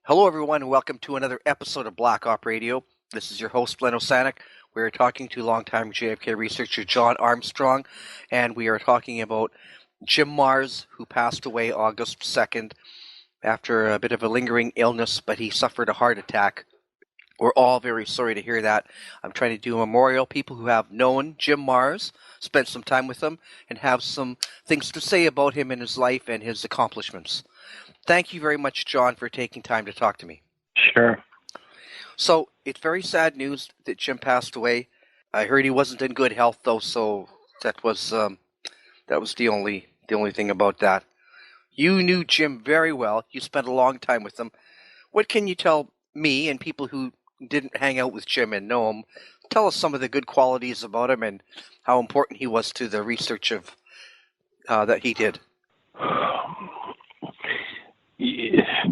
Hello, everyone, and welcome to another episode of Black Op Radio. This is your host, Glenn Osanek. We are talking to longtime JFK researcher John Armstrong, and we are talking about Jim Marrs, who passed away August 2nd after a bit of a lingering illness, but he suffered a heart attack. We're all very sorry to hear that. I'm trying to do a memorial. People who have known Jim Marrs, spent some time with him, and have some things to say about him and his life and his accomplishments. Thank you very much, John, for taking time to talk to me. Sure. So, it's very sad news that Jim passed away. I heard he wasn't in good health, though, so that was the only thing about that. You knew Jim very well. You spent a long time with him. What can you tell me and people who didn't hang out with Jim and know him? Tell us some of the good qualities about him and how important he was to the research of that he did.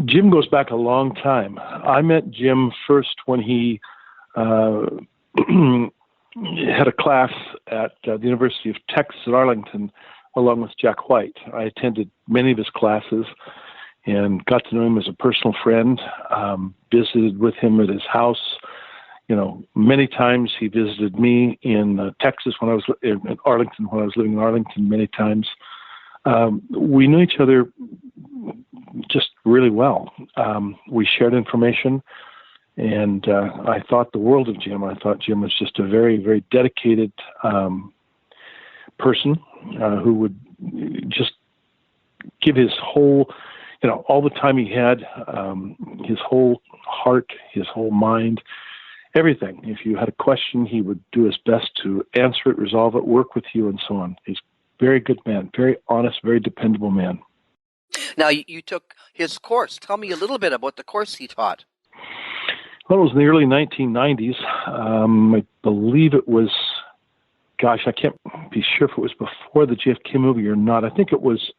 Jim goes back a long time. I met Jim first when he had a class at the University of Texas at Arlington along with Jack White. I attended many of his classes and got to know him as a personal friend, visited with him at his house. You know, many times he visited me in Texas when I was in Arlington, when I was living in Arlington many times. We knew each other just really well. We shared information, and I thought the world of Jim. I thought Jim was just a very, very dedicated person who would just give his whole, all the time he had, his whole heart, his whole mind, everything. If you had a question, he would do his best to answer it, resolve it, work with you, and so on. He's a very good man, very honest, very dependable man. Now, you took his course. Tell me a little bit about the course he taught. Well, it was in the early 1990s. I believe it was, I can't be sure if it was before the JFK movie or not. I think it was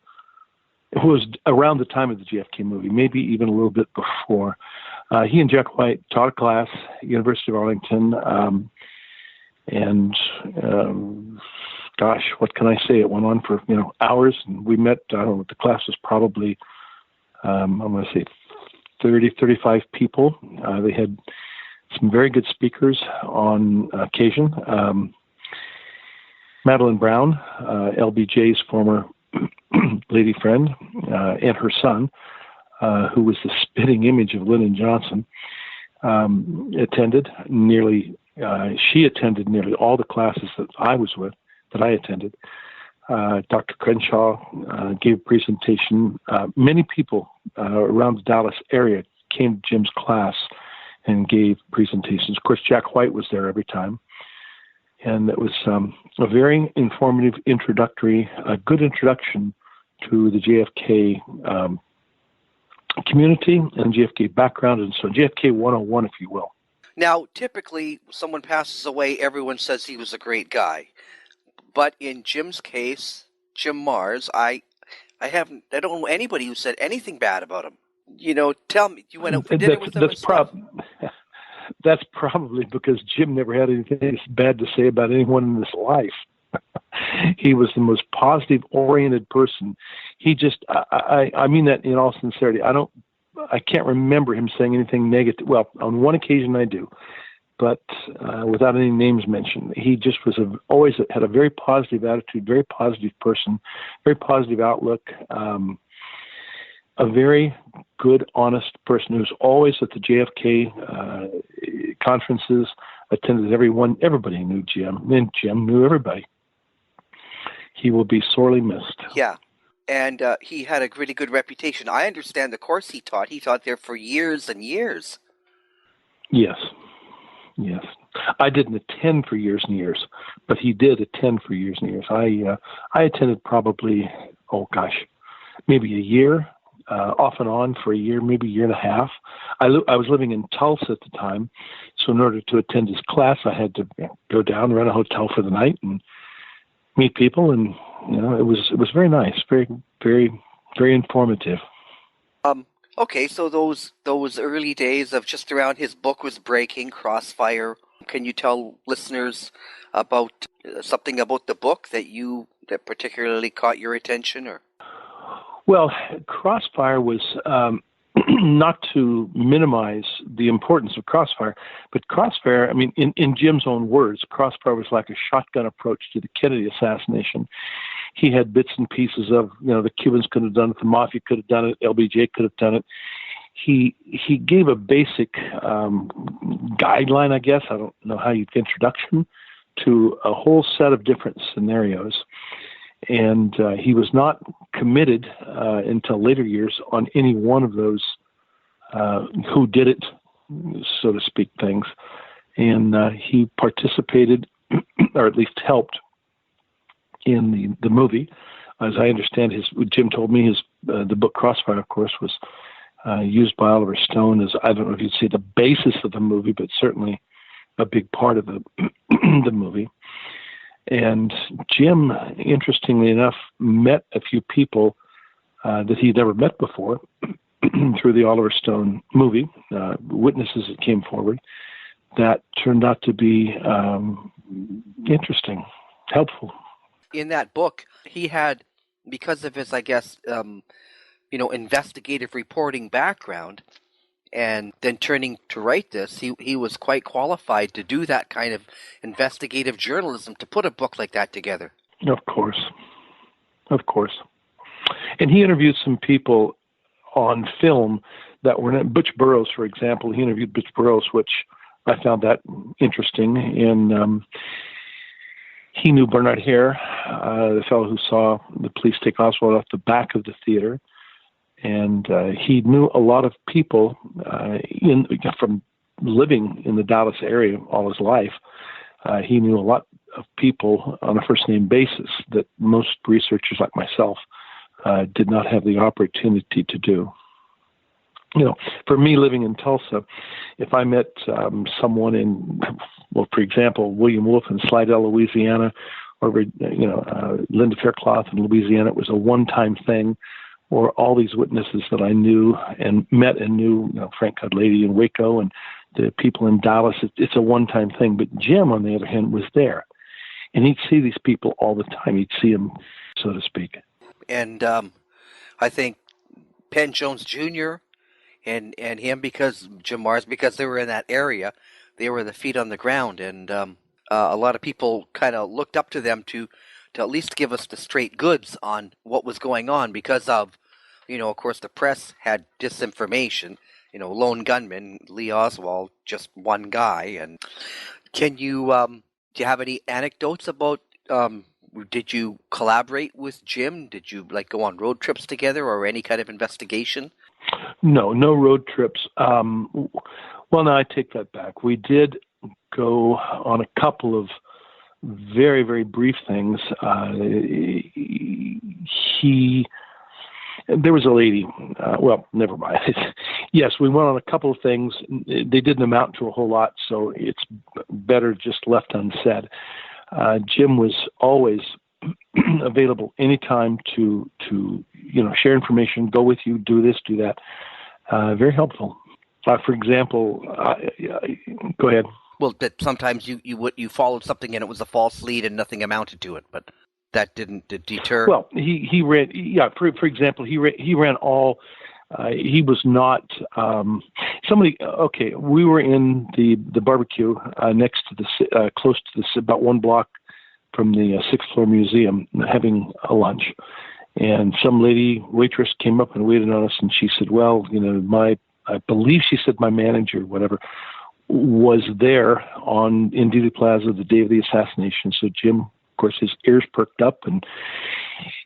around the time of the JFK movie, maybe even a little bit before. He and Jack White taught a class at University of Arlington, what can I say? It went on for, hours, and we met, I don't know, the class was probably, I'm going to say 30, 35 people. They had some very good speakers on occasion. Madeline Brown, LBJ's former lady friend, and her son, who was the spitting image of Lyndon Johnson, attended nearly all the classes that I attended. Dr. Crenshaw gave a presentation. Many people around the Dallas area came to Jim's class and gave presentations. Of course, Jack White was there every time. And it was a very informative a good introduction to the JFK community and JFK background, and so JFK 101, if you will. Now, typically, someone passes away, everyone says he was a great guy. But in Jim's case, Jim Marrs, I don't know anybody who said anything bad about him. Tell me, you went out for dinner with him? That's probably because Jim never had anything bad to say about anyone in his life. He was the most positive-oriented person. He just, I mean that in all sincerity. I can't remember him saying anything negative. Well, on one occasion I do, but without any names mentioned. He just was always had a very positive attitude, very positive person, very positive outlook, a very good, honest person who was always at the JFK conferences, attended everyone. Everybody knew Jim, and Jim knew everybody. He will be sorely missed. Yeah, and he had a really good reputation. I understand the course he taught. He taught there for years and years. Yes. I didn't attend for years and years, but he did attend for years and years. I attended probably, maybe a year, off and on for a year, maybe a year and a half. I was living in Tulsa at the time, so in order to attend his class, I had to go down, rent a hotel for the night, and meet people, and it was very nice, very, very, very informative. Okay, so those early days of just around his book was breaking, Crossfire. Can you tell listeners about something about the book that particularly caught your attention, or? Well, Crossfire was not to minimize the importance of Crossfire, but Crossfire, I mean, in Jim's own words, Crossfire was like a shotgun approach to the Kennedy assassination. He had bits and pieces of, the Cubans could have done it, the Mafia could have done it, LBJ could have done it. He gave a basic guideline, I guess, I don't know how you'd introduction, to a whole set of different scenarios. And he was not committed until later years on any one of those who did it, so to speak, things. And he participated, or at least helped, in the movie. As I understand, Jim told me the book Crossfire, of course, was used by Oliver Stone as, I don't know if you'd say the basis of the movie, but certainly a big part of the movie. And Jim, interestingly enough, met a few people that he'd never met before through the Oliver Stone movie, witnesses that came forward, that turned out to be interesting, helpful. In that book, he had, because of his, I guess, investigative reporting background, and then turning to write this, he was quite qualified to do that kind of investigative journalism, to put a book like that together. Of course. And he interviewed some people on film that were not, Butch Burroughs, for example. He interviewed Butch Burroughs, which I found that interesting. And he knew Bernard Hare, the fellow who saw the police take Oswald off the back of the theater. And he knew a lot of people from living in the Dallas area all his life. He knew a lot of people on a first-name basis that most researchers like myself did not have the opportunity to do. For me living in Tulsa, if I met someone in, for example, William Wolfe in Slidell, Louisiana, or, Linda Faircloth in Louisiana, it was a one-time thing. Or all these witnesses that I knew and met and knew, Frank Cudlady in Waco and the people in Dallas, it's a one-time thing. But Jim, on the other hand, was there. And he'd see these people all the time. He'd see them, so to speak. And I think Penn Jones Jr. and him, because Jim Mars, because they were in that area, they were the feet on the ground. And a lot of people kind of looked up to them to at least give us the straight goods on what was going on, because of, of course, the press had disinformation, lone gunman, Lee Oswald, just one guy. And can you, do you have any anecdotes about, did you collaborate with Jim? Did you go on road trips together or any kind of investigation? No road trips. Well, no, I take that back. We did go on a couple of very, very brief things. There was a lady, well, never mind. Yes, we went on a couple of things. They didn't amount to a whole lot, so it's better just left unsaid. Jim was always available anytime to share information, go with you, do this, do that. Very helpful. For example, go ahead. Well, that sometimes you followed something and it was a false lead and nothing amounted to it, but that didn't deter. Well, he ran. Yeah, for example, he ran all. He was not somebody. Okay, we were in the barbecue next to the close to this, about one block from the sixth floor museum, having a lunch, and some lady waitress came up and waited on us, and she said, "Well, I believe she said my manager, whatever, was there in Dealey Plaza the day of the assassination." So Jim, of course, his ears perked up and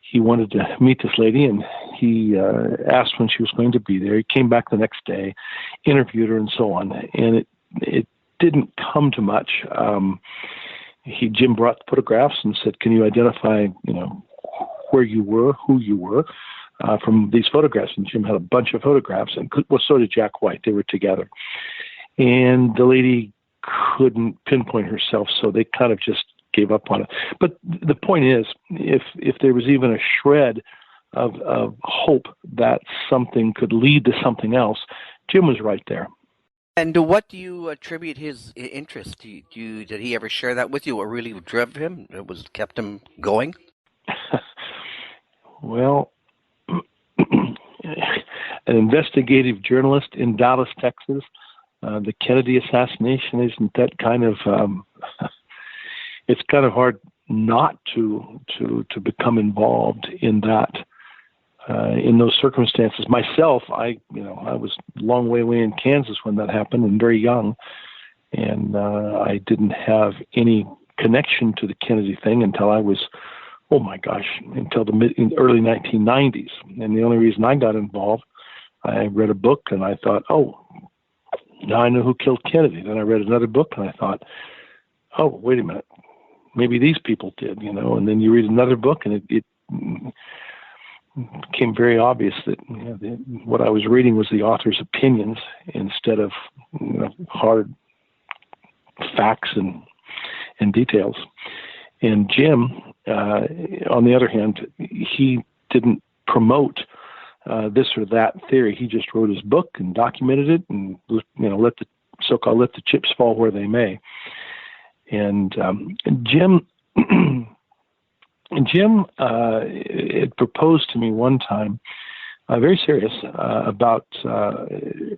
he wanted to meet this lady, and he asked when she was going to be there. He came back the next day, interviewed her, and so on. And it didn't come to much. Jim brought photographs and said, "Can you identify, where you were, who you were, from these photographs?" And Jim had a bunch of photographs, and so did Jack White. They were together. And the lady couldn't pinpoint herself, so they kind of just gave up on it. But the point is, if there was even a shred of hope that something could lead to something else, Jim was right there. And to what do you attribute his interest? Did he ever share that with you? What really drove him? Kept him going? Well, an investigative journalist in Dallas, Texas. The Kennedy assassination, isn't that kind of, it's kind of hard not to become involved in that, in those circumstances. Myself, I was a long way away in Kansas when that happened and very young. And I didn't have any connection to the Kennedy thing until I was, until the early 1990s. And the only reason I got involved, I read a book and I thought, now I know who killed Kennedy. Then I read another book and I thought, wait a minute, maybe these people did, And then you read another book and it became very obvious that what I was reading was the author's opinions instead of hard facts and details. And Jim, on the other hand, he didn't promote this or that theory. He just wrote his book and documented it, and let the chips fall where they may. And Jim had proposed to me one time, very serious, about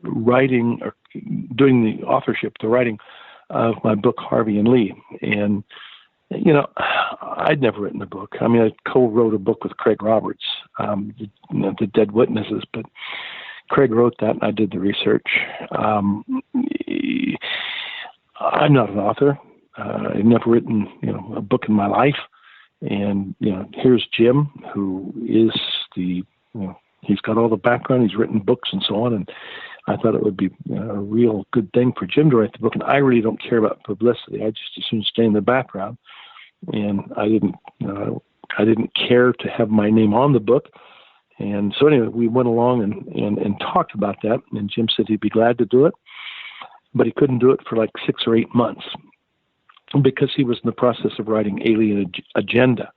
writing or doing the authorship, the writing of my book Harvey and Lee. And I'd never written a book. I mean, I co-wrote a book with Craig Roberts, the Dead Witnesses, but Craig wrote that and I did the research. I'm not an author. I've never written, a book in my life. And, here's Jim, who is he's got all the background. He's written books and so on. And I thought it would be a real good thing for Jim to write the book. And I really don't care about publicity. I just as soon stay in the background. And I didn't care to have my name on the book. And so anyway, we went along and talked about that. And Jim said he'd be glad to do it, but he couldn't do it for like 6 or 8 months because he was in the process of writing Alien Agenda.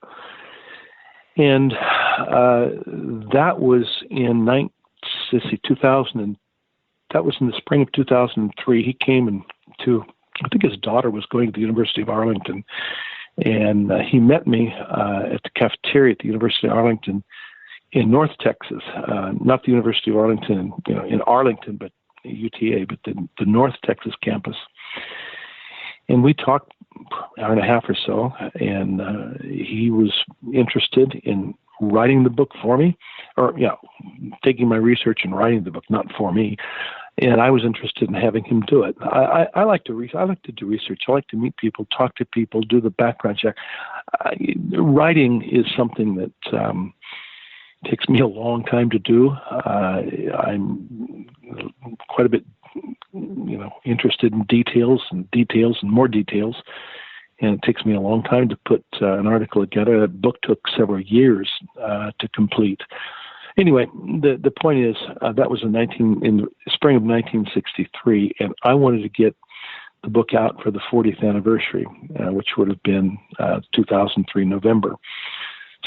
And that was in 2000. That was in the spring of 2003. He came I think his daughter was going to the University of Arlington, and he met me at the cafeteria at the University of Arlington in North Texas, not the University of Arlington, in Arlington, but UTA, but the North Texas campus. And we talked an hour and a half or so, and he was interested in writing the book for me, or taking my research and writing the book, not for me. And I was interested in having him do it. I like to do research. I like to meet people, talk to people, do the background check. Writing is something that takes me a long time to do. I'm quite a bit, interested in details and more details. And it takes me a long time to put an article together. That book took several years to complete. Anyway, the point is that was in the spring of 1963, and I wanted to get the book out for the 40th anniversary, which would have been 2003 November.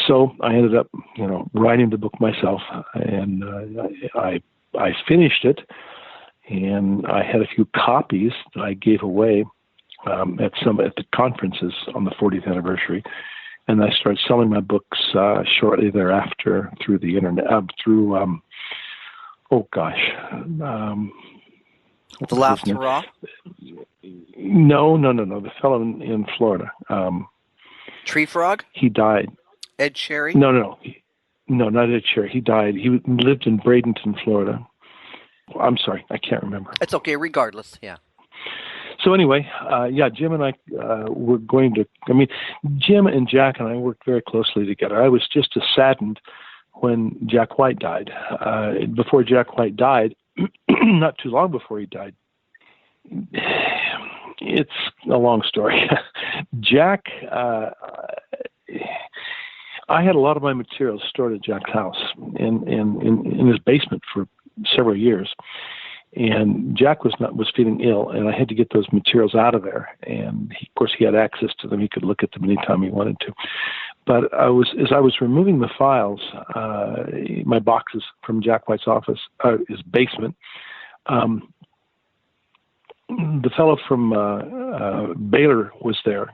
So I ended up, writing the book myself, and I finished it, and I had a few copies that I gave away at the conferences on the 40th anniversary. And I started selling my books shortly thereafter through the internet, the Last Hurrah? No. The fellow in Florida. Tree Frog? He died. Ed Cherry? No, not Ed Cherry. He died. He lived in Bradenton, Florida. I'm sorry, I can't remember. It's okay, regardless, yeah. So anyway, Jim and I were going to, Jim and Jack and I worked very closely together. I was just as saddened when Jack White died. Before Jack White died, not too long before he died, it's a long story. Jack, I had a lot of my materials stored at Jack's house in his basement for several years. And Jack was feeling ill, and I had to get those materials out of there. And of course, he had access to them; he could look at them anytime he wanted to. But as I was removing the files, my boxes from Jack White's office, his basement, the fellow from Baylor was there.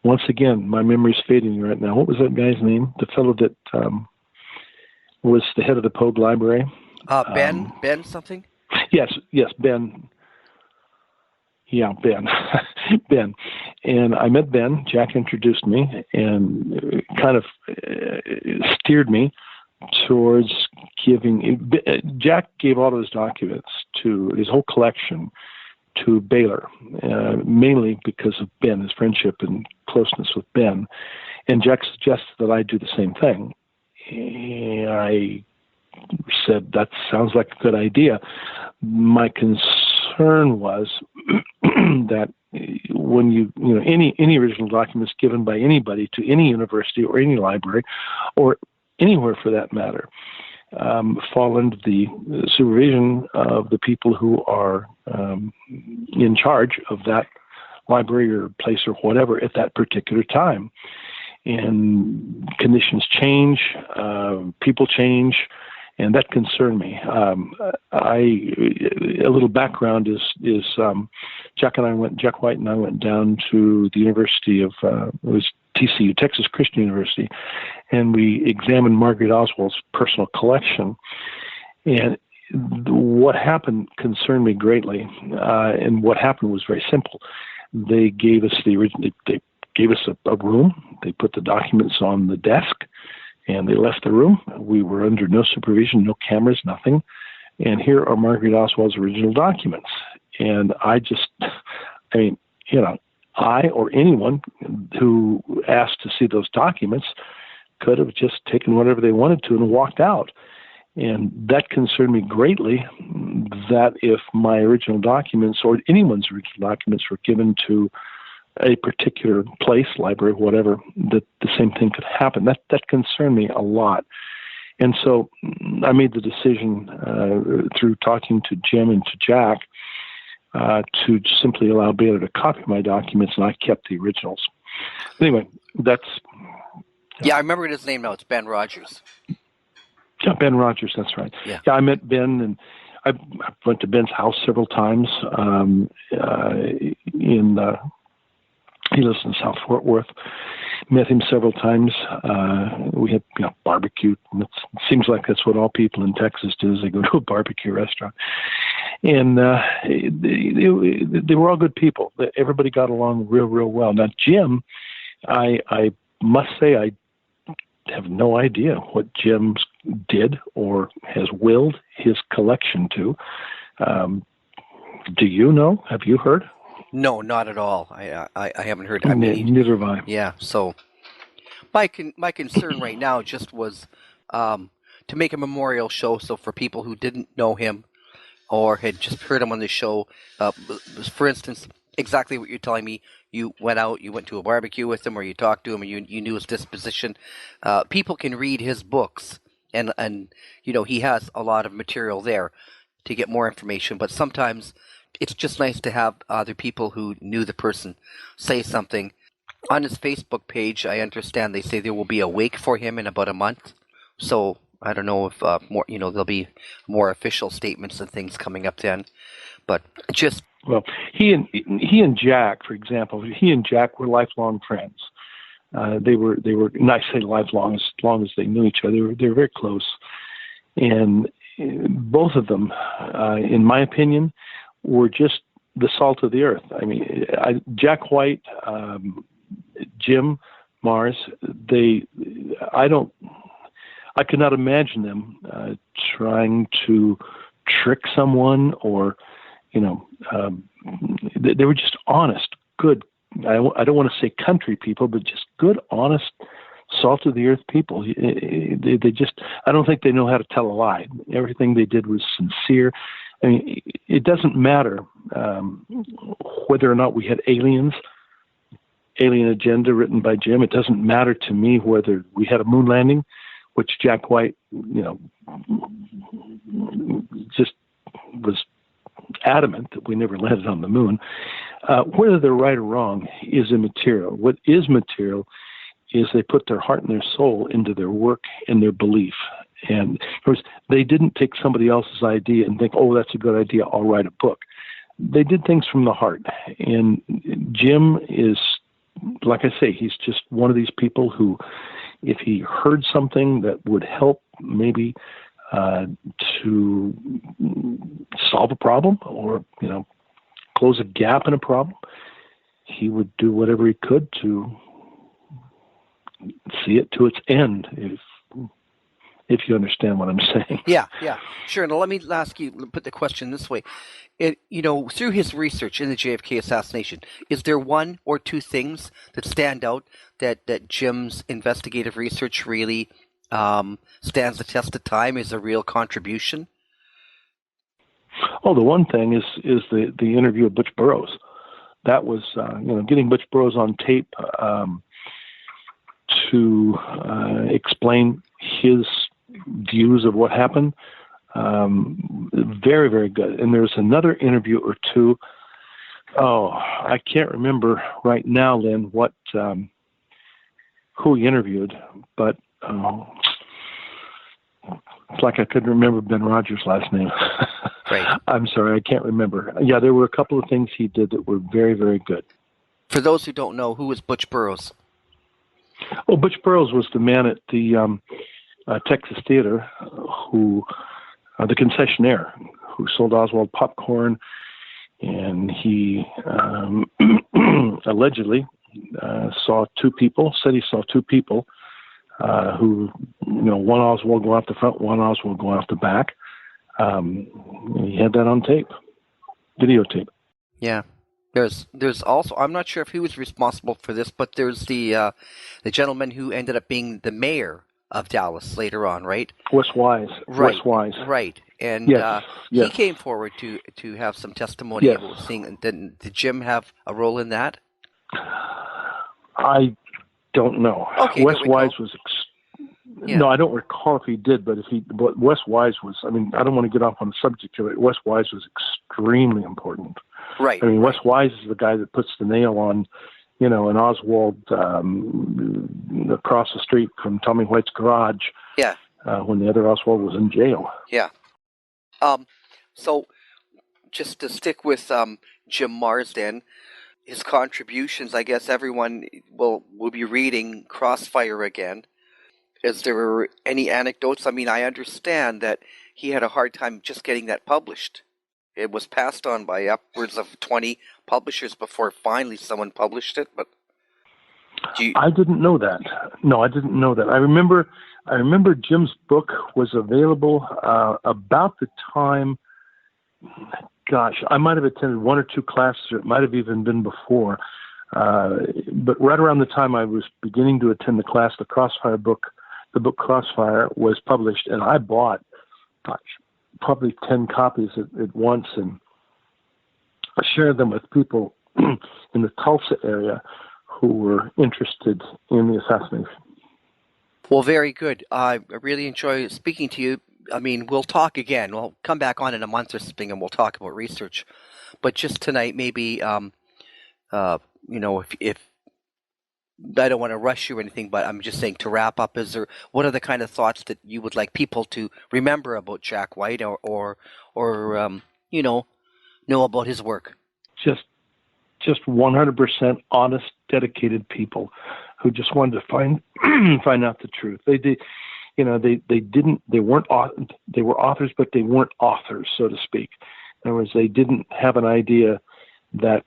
Once again, my memory's fading right now. What was that guy's name? The fellow that was the head of the Pogue Library. Ben something? Yes, Ben. Yeah, Ben. Ben. And I met Ben. Jack introduced me and kind of steered me towards giving. Jack gave all of his documents, to his whole collection, to Baylor, mainly because of Ben, his friendship and closeness with Ben. And Jack suggested that I do the same thing. And I said, that sounds like a good idea. My concern was that when any original documents given by anybody to any university or any library or anywhere for that matter, fall under the supervision of the people who are in charge of that library or place or whatever at that particular time. And conditions change, people change, and that concerned me. A little background is Jack White and I went down to the University of it was TCU, Texas Christian University, and we examined Margaret Oswald's personal collection. And what happened concerned me greatly. And what happened was very simple. They gave us they gave us a room. They put the documents on the desk, and they left the room. We were under no supervision, no cameras, nothing. And here are Margaret Oswald's original documents. And I or anyone who asked to see those documents could have just taken whatever they wanted to and walked out. And that concerned me greatly, that if my original documents or anyone's original documents were given to a particular place, library, whatever, that the same thing could happen. That concerned me a lot. And so I made the decision through talking to Jim and to Jack to simply allow Baylor to copy my documents, and I kept the originals. Anyway, that's... Yeah, I remember his name now. It's Ben Rogers. Yeah, Ben Rogers, that's right. Yeah, I met Ben, and I went to Ben's house several times he lives in South Fort Worth. Met him several times. We had barbecued. It seems like that's what all people in Texas do, is they go to a barbecue restaurant. And they were all good people. Everybody got along real, real well. Now, Jim, I must say I have no idea what Jim did or has willed his collection to. Do you know? Have you heard? No, not at all. I haven't heard. Neither have I. Yeah. So my concern right now just was to make a memorial show. So for people who didn't know him or had just heard him on the show, for instance, exactly what you're telling me. You went to a barbecue with him, or you talked to him, and you knew his disposition. People can read his books, and he has a lot of material there to get more information. But sometimes it's just nice to have other people who knew the person say something. On his Facebook page, I understand they say there will be a wake for him in about a month. So I don't know if there'll be more official statements and things coming up then. But just... Well, he and Jack, for example, he and Jack were lifelong friends. They were, and I say lifelong as long as they knew each other. They were very close. And both of them, in my opinion, were just the salt of the earth. I mean, Jack White, Jim Mars, I could not imagine them trying to trick someone or, they were just honest, good. I don't want to say country people, but just good, honest, salt of the earth people. They just, I don't think they know how to tell a lie. Everything they did was sincere. I mean, it doesn't matter whether or not we had Alien Agenda written by Jim. It doesn't matter to me whether we had a moon landing, which Jack White, just was adamant that we never landed on the moon. Whether they're right or wrong is immaterial. What is material is they put their heart and their soul into their work and their belief. And of course, they didn't take somebody else's idea and think, oh, that's a good idea, I'll write a book. They did things from the heart. And Jim is, like I say, he's just one of these people who if he heard something that would help maybe to solve a problem or, close a gap in a problem, he would do whatever he could to see it to its end, if you understand what I'm saying. Yeah, sure. Now let me ask you, put the question this way. Through his research in the JFK assassination, is there one or two things that stand out that Jim's investigative research really stands the test of time, is a real contribution? Oh, the one thing is the interview with Butch Burroughs. That was, getting Butch Burroughs on tape to explain his views of what happened. Very, very good. And there's another interview or two. Oh, I can't remember right now, Lynn, what who he interviewed, but it's like I couldn't remember Ben Rogers' last name. Right. I'm sorry, I can't remember. Yeah, there were a couple of things he did that were very, very good. For those who don't know, who was Butch Burroughs? Oh, Butch Burroughs was the man at the Texas Theater who, the concessionaire, who sold Oswald popcorn, and he allegedly saw two people, said he saw two people who, one Oswald go out the front, one Oswald go out the back. He had that on tape, videotape. Yeah. There's also, I'm not sure if he was responsible for this, but there's the gentleman who ended up being the mayor of Dallas later on, right? Wes Wise. Right. Wes Wise. Right. And yes. He came forward to have some testimony about seeing. Did Jim have a role in that? I don't know. Okay, Wes Wise was. No, I don't recall if he did, but Wes Wise was. I mean, I don't want to get off on the subject of it. Wes Wise was extremely important. Right. I mean, Wes Wise is the guy that puts the nail on, an Oswald across the street from Tommy White's garage. Yeah. When the other Oswald was in jail. Yeah. So, just to stick with Jim Marsden, his contributions, I guess everyone will be reading Crossfire again. Is there any anecdotes? I mean, I understand that he had a hard time just getting that published. It was passed on by upwards of 20 publishers before finally someone published it. But I didn't know that. No, I didn't know that. I remember Jim's book was available about the time. Gosh, I might have attended one or two classes, or it might have even been before. But right around the time I was beginning to attend the class, the Crossfire book, the book Crossfire was published, and I bought, probably 10 copies at once, and I shared them with people in the Tulsa area who were interested in the assassination. Well, very good. I really enjoy speaking to you. I mean, we'll talk again. We'll come back on in a month or something, and we'll talk about research. But just tonight, maybe, if I don't want to rush you or anything, but I'm just saying, to wrap up, what are the kind of thoughts that you would like people to remember about Jack White, or know about his work? Just 100% honest, dedicated people who just wanted to find out the truth. They did, they weren't authors, but they weren't authors, so to speak. In other words, they didn't have an idea that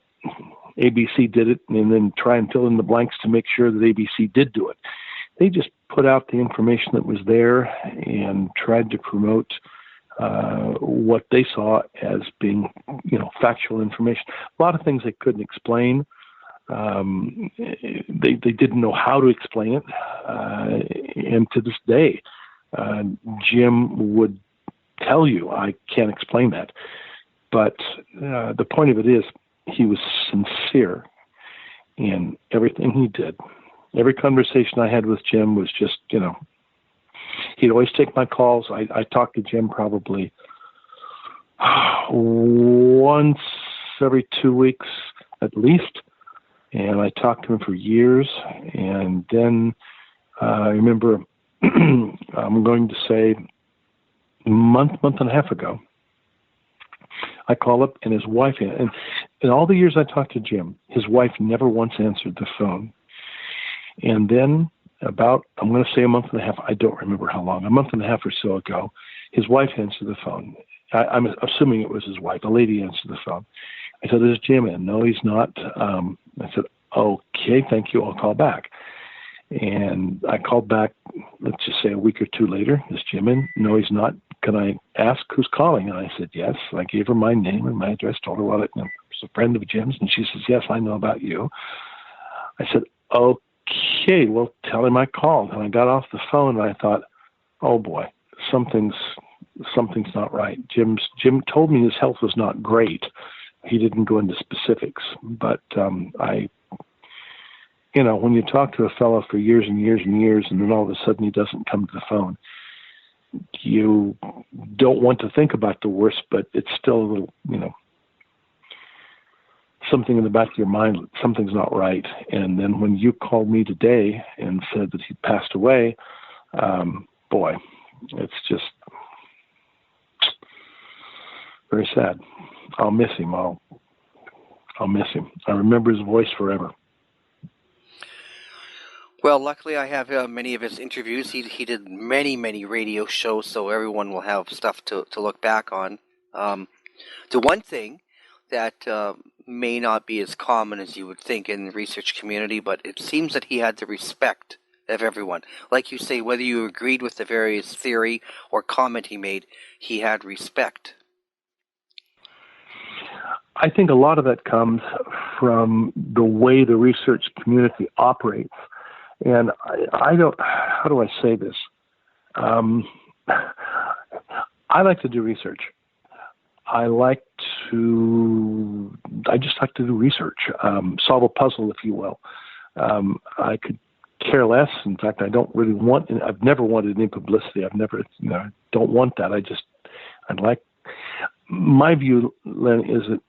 ABC did it and then try and fill in the blanks to make sure that ABC did do it. They just put out the information that was there and tried to promote what they saw as being, factual information. A lot of things they couldn't explain. They didn't know how to explain it. And to this day, Jim would tell you, I can't explain that. But the point of it is, he was sincere in everything he did. Every conversation I had with Jim was just, he'd always take my calls. I talked to Jim probably once every 2 weeks at least. And I talked to him for years. And then I remember, I'm going to say month and a half ago, I call up and his wife, and in all the years I talked to Jim, his wife never once answered the phone. And then about, I'm going to say a month and a half, I don't remember how long, a month and a half or so ago, his wife answered the phone. I'm assuming it was his wife. A lady answered the phone. I said, "Is Jim in?" "No, he's not." I said, "Okay, thank you. I'll call back." And I called back, let's just say a week or two later. "Is Jim in?" "No, he's not. Can I ask who's calling?" And I said, "Yes." I gave her my name and my address, told her what it was, a friend of Jim's, and she says, "Yes, I know about you." I said, "Okay, well, tell him I called." And I got off the phone and I thought, oh boy, something's not right. Jim told me his health was not great. He didn't go into specifics, but when you talk to a fellow for years and years and years, and then all of a sudden he doesn't come to the phone, you don't want to think about the worst, but it's still a little, something in the back of your mind, something's not right. And then when you called me today and said that he passed away, boy, it's just very sad. I'll miss him. I'll miss him. I remember his voice forever. Well, luckily I have many of his interviews. He did many radio shows, so everyone will have stuff to look back on. The one thing that may not be as common as you would think in the research community, but it seems that he had the respect of everyone. Like you say, whether you agreed with the various theory or comment he made, he had respect. I think a lot of that comes from the way the research community operates. And I don't, how do I say this? I like to do research. I just like to do research, solve a puzzle, if you will. I could care less. In fact, I've never wanted any publicity. Don't want that. My view, Len, is that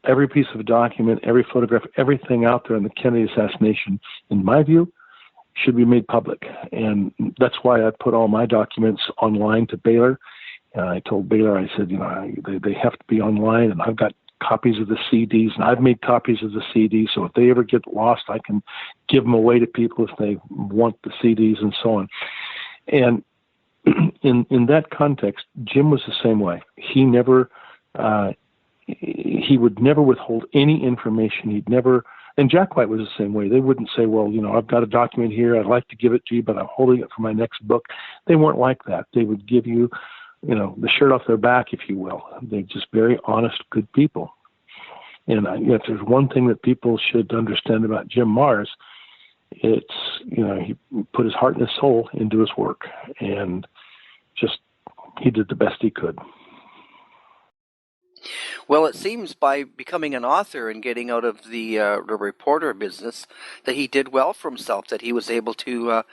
every piece of a document, every photograph, everything out there on the Kennedy assassination, in my view, should be made public. And that's why I put all my documents online to Baylor. And I told Baylor, I said, they have to be online, and I've got copies of the CDs, and I've made copies of the CDs, so if they ever get lost, I can give them away to people if they want the CDs and so on. And in that context, Jim was the same way. He would never withhold any information. And Jack White was the same way. They wouldn't say, well, I've got a document here, I'd like to give it to you, but I'm holding it for my next book. They weren't like that. They would give you, the shirt off their back, if you will. They're just very honest, good people. And if there's one thing that people should understand about Jim Marrs, it's, he put his heart and his soul into his work, and he did the best he could. Well, it seems by becoming an author and getting out of the reporter business that he did well for himself, that he was able to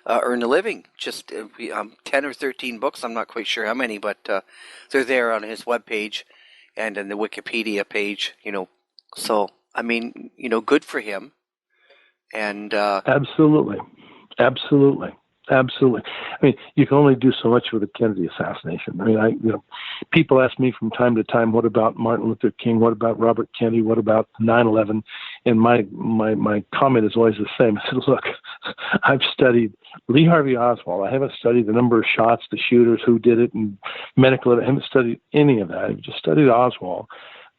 earn a living. Just 10 or 13 books, I'm not quite sure how many, but they're there on his webpage and in the Wikipedia page, So, good for him. And Absolutely. I mean, you can only do so much with the Kennedy assassination. I mean, people ask me from time to time, what about Martin Luther King? What about Robert Kennedy? What about 9/11? And my comment is always the same. I said, look, I've studied Lee Harvey Oswald. I haven't studied the number of shots, the shooters, who did it, and medical evidence. I haven't studied any of that. I've just studied Oswald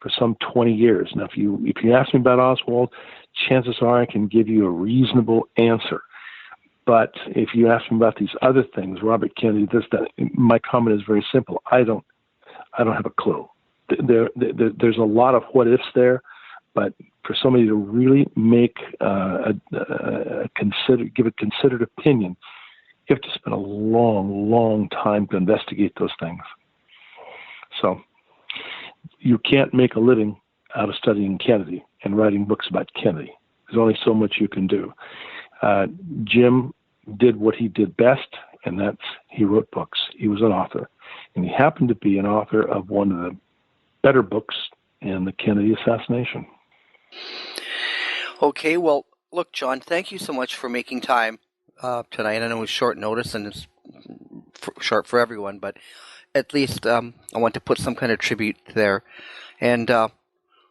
for some 20 years. Now, if you ask me about Oswald, chances are I can give you a reasonable answer. But if you ask me about these other things, Robert Kennedy, this, that, my comment is very simple. I don't have a clue. There's a lot of what ifs there, but for somebody to really make give a considered opinion, you have to spend a long, long time to investigate those things. So you can't make a living out of studying Kennedy and writing books about Kennedy. There's only so much you can do. Jim did what he did best, and that's he wrote books. He was an author, and he happened to be an author of one of the better books in the Kennedy assassination. Okay, well, look, John, thank you so much for making time tonight. I know it's short notice and it's short for everyone, but at least I want to put some kind of tribute there. And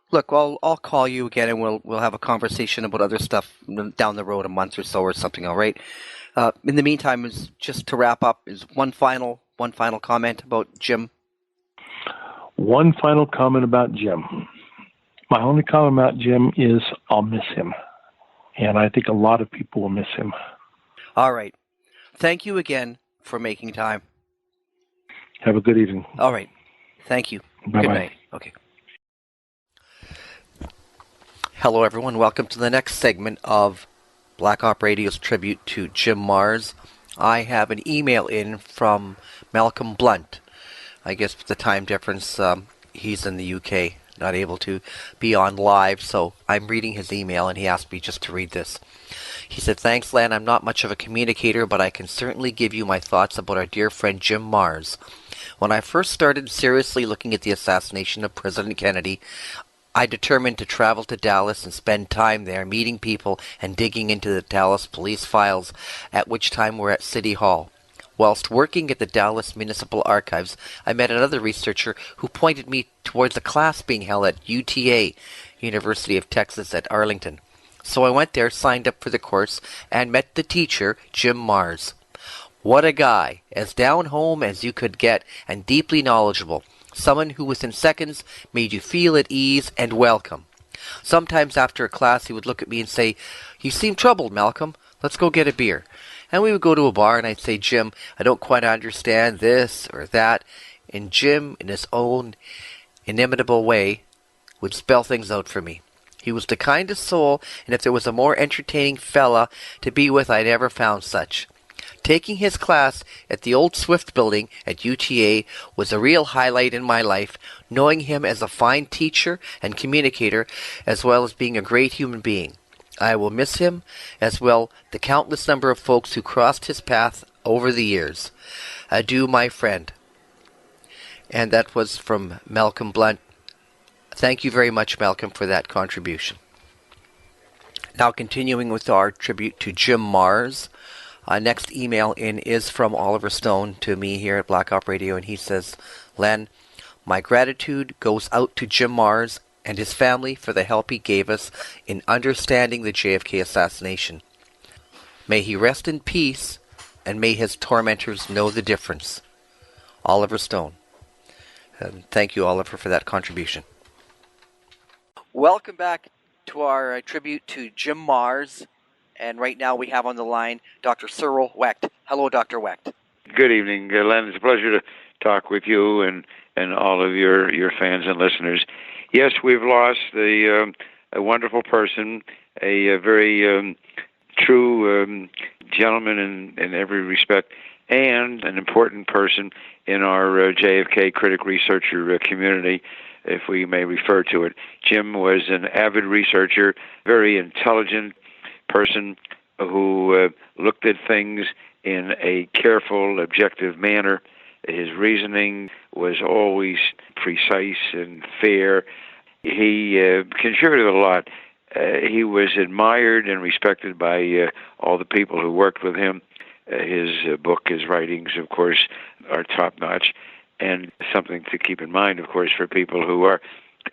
Look, I'll call you again, and we'll have a conversation about other stuff down the road, a month or so, or something. All right. In the meantime, is just to wrap up, is one final comment about Jim. One final comment about Jim. My only comment about Jim is I'll miss him. And I think a lot of people will miss him. All right. Thank you again for making time. Have a good evening. All right. Thank you. Bye-bye. Good night. Okay. Hello, everyone. Welcome to the next segment of Black Op Radio's tribute to Jim Mars. I have an email in from Malcolm Blunt. I guess with the time difference, he's in the UK, not able to be on live, so I'm reading his email, and he asked me just to read this. He said, "Thanks, Len. I'm not much of a communicator, but I can certainly give you my thoughts about our dear friend Jim Mars. When I first started seriously looking at the assassination of President Kennedy, I determined to travel to Dallas and spend time there meeting people and digging into the Dallas police files, at which time we're at City Hall. Whilst working at the Dallas Municipal Archives, I met another researcher who pointed me towards a class being held at UTA, University of Texas at Arlington. So I went there, signed up for the course, and met the teacher, Jim Mars. What a guy, as down-home as you could get, and deeply knowledgeable. Someone who within seconds made you feel at ease and welcome. Sometimes after a class he would look at me and say, 'You seem troubled, Malcolm. Let's go get a beer.' And we would go to a bar, and I'd say, 'Jim, I don't quite understand this or that.' And Jim, in his own inimitable way, would spell things out for me. He was the kindest soul, and if there was a more entertaining fella to be with, I never found such. Taking his class at the old Swift building at UTA was a real highlight in my life, knowing him as a fine teacher and communicator, as well as being a great human being. I will miss him, as well the countless number of folks who crossed his path over the years. Adieu, my friend." And that was from Malcolm Blunt. Thank you very much, Malcolm, for that contribution. Now continuing with our tribute to Jim Mars. Next email in is from Oliver Stone to me here at Black Op Radio, and he says, "Len, my gratitude goes out to Jim Mars and his family for the help he gave us in understanding the JFK assassination. May he rest in peace, and may his tormentors know the difference. Oliver Stone." And thank you, Oliver, for that contribution. Welcome back to our tribute to Jim Mars. And right now we have on the line Dr. Cryril Wecht. Hello, Dr. Wecht. Good evening, Len. It's a pleasure to talk with you and all of your fans and listeners. Yes, we've lost a wonderful person, a very true gentleman in every respect, and an important person in our JFK critic researcher community, if we may refer to it. Jim was an avid researcher, very intelligent person who looked at things in a careful, objective manner. His reasoning was always precise and fair. He contributed a lot. He was admired and respected by all the people who worked with him. His book, his writings, of course, are top-notch, and something to keep in mind, of course, for people who are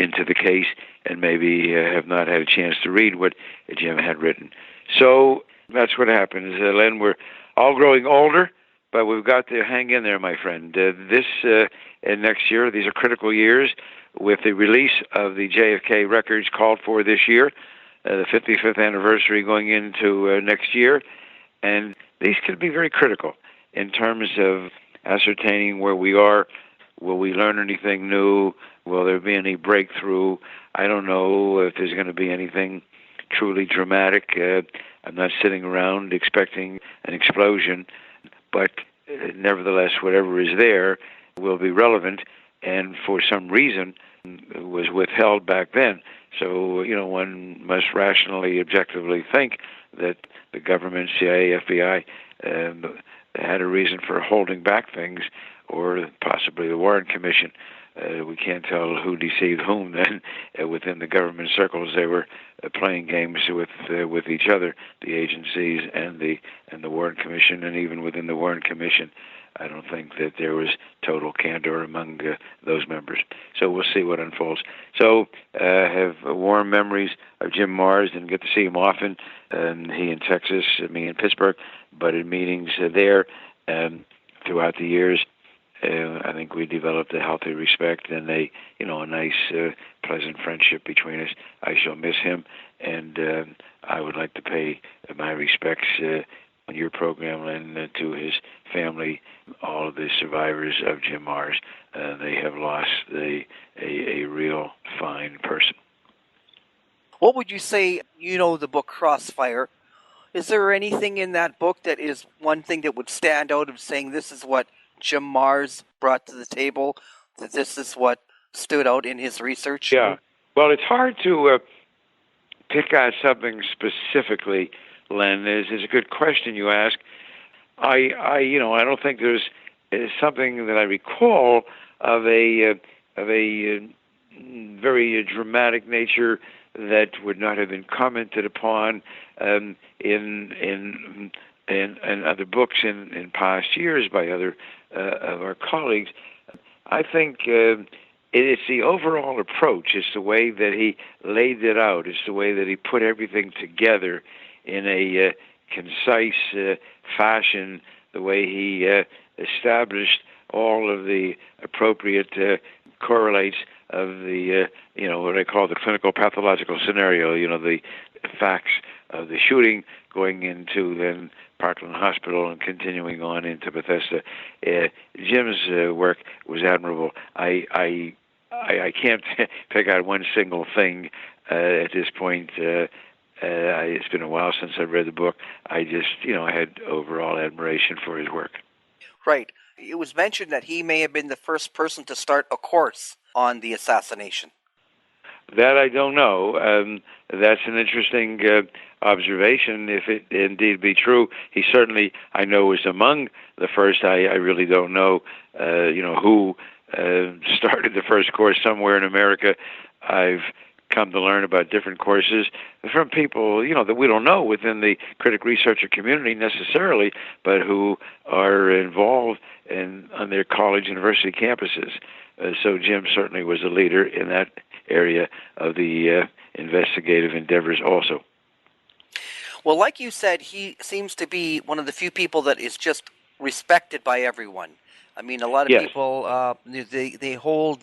into the case and maybe have not had a chance to read what Jim had written. So that's what happens, Len. We're all growing older, but we've got to hang in there, my friend. This and next year, these are critical years with the release of the JFK records called for this year, the 55th anniversary going into next year, and these could be very critical in terms of ascertaining where we are. Will we learn anything new? Will there be any breakthrough? I don't know if there's going to be anything truly dramatic. I'm not sitting around expecting an explosion, but nevertheless, whatever is there will be relevant, and for some reason was withheld back then. So, one must rationally, objectively think that the government, CIA, FBI, had a reason for holding back things, or possibly the Warren Commission. We can't tell who deceived whom then. Within the government circles, they were playing games with each other, the agencies and the Warren Commission, and even within the Warren Commission, I don't think that there was total candor among those members. So we'll see what unfolds. So I have warm memories of Jim Marrs, and get to see him often. He in Texas, me in Pittsburgh, but in meetings there throughout the years. I think we developed a healthy respect and a nice, pleasant friendship between us. I shall miss him, and I would like to pay my respects on your program, Len, to his family, all of the survivors of Jim Marrs. They have lost a real fine person. What would you say, the book Crossfire, is there anything in that book that is one thing that would stand out of saying this is what Jim Marrs brought to the table, that this is what stood out in his research? Yeah. Well, it's hard to pick out something specifically, Len. It's a good question you ask. I don't think there's something that I recall of a very dramatic nature that would not have been commented upon in other books in past years by other of our colleagues. I think it's the overall approach. It's the way that he laid it out. It's the way that he put everything together in a concise fashion, the way he established all of the appropriate correlates of the, what I call the clinical pathological scenario, the facts of the shooting going into then Parkland Hospital and continuing on into Bethesda. Jim's work was admirable. I can't pick out one single thing at this point. It's been a while since I've read the book. I just, I had overall admiration for his work. Right. It was mentioned that he may have been the first person to start a course on the assassination. That I don't know. That's an interesting observation. If it indeed be true, he certainly, I know, was among the first. I really don't know, who started the first course somewhere in America. I've come to learn about different courses from people, that we don't know within the critic researcher community necessarily, but who are involved on their college, university campuses. So Jim certainly was a leader in that area of the investigative endeavors also. Well, like you said, he seems to be one of the few people that is just respected by everyone. I mean, a lot of people, they hold,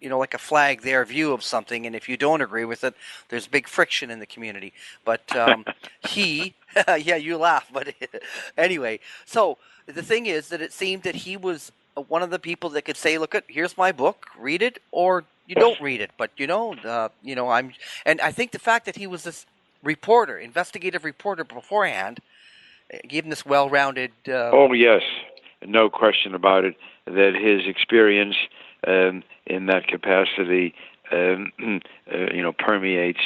like a flag, their view of something, and if you don't agree with it, there's big friction in the community. But he, yeah, you laugh, but anyway. So the thing is that it seemed that he was one of the people that could say, "Look, here's my book, read it, or you don't read it." But and I think the fact that he was this reporter, investigative reporter beforehand, gave him this well-rounded. Oh yes, no question about it. That his experience in that capacity, permeates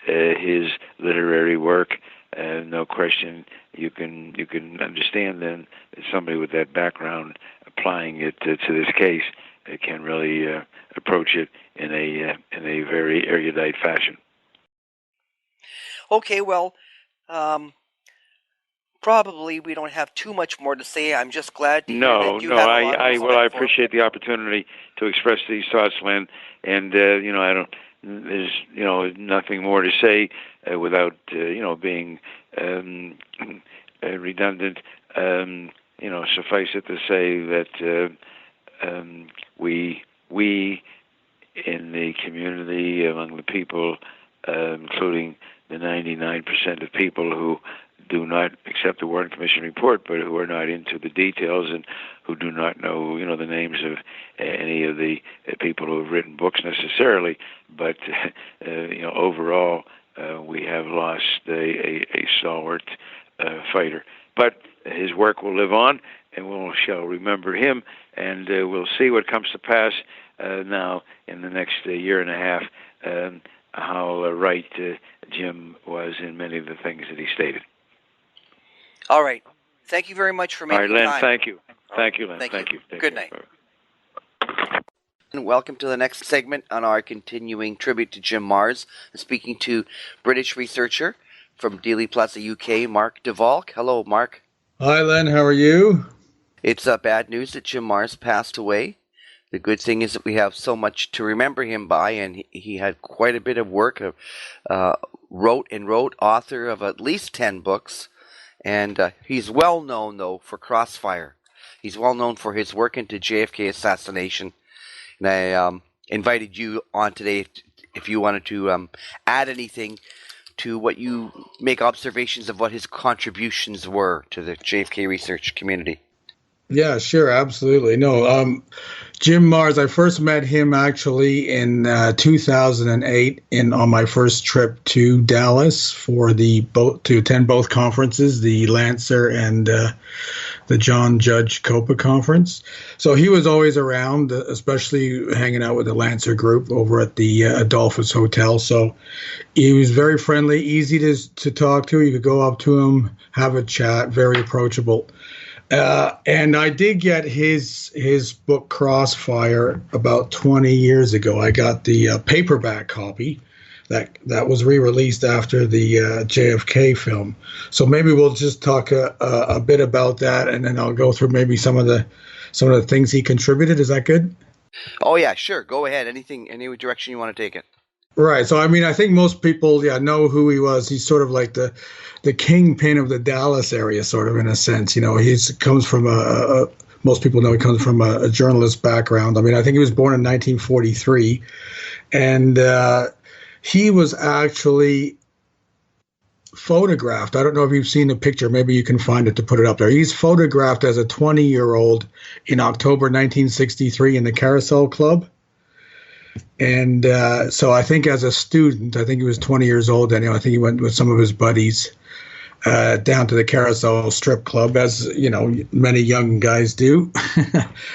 his literary work. No question, you can understand then that somebody with that background applying it to this case can really approach it in a very erudite fashion. Okay, well, probably we don't have too much more to say. I'm just glad to hear that you have a lot of respect I appreciate the opportunity to express these thoughts, Len, and there's nothing more to say without being redundant. Suffice it to say that we in the community, among the people, including the 99% of people who do not accept the Warren Commission report, but who are not into the details and who do not know, the names of any of the people who have written books necessarily. But overall, we have lost a stalwart fighter. But his work will live on, and we shall remember him, and we'll see what comes to pass now in the next year and a half. How right Jim was in many of the things that he stated. All right. Thank you very much for making time. All right, Len, thank you. Thank you, Len. Thank you. Good night. And welcome to the next segment on our continuing tribute to Jim Marrs. I'm speaking to British researcher from Dealey Plaza, UK, Mark de Valk. Hello, Mark. Hi, Len. How are you? It's bad news that Jim Mars passed away. The good thing is that we have so much to remember him by, and he had quite a bit of work. Wrote, author of at least 10 books, and he's well known, though, for Crossfire. He's well known for his work into JFK assassination, and I invited you on today if you wanted to add anything to what you make observations of what his contributions were to the JFK research community. Yeah, sure, absolutely. No, Jim Mars, I first met him actually in 2008 on my first trip to Dallas to attend both conferences, the Lancer and the John Judge Copa conference. So he was always around, especially hanging out with the Lancer group over at the Adolphus Hotel. So he was very friendly, easy to talk to. You could go up to him, have a chat, very approachable. And I did get his book Crossfire about 20 years ago. I got the paperback copy that was re-released after the JFK film. So maybe we'll just talk a bit about that, and then I'll go through maybe some of the things he contributed. Is that good? Oh yeah, sure. Go ahead. Any direction you want to take it. Right. So, I mean, I think most people, know who he was. He's sort of like the kingpin of the Dallas area, sort of, in a sense. He comes from most people know he comes from a journalist background. I mean, I think he was born in 1943, and he was actually photographed. I don't know if you've seen the picture. Maybe you can find it to put it up there. He's photographed as a 20-year-old in October 1963 in the Carousel Club. And so I think as a student, I think he was 20 years old. And I think he went with some of his buddies down to the Carousel Strip Club, as many young guys do.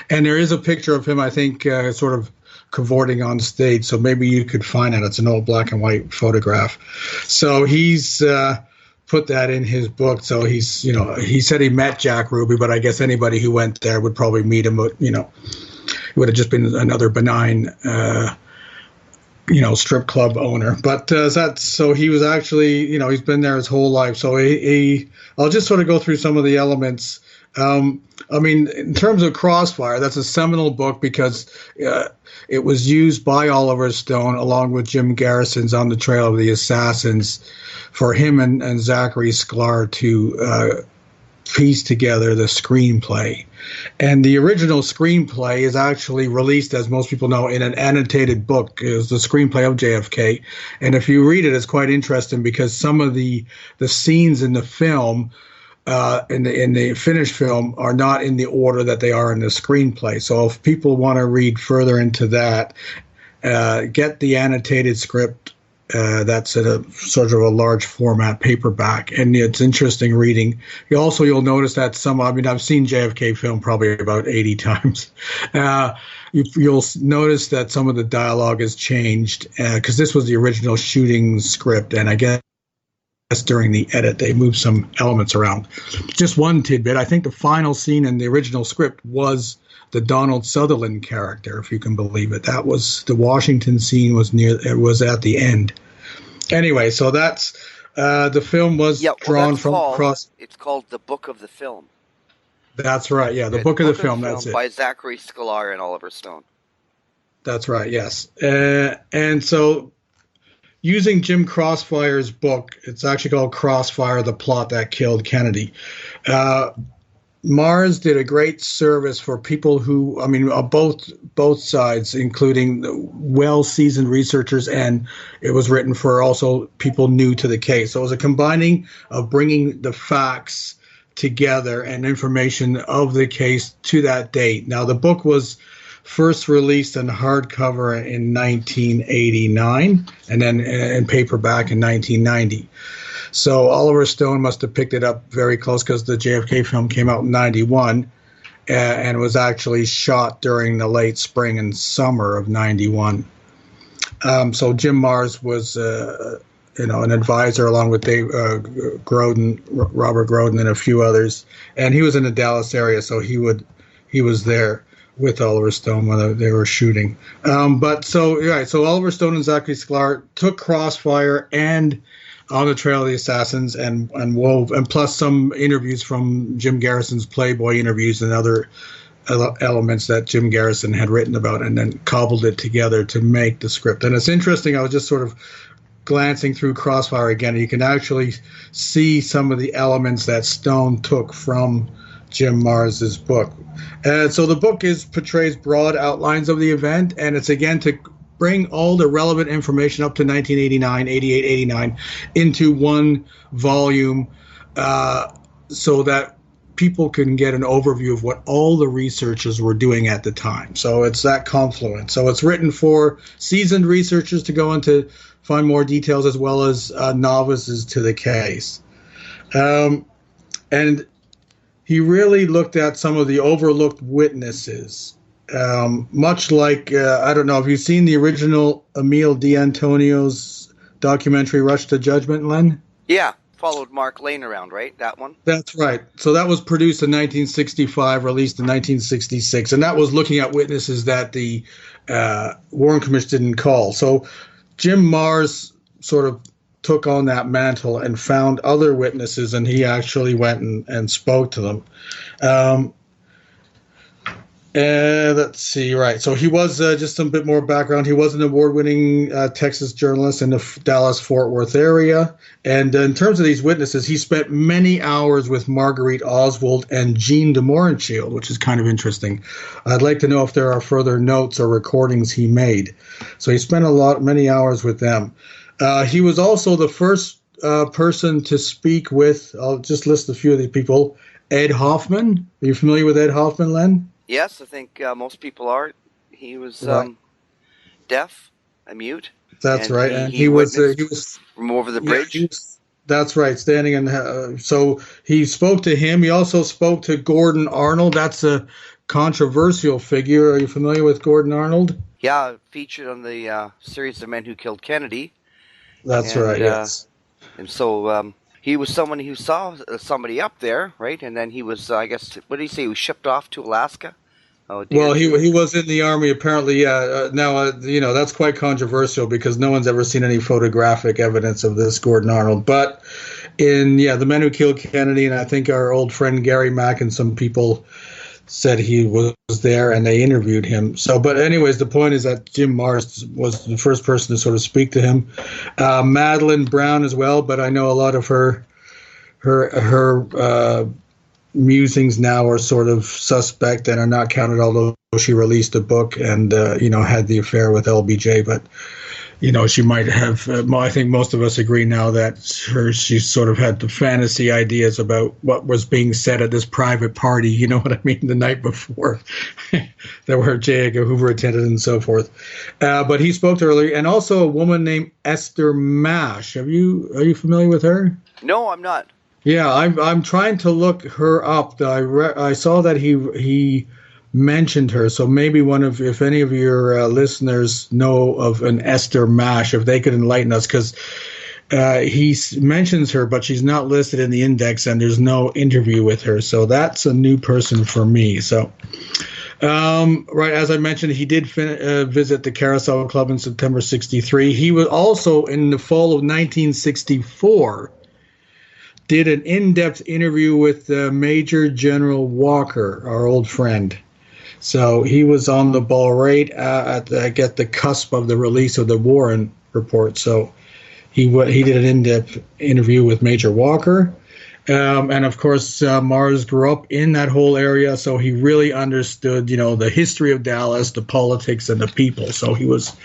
And there is a picture of him, I think, sort of cavorting on stage. So maybe you could find it. It's an old black and white photograph. So he's put that in his book. So he's, he said he met Jack Ruby, but I guess anybody who went there would probably meet him, it would have just been another benign, strip club owner. But so he was actually, he's been there his whole life. So I'll just sort of go through some of the elements. I mean, in terms of Crossfire, that's a seminal book because it was used by Oliver Stone along with Jim Garrison's On the Trail of the Assassins for him and Zachary Sklar to piece together the screenplay. And the original screenplay is actually released, as most people know, in an annotated book. It was the screenplay of JFK. And if you read it, it's quite interesting because some of the scenes in the film, in the finished film, are not in the order that they are in the screenplay. So if people want to read further into that, get the annotated script. That's in a sort of a large format paperback, and it's interesting reading. You'll notice that I've seen JFK film probably about 80 times. You'll notice that some of the dialogue has changed because this was the original shooting script, and I guess during the edit they moved some elements around. Just one tidbit: I think the final scene in the original script was the Donald Sutherland character, if you can believe it. That was the Washington scene was at the end. Anyway, so that's the film was drawn from across. It's called The Book of the Film. That's right. Yeah, the book of the film. That's it. By Zachary Sklar and Oliver Stone. That's right. Yes, and so using Jim Crossfire's book, it's actually called Crossfire: The Plot That Killed Kennedy. Mars did a great service for people who, both sides, including well-seasoned researchers, and it was written for also people new to the case. So it was a combining of bringing the facts together and information of the case to that date. Now, the book was first released in hardcover in 1989 and then in paperback in 1990. So Oliver Stone must have picked it up very close because the JFK film came out in 91 and was actually shot during the late spring and summer of 91. So Jim Mars was, an advisor along with Robert Groden and a few others. And he was in the Dallas area, so he was there with Oliver Stone when they were shooting. So Oliver Stone and Zachary Sklar took Crossfire and on the trail of the assassins and wove, and plus some interviews from Jim Garrison's Playboy interviews and other elements that Jim Garrison had written about, and then cobbled it together to make the script. And it's interesting, I was just sort of glancing through Crossfire again, and you can actually see some of the elements that Stone took from Jim Mars's book. So the book portrays broad outlines of the event, and it's again to bring all the relevant information up to 1989, 88, 89 into one volume, so that people can get an overview of what all the researchers were doing at the time. So it's that confluence. So it's written for seasoned researchers to go into find more details, as well as novices to the case. And he really looked at some of the overlooked witnesses. Much like, I don't know, have you seen the original Emile D'Antonio's documentary Rush to Judgment, Len? Yeah, followed Mark Lane around, right? That one? That's right. So that was produced in 1965, released in 1966, and that was looking at witnesses that the Warren Commission didn't call. So Jim Mars sort of took on that mantle and found other witnesses, and he actually went and spoke to them. Let's see, right. So he was, just a bit more background, he was an award-winning Texas journalist in the Dallas-Fort Worth area. And in terms of these witnesses, he spent many hours with Marguerite Oswald and Jean de Mohrenschildt, which is kind of interesting. I'd like to know if there are further notes or recordings he made. So he spent many hours with them. He was also the first person to speak with, I'll just list a few of these people, Ed Hoffman. Are you familiar with Ed Hoffman, Len? Yes, I think most people are. He was deaf, a mute. That's right, and he was from over the bridge. Yeah, that's right, standing in. So he spoke to him. He also spoke to Gordon Arnold. That's a controversial figure. Are you familiar with Gordon Arnold? Yeah, featured on the series of Men Who Killed Kennedy. That's right. Yes. And so he was someone who saw somebody up there, right? And then he was, I guess, what did he say? He was shipped off to Alaska. Oh, dear. Well, he was in the Army, apparently, yeah. Now, that's quite controversial because no one's ever seen any photographic evidence of this Gordon Arnold. But in, The Men Who Killed Kennedy, and I think our old friend Gary Mack and some people said he was there and they interviewed him. So, but anyways, the point is that Jim Mars was the first person to sort of speak to him. Madeline Brown as well, but I know a lot of her musings now are sort of suspect and are not counted, although she released a book and, had the affair with LBJ. But, she might have, I think most of us agree now that she sort of had the fantasy ideas about what was being said at this private party, you know what I mean, the night before, that where J. Edgar Hoover attended and so forth. But he spoke to her earlier, and also a woman named Esther Mash. Are you familiar with her? No, I'm not. Yeah, I'm trying to look her up. I saw that he mentioned her, so maybe if any of your listeners know of an Esther Mash, if they could enlighten us, because he mentions her, but she's not listed in the index, and there's no interview with her. So that's a new person for me. So, right, as I mentioned, he did visit the Carousel Club in September '63. He was also in the fall of 1964. Did an in-depth interview with Major General Walker, our old friend. So he was on the ball right at the cusp of the release of the Warren report. So he did an in-depth interview with Major Walker. And, of course, Mars grew up in that whole area, so he really understood, the history of Dallas, the politics, and the people. So he was,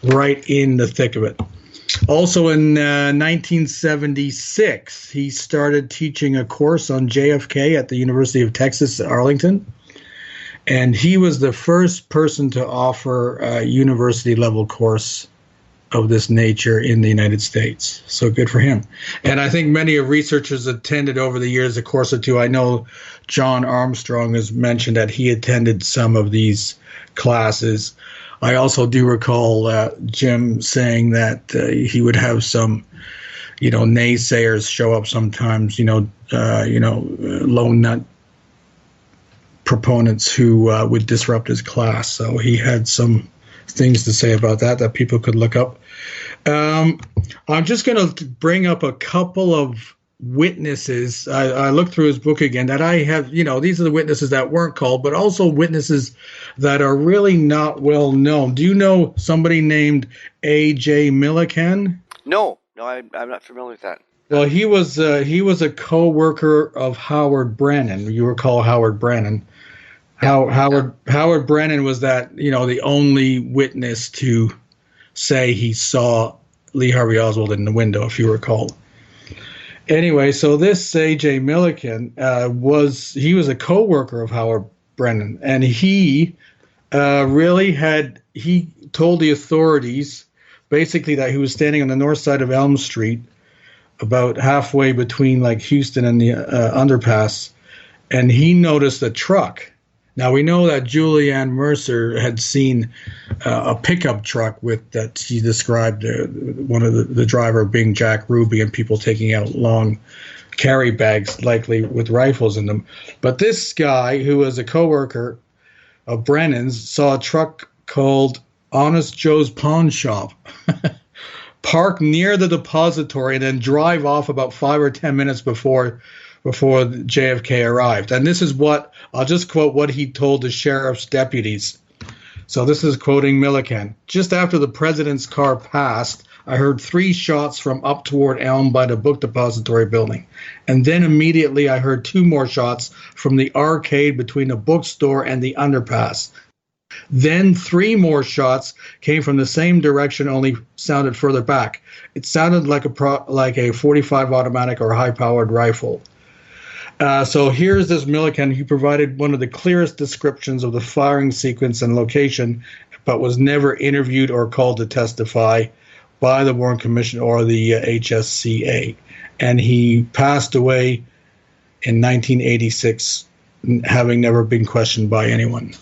right in the thick of it. Also in 1976, he started teaching a course on JFK at the University of Texas at Arlington. And he was the first person to offer a university-level course of this nature in the United States. So good for him. And I think many of researchers attended over the years a course or two. I know John Armstrong has mentioned that he attended some of these classes. I also do recall Jim saying that he would have some, naysayers show up sometimes, lone nut proponents who would disrupt his class. So he had some things to say about that people could look up. I'm just going to bring up a couple of witnesses. I looked through his book again that I have, these are the witnesses that weren't called, but also witnesses that are really not well known. Do you know somebody named A.J. Milliken? No, I'm not familiar with that. Well, he was a co-worker of Howard Brannan. You recall Howard Brannan. Howard Brannan was that, the only witness to say he saw Lee Harvey Oswald in the window, if you recall. Anyway, so this A.J. Milliken was a co-worker of Howard Brannan, and he he told the authorities basically that he was standing on the north side of Elm Street, about halfway between like Houston and the underpass, and he noticed a truck. Now we know that Julianne Mercer had seen a pickup truck that she described one of the driver being Jack Ruby and people taking out long carry bags, likely with rifles in them. But this guy, who was a coworker of Brennan's, saw a truck called Honest Joe's Pawn Shop park near the depository and then drive off about 5 or 10 minutes before JFK arrived. And this is I'll just quote what he told the sheriff's deputies. So this is quoting Milliken. Just after the president's car passed, I heard 3 shots from up toward Elm by the book depository building. And then immediately I heard 2 more shots from the arcade between the bookstore and the underpass. Then 3 more shots came from the same direction, only sounded further back. It sounded like a 45 automatic or high-powered rifle. So here's this Milliken. He provided one of the clearest descriptions of the firing sequence and location, but was never interviewed or called to testify by the Warren Commission or the HSCA. And he passed away in 1986, having never been questioned by anyone.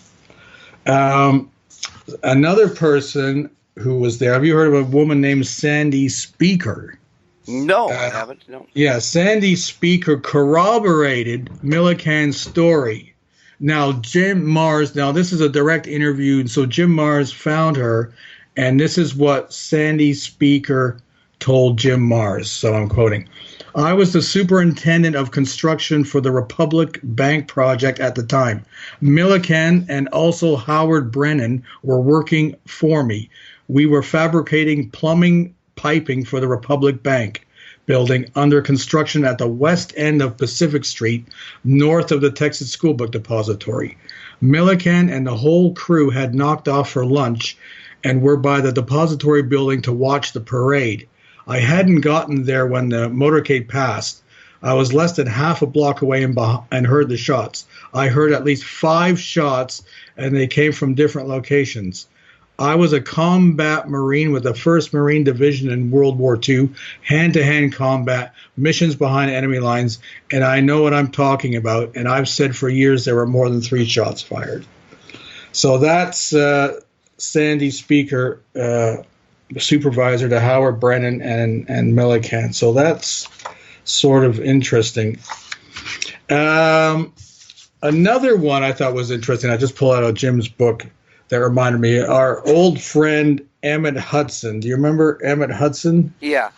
Another person who was there, have you heard of a woman named Sandy Speaker? No, I haven't. No. Yeah, Sandy Speaker corroborated Milliken's story. Now, Jim Mars, this is a direct interview, and so Jim Mars found her, and this is what Sandy Speaker told Jim Mars. So I'm quoting. I was the superintendent of construction for the Republic Bank project at the time. Milliken and also Howard Brannan were working for me. We were fabricating plumbing piping for the Republic Bank building under construction at the west end of Pacific Street, north of the Texas School Book Depository. Milliken and the whole crew had knocked off for lunch and were by the depository building to watch the parade. I hadn't gotten there when the motorcade passed. I was less than half a block away and heard the shots. I heard at least 5 shots, and they came from different locations. I was a combat Marine with the 1st Marine Division in World War II, hand-to-hand combat, missions behind enemy lines, and I know what I'm talking about, and I've said for years there were more than 3 shots fired. So that's Sandy Speaker, supervisor to Howard Brannan and Milliken. So that's sort of interesting. Another one I thought was interesting, I just pulled out of Jim's book that reminded me, our old friend Emmett Hudson. Do you remember Emmett Hudson? Yeah.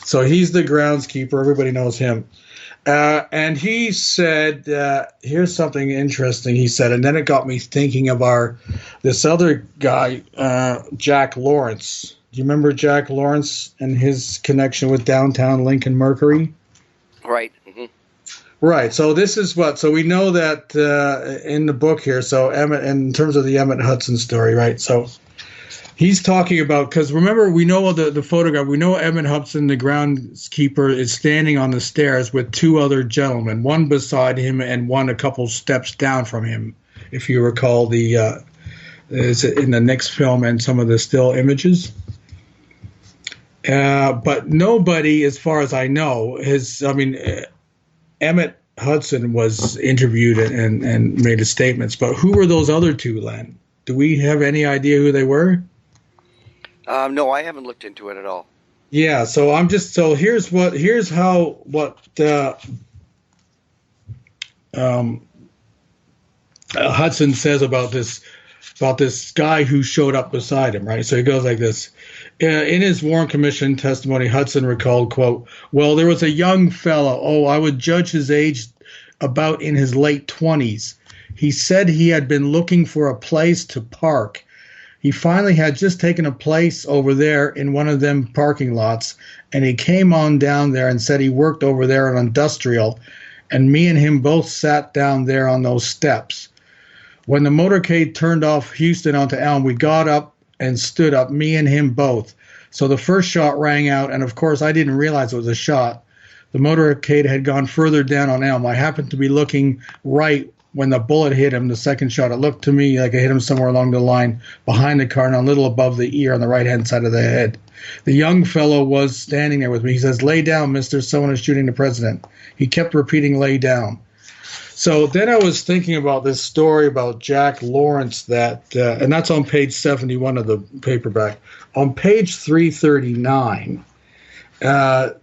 So he's the groundskeeper. Everybody knows him. And he said, here's something interesting he said, and then it got me thinking of this other guy, Jack Lawrence. Do you remember Jack Lawrence and his connection with downtown Lincoln Mercury? Right. Mm-hmm. Right. So this is so we know that in the book here. So Emmett, in terms of the Emmett Hudson story, right? So he's talking about, because remember, we know the photograph. We know Emmett Hudson, the groundskeeper, is standing on the stairs with 2 other gentlemen, one beside him and one a couple steps down from him. If you recall is in the next film and some of the still images. But nobody, as far as I know, Emmett Hudson was interviewed and made his statements, but who were those other 2, Len? Do we have any idea who they were? No, I haven't looked into it at all. Yeah, so here's how Hudson says about this about this guy who showed up beside him, right? So he goes like this. In his Warren Commission testimony, Hudson recalled, quote, "Well, there was a young fellow. Oh, I would judge his age about in his late 20s. He said he had been looking for a place to park. He finally had just taken a place over there in one of them parking lots, and he came on down there and said he worked over there on Industrial, and me and him both sat down there on those steps. When the motorcade turned off Houston onto Elm, we got up and stood up, me and him both. So the first shot rang out, and of course I didn't realize it was a shot. The motorcade had gone further down on Elm. I happened to be looking right when the bullet hit him, the second shot. It looked to me like it hit him somewhere along the line behind the car and a little above the ear on the right-hand side of the head. The young fellow was standing there with me. He says, 'Lay down, mister. Someone is shooting the president.' He kept repeating, 'Lay down.'" So then I was thinking about this story about Jack Lawrence and that's on page 71 of the paperback. On page 339,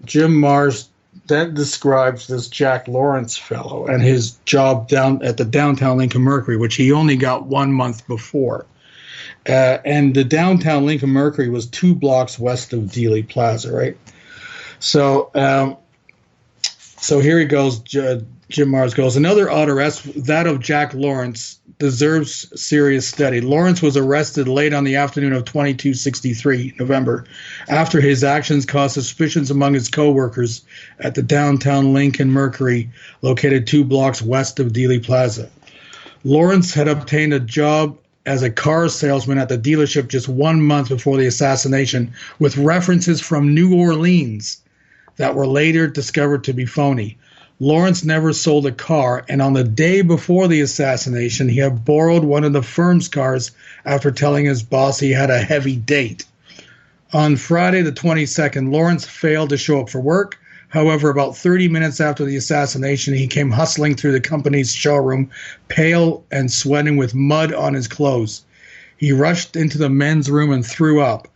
Jim Mars then describes this Jack Lawrence fellow and his job down at the downtown Lincoln Mercury, which he only got 1 month before. And the downtown Lincoln Mercury was 2 blocks west of Dealey Plaza, right? So here he goes. Jim Mars goes, "Another odd arrest, that of Jack Lawrence, deserves serious study. Lawrence was arrested late on the afternoon of 2263, November, after his actions caused suspicions among his co-workers at the downtown Lincoln Mercury, located 2 blocks west of Dealey Plaza. Lawrence had obtained a job as a car salesman at the dealership just 1 month before the assassination, with references from New Orleans that were later discovered to be phony. Lawrence never sold a car, and on the day before the assassination, he had borrowed one of the firm's cars after telling his boss he had a heavy date. On Friday the 22nd, Lawrence failed to show up for work. However, about 30 minutes after the assassination, he came hustling through the company's showroom, pale and sweating with mud on his clothes. He rushed into the men's room and threw up.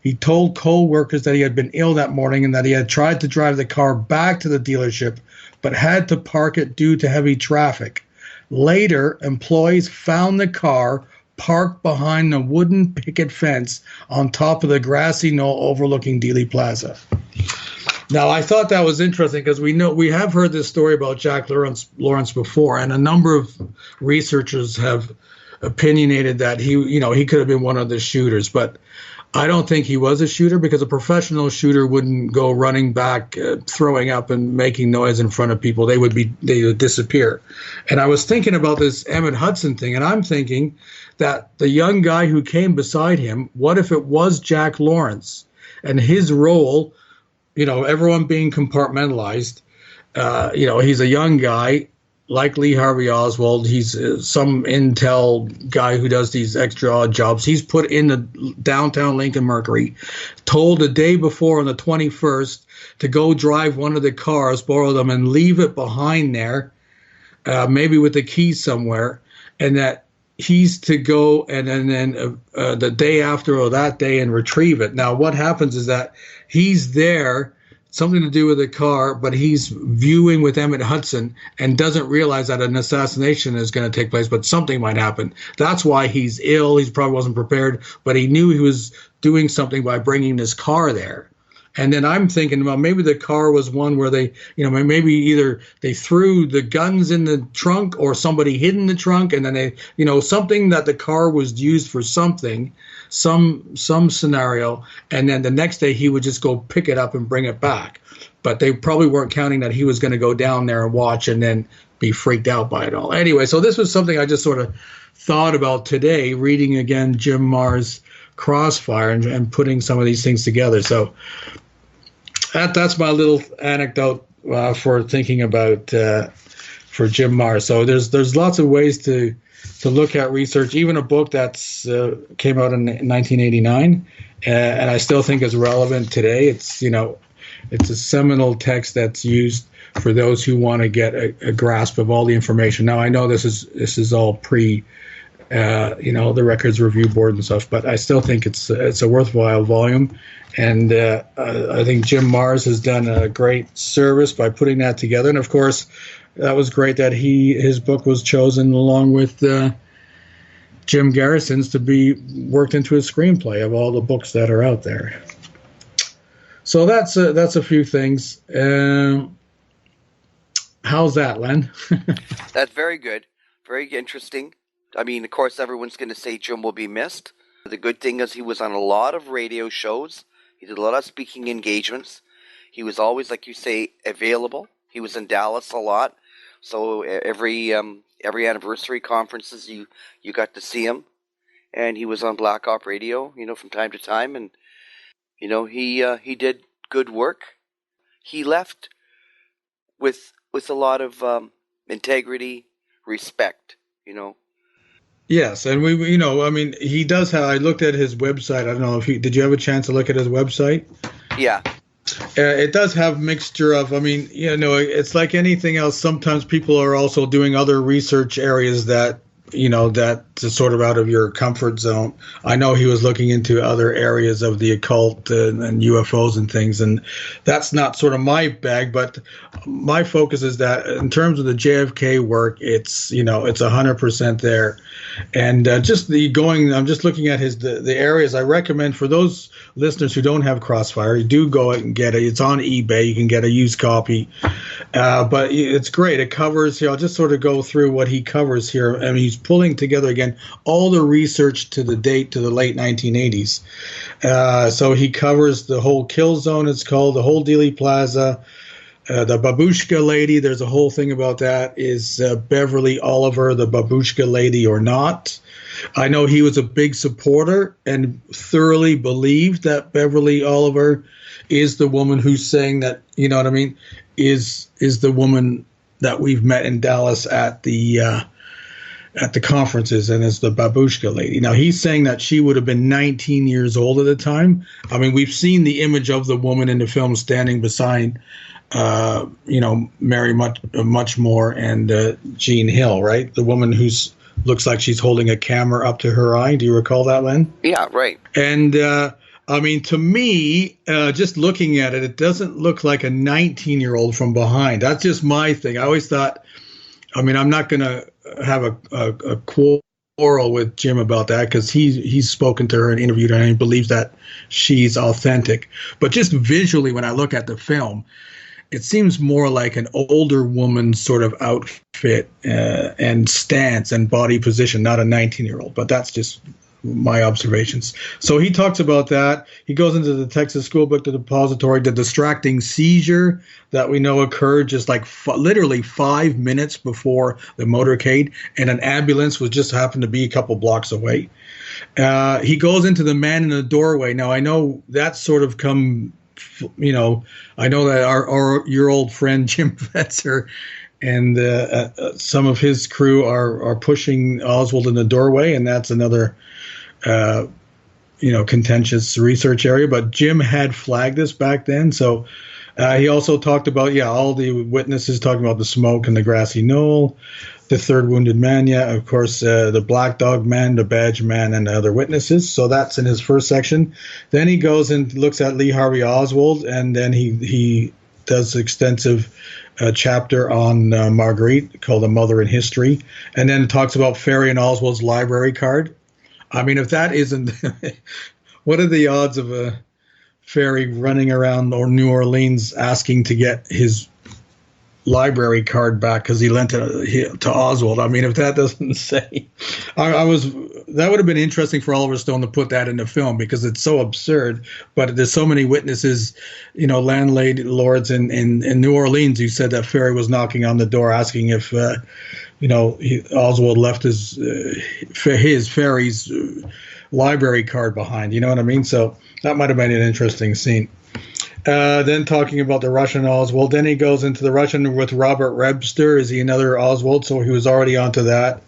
He told co-workers that he had been ill that morning and that he had tried to drive the car back to the dealership, but had to park it due to heavy traffic. Later, employees found the car parked behind the wooden picket fence on top of the grassy knoll overlooking Dealey Plaza. Now, I thought that was interesting because we have heard this story about Jack Lawrence before, and a number of researchers have opinionated that he could have been one of the shooters, but I don't think he was a shooter, because a professional shooter wouldn't go running back, throwing up and making noise in front of people. They would disappear. And I was thinking about this Emmett Hudson thing, and I'm thinking that the young guy who came beside him, what if it was Jack Lawrence and his role, everyone being compartmentalized, he's a young guy, like Lee Harvey Oswald. He's some intel guy who does these extra odd jobs. He's put in the downtown Lincoln Mercury, told the day before on the 21st to go drive one of the cars, borrow them, and leave it behind there, maybe with the keys somewhere, and that he's to go and then the day after or that day and retrieve it. Now, what happens is that he's there, something to do with the car, but he's viewing with Emmett Hudson and doesn't realize that an assassination is going to take place, but something might happen. That's why he's ill. He probably wasn't prepared, but he knew he was doing something by bringing this car there. And then I'm thinking, well, maybe the car was one where they, maybe either they threw the guns in the trunk or somebody hid in the trunk, and then they, something that the car was used for something, some scenario, and then the next day he would just go pick it up and bring it back. But they probably weren't counting that he was going to go down there and watch and then be freaked out by it all. Anyway, so this was something I just sort of thought about today, reading again Jim Mars' Crossfire and putting some of these things together. So that's my little anecdote for thinking about for Jim Mars. So there's lots of ways to look at research, even a book that's came out in 1989, and I still think is relevant today. It's a seminal text that's used for those who want to get a grasp of all the information. Now, I know this is all pre the Records Review Board and stuff, but I still think it's a worthwhile volume, and I think Jim Mars has done a great service by putting that together. And of course, that was great that his book was chosen along with Jim Garrison's to be worked into a screenplay of all the books that are out there. So that's a few things. How's that, Len? That's very good. Very interesting. I mean, of course, everyone's going to say Jim will be missed. The good thing is he was on a lot of radio shows. He did a lot of speaking engagements. He was always, like you say, available. He was in Dallas a lot. So every anniversary conferences, you got to see him. And he was on Black Op Radio, from time to time. And, he did good work. He left with a lot of integrity, respect, Yes, and he does have. I looked at his website. I don't know if did you have a chance to look at his website? Yeah. It does have mixture of. It's like anything else. Sometimes people are also doing other research areas that that's sort of out of your comfort zone. I know he was looking into other areas of the occult and UFOs and things, and that's not sort of my bag. But my focus is that in terms of the JFK work, it's 100% there. And I'm just looking at the areas I recommend for those listeners who don't have Crossfire. You do go and get it. It's on eBay. You can get a used copy. But it's great. It covers, I'll just sort of go through what he covers here. I mean, he's pulling together, again, all the research to the date to the late 1980s. So he covers the whole kill zone, it's called, the whole Dealey Plaza, the Babushka lady. There's a whole thing about that. Is Beverly Oliver the Babushka lady or not? I know he was a big supporter and thoroughly believed that Beverly Oliver is the woman who's saying that, is the woman that we've met in Dallas at the conferences, and is the Babushka lady. Now, he's saying that she would have been 19 years old at the time. I mean, we've seen the image of the woman in the film standing beside, Mary Muchmore and Jean Hill, right? The woman who's looks like she's holding a camera up to her eye. Do you recall that, Len? Yeah, right. And to me, just looking at it, it doesn't look like a 19-year-old from behind. That's just my thing. I always thought, I'm not going to have a quarrel with Jim about that, because he's spoken to her and interviewed her, and he believes that she's authentic. But just visually, when I look at the film, it seems more like an older woman sort of outfit and stance and body position, not a 19-year-old. But that's just my observations. So he talks about that. He goes into the Texas School Book Depository, the distracting seizure that we know occurred just like literally 5 minutes before the motorcade, and an ambulance was just happened to be a couple blocks away. He goes into the man in the doorway. Now, I know that's sort of come, I know that your old friend Jim Fetzer and some of his crew are pushing Oswald in the doorway, and that's another contentious research area. But Jim had flagged this back then. So he also talked about, all the witnesses talking about the smoke and the grassy knoll, the third wounded man, of course, the black dog man, the badge man, and the other witnesses. So that's in his first section. Then he goes and looks at Lee Harvey Oswald, and then he does extensive chapter on Marguerite called A Mother in History, and then talks about Ferry and Oswald's library card. I mean, if that isn't, what are the odds of a Ferry running around New Orleans asking to get his library card back because he lent it to Oswald? I mean, if that doesn't say, that would have been interesting for Oliver Stone to put that in the film, because it's so absurd. But there's so many witnesses, landlords in New Orleans who said that Ferry was knocking on the door asking if, Oswald left his Ferry's library card behind. You know what I mean? So that might have been an interesting scene. Then talking about the Russian Oswald. Then he goes into the Russian with Robert Webster. Is he another Oswald? So he was already onto that.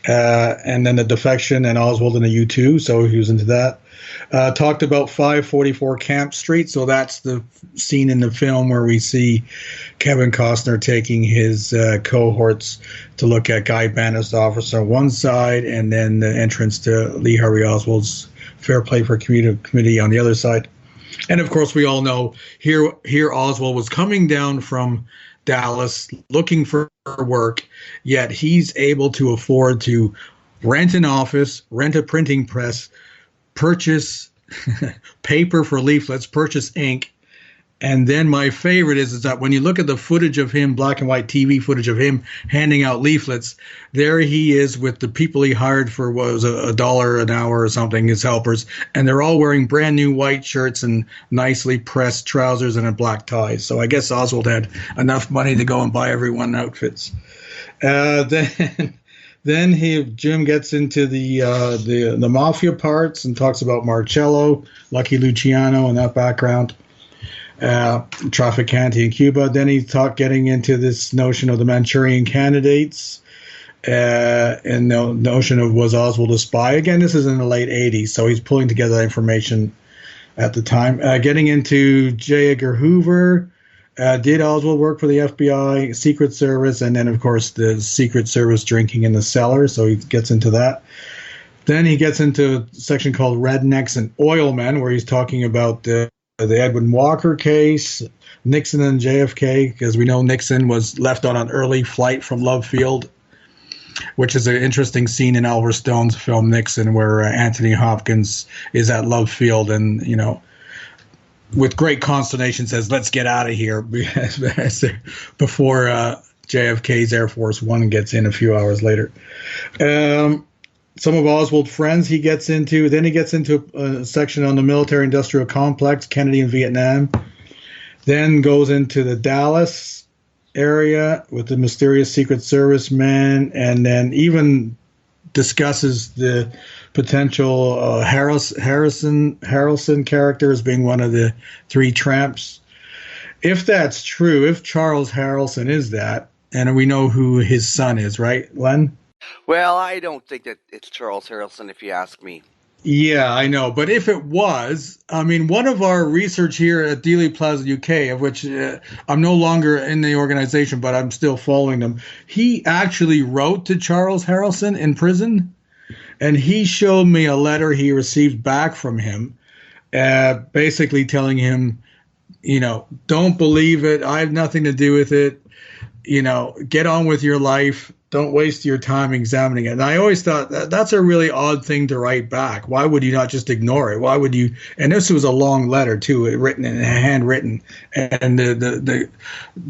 And then the defection and Oswald in the U-2. So he was into that. Talked about 544 Camp Street. So that's the scene in the film where we see Kevin Costner taking his cohorts to look at Guy Bannister officer on one side, and then the entrance to Lee Harvey Oswald's Fair Play for Committee on the other side. And of course, we all know here Oswald was coming down from Dallas looking for work, yet he's able to afford to rent an office, rent a printing press, purchase paper for leaflets, purchase ink. And then my favorite is that when you look at the footage of him, black and white TV footage of him handing out leaflets, there he is with the people he hired for what was $1 an hour or something, his helpers, and they're all wearing brand new white shirts and nicely pressed trousers and a black tie. So I guess Oswald had enough money to go and buy everyone outfits. Then Jim gets into the mafia parts and talks about Marcello, Lucky Luciano, and that background. Trafficante in Cuba. Then he getting into this notion of the Manchurian candidates and the notion of was Oswald a spy. Again, this is in the late 80s, so he's pulling together that information at the time. Getting into J. Edgar Hoover. Did Oswald work for the FBI, Secret Service, and then, of course, the Secret Service drinking in the cellar, so he gets into that. Then he gets into a section called Rednecks and Oilmen, where he's talking about the Edwin Walker case, Nixon and JFK, because we know Nixon was left on an early flight from Love Field, which is an interesting scene in Oliver Stone's film Nixon, where Anthony Hopkins is at Love Field and, with great consternation says, "Let's get out of here," before JFK's Air Force One gets in a few hours later. Some of Oswald's friends he gets into. Then he gets into a section on the military-industrial complex, Kennedy and Vietnam. Then goes into the Dallas area with the mysterious Secret Service man, and then even discusses the potential Harrelson character as being one of the three tramps. If that's true, if Charles Harrelson is that, and we know who his son is, right, Len? Well, I don't think that it's Charles Harrelson, if you ask me. Yeah, I know. But if it was, one of our research here at Dealey Plaza UK, of which I'm no longer in the organization, but I'm still following them, he actually wrote to Charles Harrelson in prison, and he showed me a letter he received back from him, basically telling him, don't believe it. I have nothing to do with it. Get on with your life. Don't waste your time examining it. And I always thought that's a really odd thing to write back. Why would you not just ignore it? Why would you? And this was a long letter too, written and handwritten. And the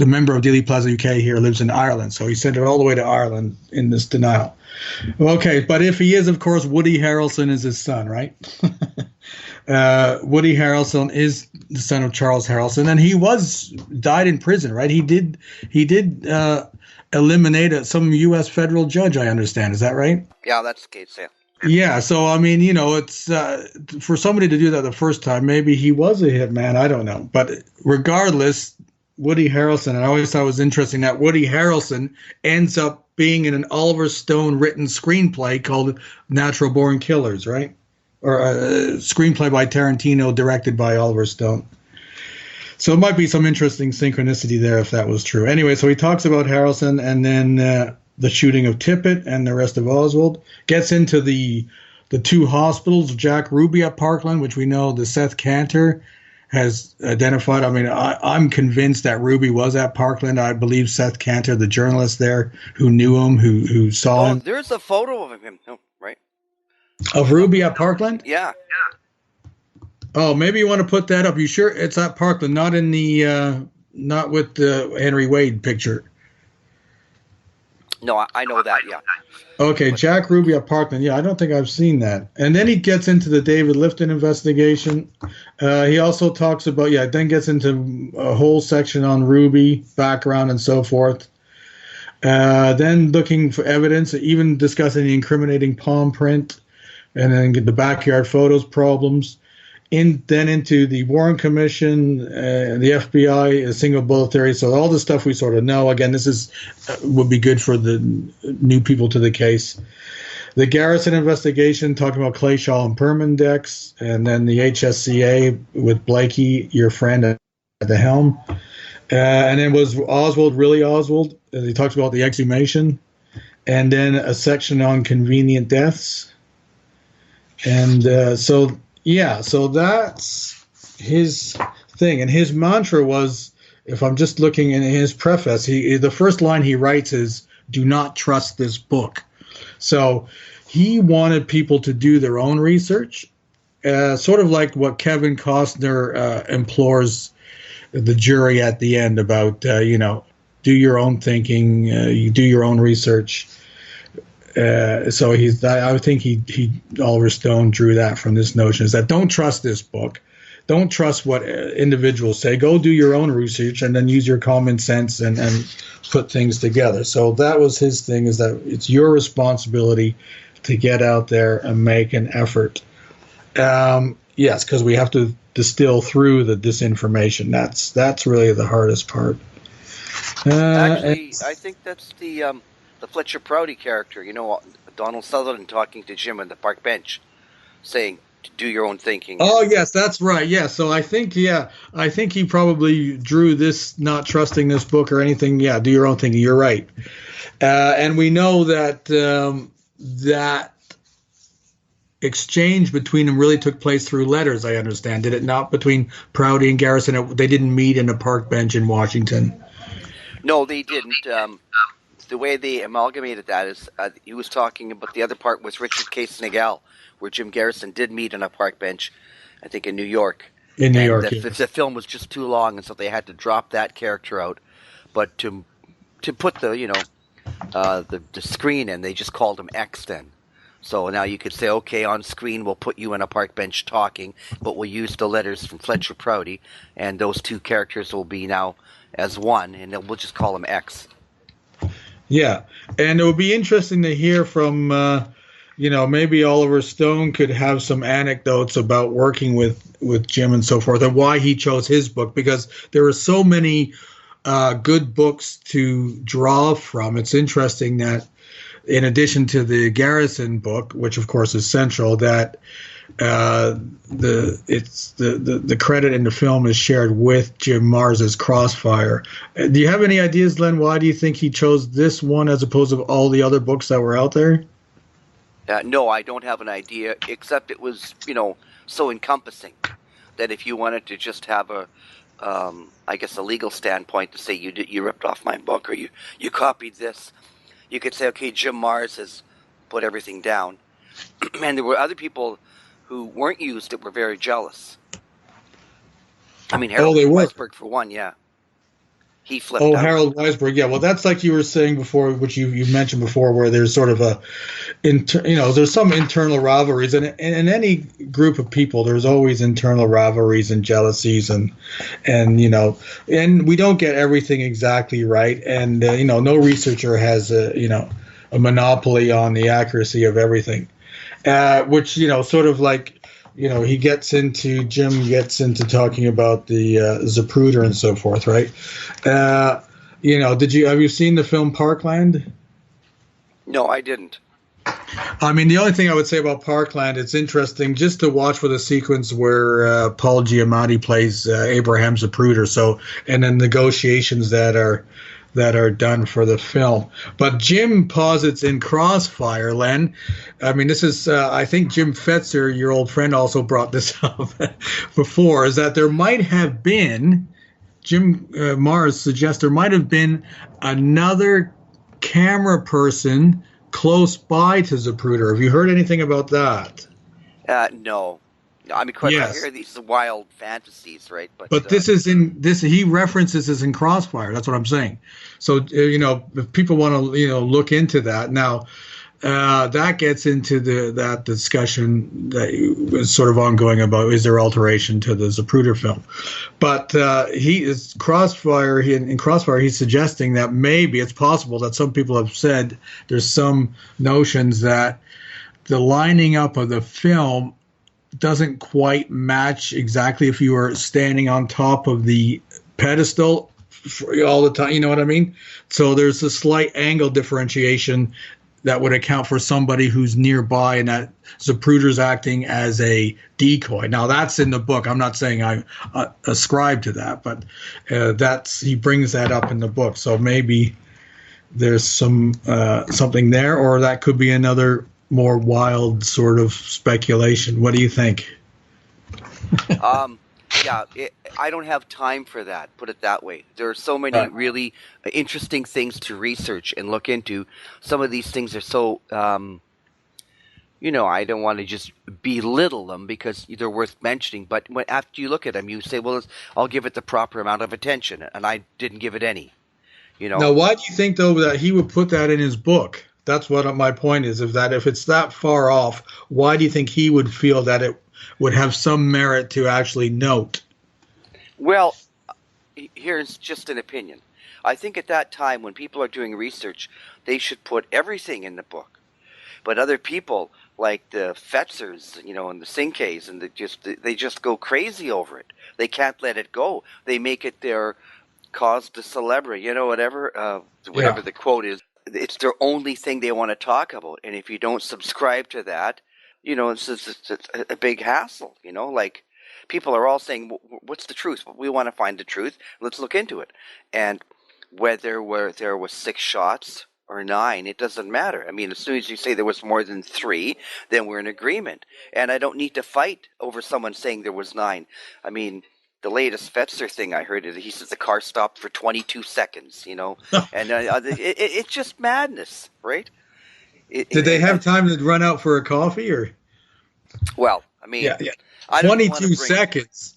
member of Dealey Plaza UK here lives in Ireland, so he sent it all the way to Ireland in this denial. Okay, but if he is, of course, Woody Harrelson is his son, right? Woody Harrelson is the son of Charles Harrelson, and he died in prison, right? He did eliminate some U.S. federal judge, I understand. Is that right? Yeah, that's the case, yeah. Yeah, so, it's for somebody to do that the first time, maybe he was a hitman, I don't know. But regardless, Woody Harrelson, and I always thought it was interesting that Woody Harrelson ends up being in an Oliver Stone written screenplay called Natural Born Killers, right? Or a screenplay by Tarantino directed by Oliver Stone. So it might be some interesting synchronicity there if that was true. Anyway, so he talks about Harrelson and then the shooting of Tippit and the rest of Oswald. Gets into the two hospitals, Jack Ruby at Parkland, which we know the Seth Cantor has identified. I'm convinced that Ruby was at Parkland. I believe Seth Cantor, the journalist there who knew him, who saw him. There's a photo of him, right? Of Ruby at Parkland? Yeah. Oh, maybe you want to put that up. You sure it's at Parkland, not in the, not with the Henry Wade picture? No, I know that, yeah. Okay, Jack Ruby at Parkland. Yeah, I don't think I've seen that. And then he gets into the David Lifton investigation. He also talks about, then gets into a whole section on Ruby, background, and so forth. Then looking for evidence, even discussing the incriminating palm print, and then get the backyard photos problems. Then into the Warren Commission, the FBI, a single bullet theory. So all the stuff we sort of know. Again, this is would be good for the new people to the case. The Garrison investigation, talking about Clayshaw and Permindex, and then the HSCA with Blakey, your friend, at the helm. And then was Oswald really Oswald? He talks about the exhumation. And then a section on convenient deaths. And so that's his thing. And his mantra was, if I'm just looking in his preface, the first line he writes is, "Do not trust this book." So he wanted people to do their own research, sort of like what Kevin Costner implores the jury at the end about, do your own thinking, you do your own research. So I think Oliver Stone drew that from this notion, is that don't trust this book. Don't trust what individuals say. Go do your own research and then use your common sense and put things together. So that was his thing, is that it's your responsibility to get out there and make an effort. Yes, because we have to distill through the disinformation. That's really the hardest part. Actually, I think that's the Fletcher Prouty character. Donald Sutherland talking to Jim on the park bench, saying, "Do your own thinking." Oh yes, that's right. Yeah, so I think he probably drew this, not trusting this book or anything. Yeah, do your own thinking. You're right, and we know that that exchange between them really took place through letters, I understand. Did it not, between Prouty and Garrison? They didn't meet in a park bench in Washington. No, they didn't. The way they amalgamated that is he was talking about, the other part was Richard K. Snigall, where Jim Garrison did meet on a park bench, I think in New York. In New York, the film was just too long, and so they had to drop that character out. But to put the screen in, they just called him X then. So now you could say, okay, on screen we'll put you on a park bench talking, but we'll use the letters from Fletcher Prouty, and those two characters will be now as one, and we'll just call him X. Yeah, and it would be interesting to hear from, maybe Oliver Stone could have some anecdotes about working with Jim and so forth, and why he chose his book, because there are so many good books to draw from. It's interesting that, in addition to the Garrison book, which of course is central, that the credit in the film is shared with Jim Mars's Crossfire. Do you have any ideas, Len? Why do you think he chose this one as opposed to all the other books that were out there? No, I don't have an idea, except it was, so encompassing that if you wanted to just have a legal standpoint to say you ripped off my book, or you copied this, you could say, okay, Jim Mars has put everything down. And there were other people who weren't used that were very jealous. I mean, Harold Weisberg, for one, yeah. He flipped out. Harold Weisberg, yeah. Well, that's like you were saying before, which you mentioned before, where there's sort of there's some internal rivalries. And in any group of people, there's always internal rivalries and jealousies, and we don't get everything exactly right. And, no researcher has a monopoly on the accuracy of everything, which, sort of like, Jim gets into talking about the Zapruder and so forth, right? Have you seen the film Parkland? No, I didn't. I mean, the only thing I would say about Parkland, it's interesting just to watch for the sequence where Paul Giamatti plays Abraham Zapruder. So, and then negotiations that are done for the film. But Jim posits in Crossfire, Len. I mean, this is, I think Jim Fetzer, your old friend, also brought this up before, is that there might have been, Jim Mars suggests there might have been another camera person close by to Zapruder. Have you heard anything about that? No. I mean, of course, yes. I hear these wild fantasies, right? But this is in this. He references this in Crossfire. That's what I'm saying. So if people want to look into that now, that gets into that discussion that is sort of ongoing about, is there alteration to the Zapruder film? But in Crossfire, he's suggesting that maybe it's possible that some people have said there's some notions that the lining up of the film doesn't quite match exactly if you were standing on top of the pedestal all the time. You know what I mean? So there's a slight angle differentiation that would account for somebody who's nearby, and that Zapruder's acting as a decoy. Now that's in the book. I'm not saying I ascribe to that, but he brings that up in the book. So maybe there's something there, or that could be another more wild sort of speculation. What do you think? I don't have time for that, put it that way. There are so many really interesting things to research and look into. Some of these things are so I don't want to just belittle them because they're worth mentioning. But after you look at them, you say, well, I'll give it the proper amount of attention. And I didn't give it any, Now, why do you think, though, that he would put that in his book? That's what my point is that if it's that far off, why do you think he would feel that it would have some merit to actually note? Well, here's just an opinion. I think at that time when people are doing research, they should put everything in the book. But other people, like the Fetzers, and the Sinkays, and they just go crazy over it. They can't let it go. They make it their cause de celebre, whatever the quote is. It's their only thing they want to talk about. And if you don't subscribe to that, it's a big hassle, like people are all saying, what's the truth? We want to find the truth. Let's look into it. And whether there was 6 shots or 9, it doesn't matter. I mean, as soon as you say there was more than 3, then we're in agreement. And I don't need to fight over someone saying there was 9. I mean, the latest Fetzer thing I heard is he says the car stopped for 22 seconds, and it's just madness, right? Did they have time to run out for a coffee or? Well, I mean, yeah. 22 seconds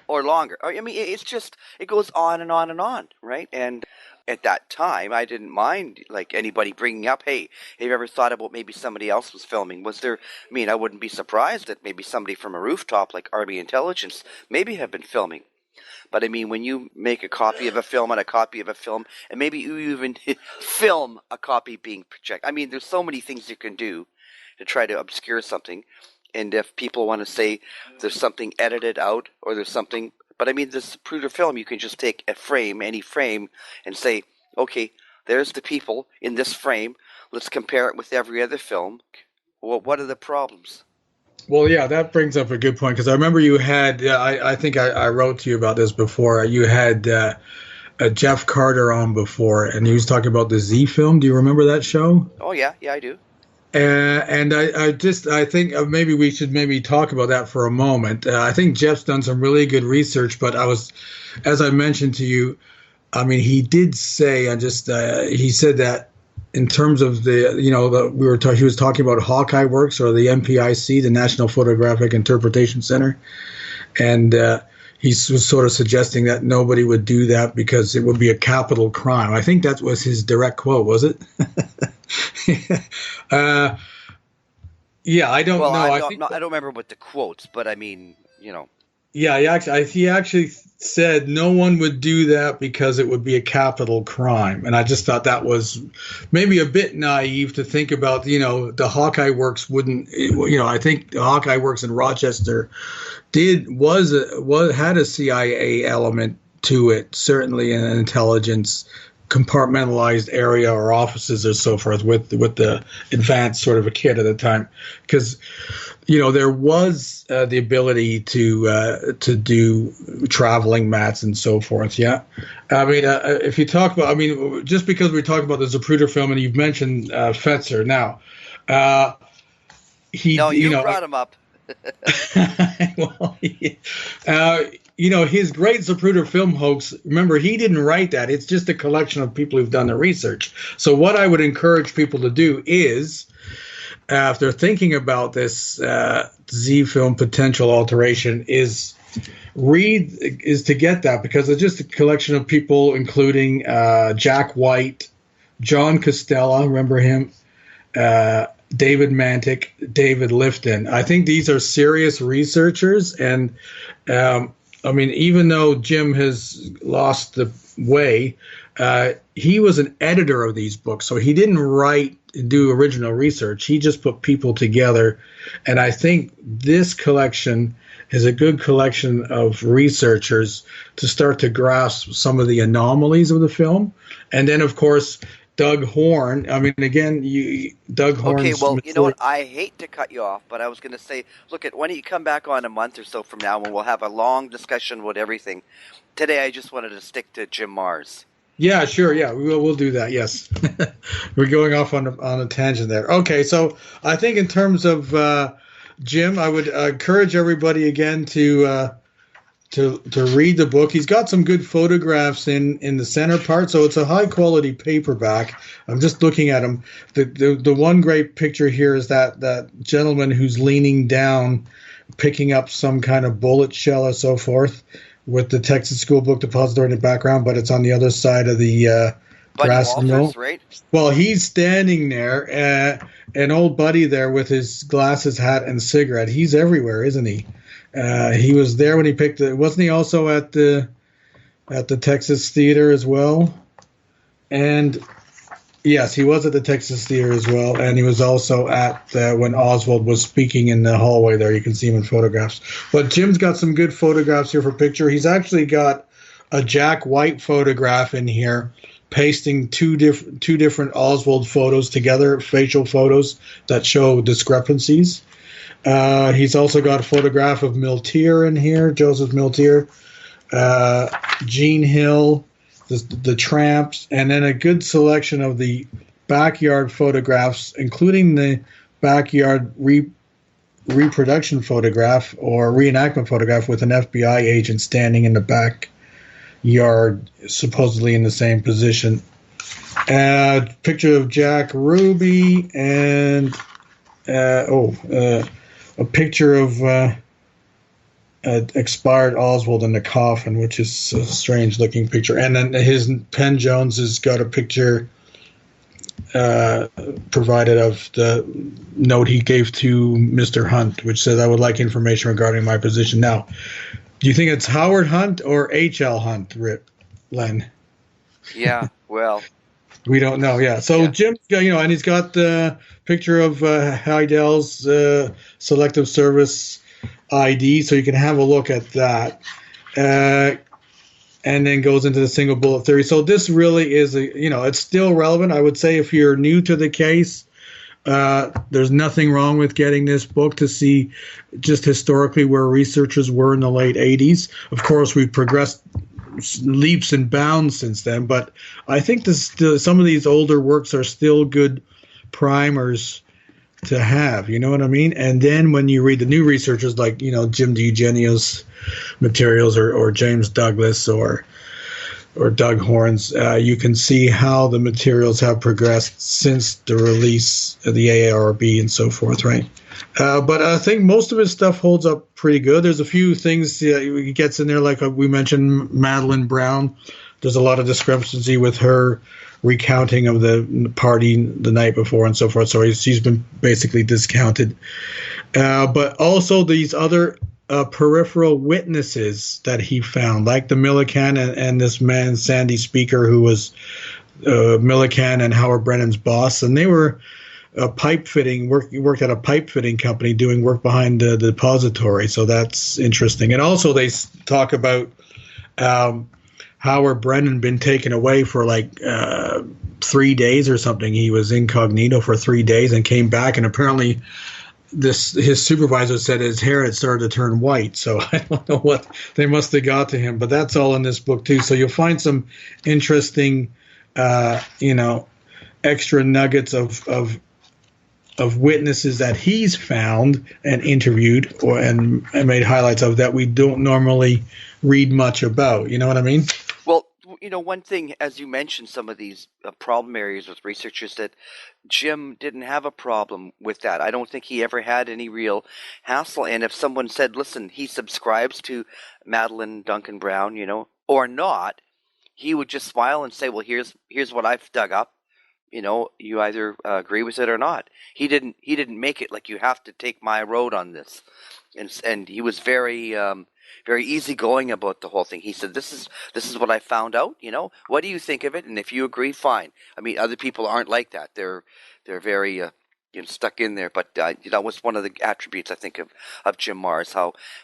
or longer. I mean, it's just, it goes on and on and on, right? And at that time, I didn't mind like anybody bringing up, hey, have you ever thought about maybe somebody else was filming? Was there? I mean, I wouldn't be surprised that maybe somebody from a rooftop like Army Intelligence maybe have been filming. But I mean, when you make a copy of a film and a copy of a film, and maybe you even film a copy being projected. I mean, there's so many things you can do to try to obscure something. And if people want to say there's something edited out or there's something, but I mean, this Zapruder film, you can just take a frame, any frame, and say, okay, there's the people in this frame. Let's compare it with every other film. Well, what are the problems? Well, yeah, that brings up a good point because I remember you had, I think I wrote to you about this before. You had Jeff Carter on before, and he was talking about the Z film. Do you remember that show? Oh, yeah, I do. And I think maybe we should talk about that for a moment. I think Jeff's done some really good research, but as I mentioned to you, I mean, he did say, he said that in terms of he was talking about Hawkeye Works or the NPIC, the National Photographic Interpretation Center, and he was sort of suggesting that nobody would do that because it would be a capital crime. I think that was his direct quote, was it? Yeah, I don't know. I don't remember what the quotes, but I mean, Yeah, he actually said no one would do that because it would be a capital crime. And I just thought that was maybe a bit naive to think about, the Hawkeye Works wouldn't, I think the Hawkeye Works in Rochester had a CIA element to it, certainly an intelligence compartmentalized area or offices or so forth with the advanced sort of a kit at the time, because there was the ability to do traveling mats and so forth. Yeah, I mean, if you talk about, just because we're talking about the Zapruder film and you've mentioned Fetzer now, you brought him up. Well, his great Zapruder film hoax, remember, he didn't write that. It's just a collection of people who've done the research. So what I would encourage people to do is, if they're thinking about this Z film potential alteration, is to get that, because it's just a collection of people, including Jack White, John Costella, remember him, David Mantic, David Lifton. I think these are serious researchers, and even though Jim has lost the way, he was an editor of these books, so he didn't do original research. He just put people together, and I think this collection is a good collection of researchers to start to grasp some of the anomalies of the film. And then, of course, Doug Horn. Doug Horn. Okay, well, you know what? I hate to cut you off, but I was going to say, look, why don't you come back on a month or so from now and we'll have a long discussion about everything. Today, I just wanted to stick to Jim Mars. Yeah, sure. Yeah, we'll do that. Yes, we're going off on a tangent there. Okay, so I think in terms of Jim, I would encourage everybody again to to read the book. He's got some good photographs in the center part, so it's a high quality paperback. I'm just looking at him. The one great picture here is that gentleman who's leaning down, picking up some kind of bullet shell or so forth, with the Texas School Book Depository in the background, but it's on the other side of the grass mill. Right? Well, he's standing there, an old buddy there with his glasses, hat, and cigarette. He's everywhere, isn't he? He was there when he picked it. Wasn't he also at the Texas Theater as well? And yes, he was at the Texas Theater as well. And he was also at when Oswald was speaking in the hallway there. You can see him in photographs. But Jim's got some good photographs here for picture. He's actually got a Jack White photograph in here, pasting two different Oswald photos together, facial photos that show discrepancies. He's also got a photograph of Miltier in here, Joseph Miltier, Gene Hill, the Tramps, and then a good selection of the backyard photographs, including the backyard reproduction photograph or reenactment photograph with an FBI agent standing in the backyard, supposedly in the same position. Picture of Jack Ruby and a picture of expired Oswald in the coffin, which is a strange-looking picture. And then his Penn Jones has got a picture provided of the note he gave to Mr. Hunt, which says, "I would like information regarding my position." Now, do you think it's Howard Hunt or H.L. Hunt, Len? Yeah, well... We don't know, yeah. So yeah. Jim, and he's got the picture of Heidel's Selective Service ID, so you can have a look at that. And then goes into the single bullet theory. So this really is, it's still relevant. I would say if you're new to the case, there's nothing wrong with getting this book to see just historically where researchers were in the late 80s. Of course, we've progressed leaps and bounds since then, but I think some of these older works are still good primers to have, you know what I mean? And then when you read the new researchers like, Jim DiEugenio's materials or James Douglas or Doug Horn's, you can see how the materials have progressed since the release of the AARB and so forth, right? But I think most of his stuff holds up pretty good. There's a few things he gets in there, like we mentioned, Madeline Brown. There's a lot of discrepancy with her recounting of the party the night before and so forth. So she's been basically discounted. But also these other peripheral witnesses that he found, like the Millikan and this man, Sandy Speaker, who was Millikan and Howard Brennan's boss. And they were worked at a pipe fitting company doing work behind the depository. So that's interesting. And also they talk about Howard Brennan been taken away for like 3 days or something. He was incognito for 3 days and came back, and apparently his supervisor said his hair had started to turn white. So I don't know what they must have got to him, but that's all in this book too. So you'll find some interesting extra nuggets of witnesses that he's found and interviewed and made highlights of that we don't normally read much about. You know what I mean? Well, one thing, as you mentioned, some of these problem areas with researchers, that Jim didn't have a problem with that. I don't think he ever had any real hassle. And if someone said, listen, he subscribes to Madeline Duncan Brown, or not, he would just smile and say, well, here's what I've dug up. You either agree with it or not. He didn't make it like you have to take my road on this, and he was very very easygoing about the whole thing. He said, "This is what I found out. What do you think of it? And if you agree, fine." I mean, other people aren't like that. They're very stuck in there. But that was one of the attributes, I think, of Jim Marrs.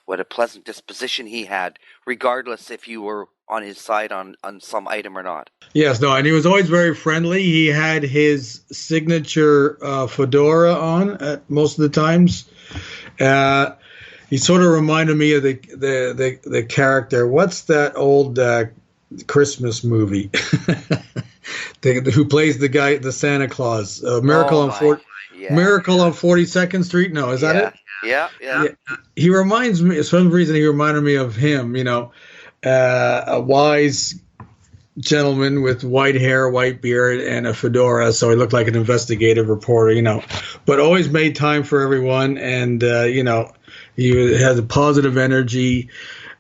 What a pleasant disposition he had, regardless if you were on his side on some item or not. Yes, no, and he was always very friendly. He had his signature fedora on at most of the times. He sort of reminded me of the character. What's that old Christmas movie? Who plays the Santa Claus? Miracle on 42nd Street? No, is that it? Yeah. He reminds me, for some reason, he reminded me of him, a wise gentleman with white hair, white beard, and a fedora, so he looked like an investigative reporter, but always made time for everyone, and, he has a positive energy,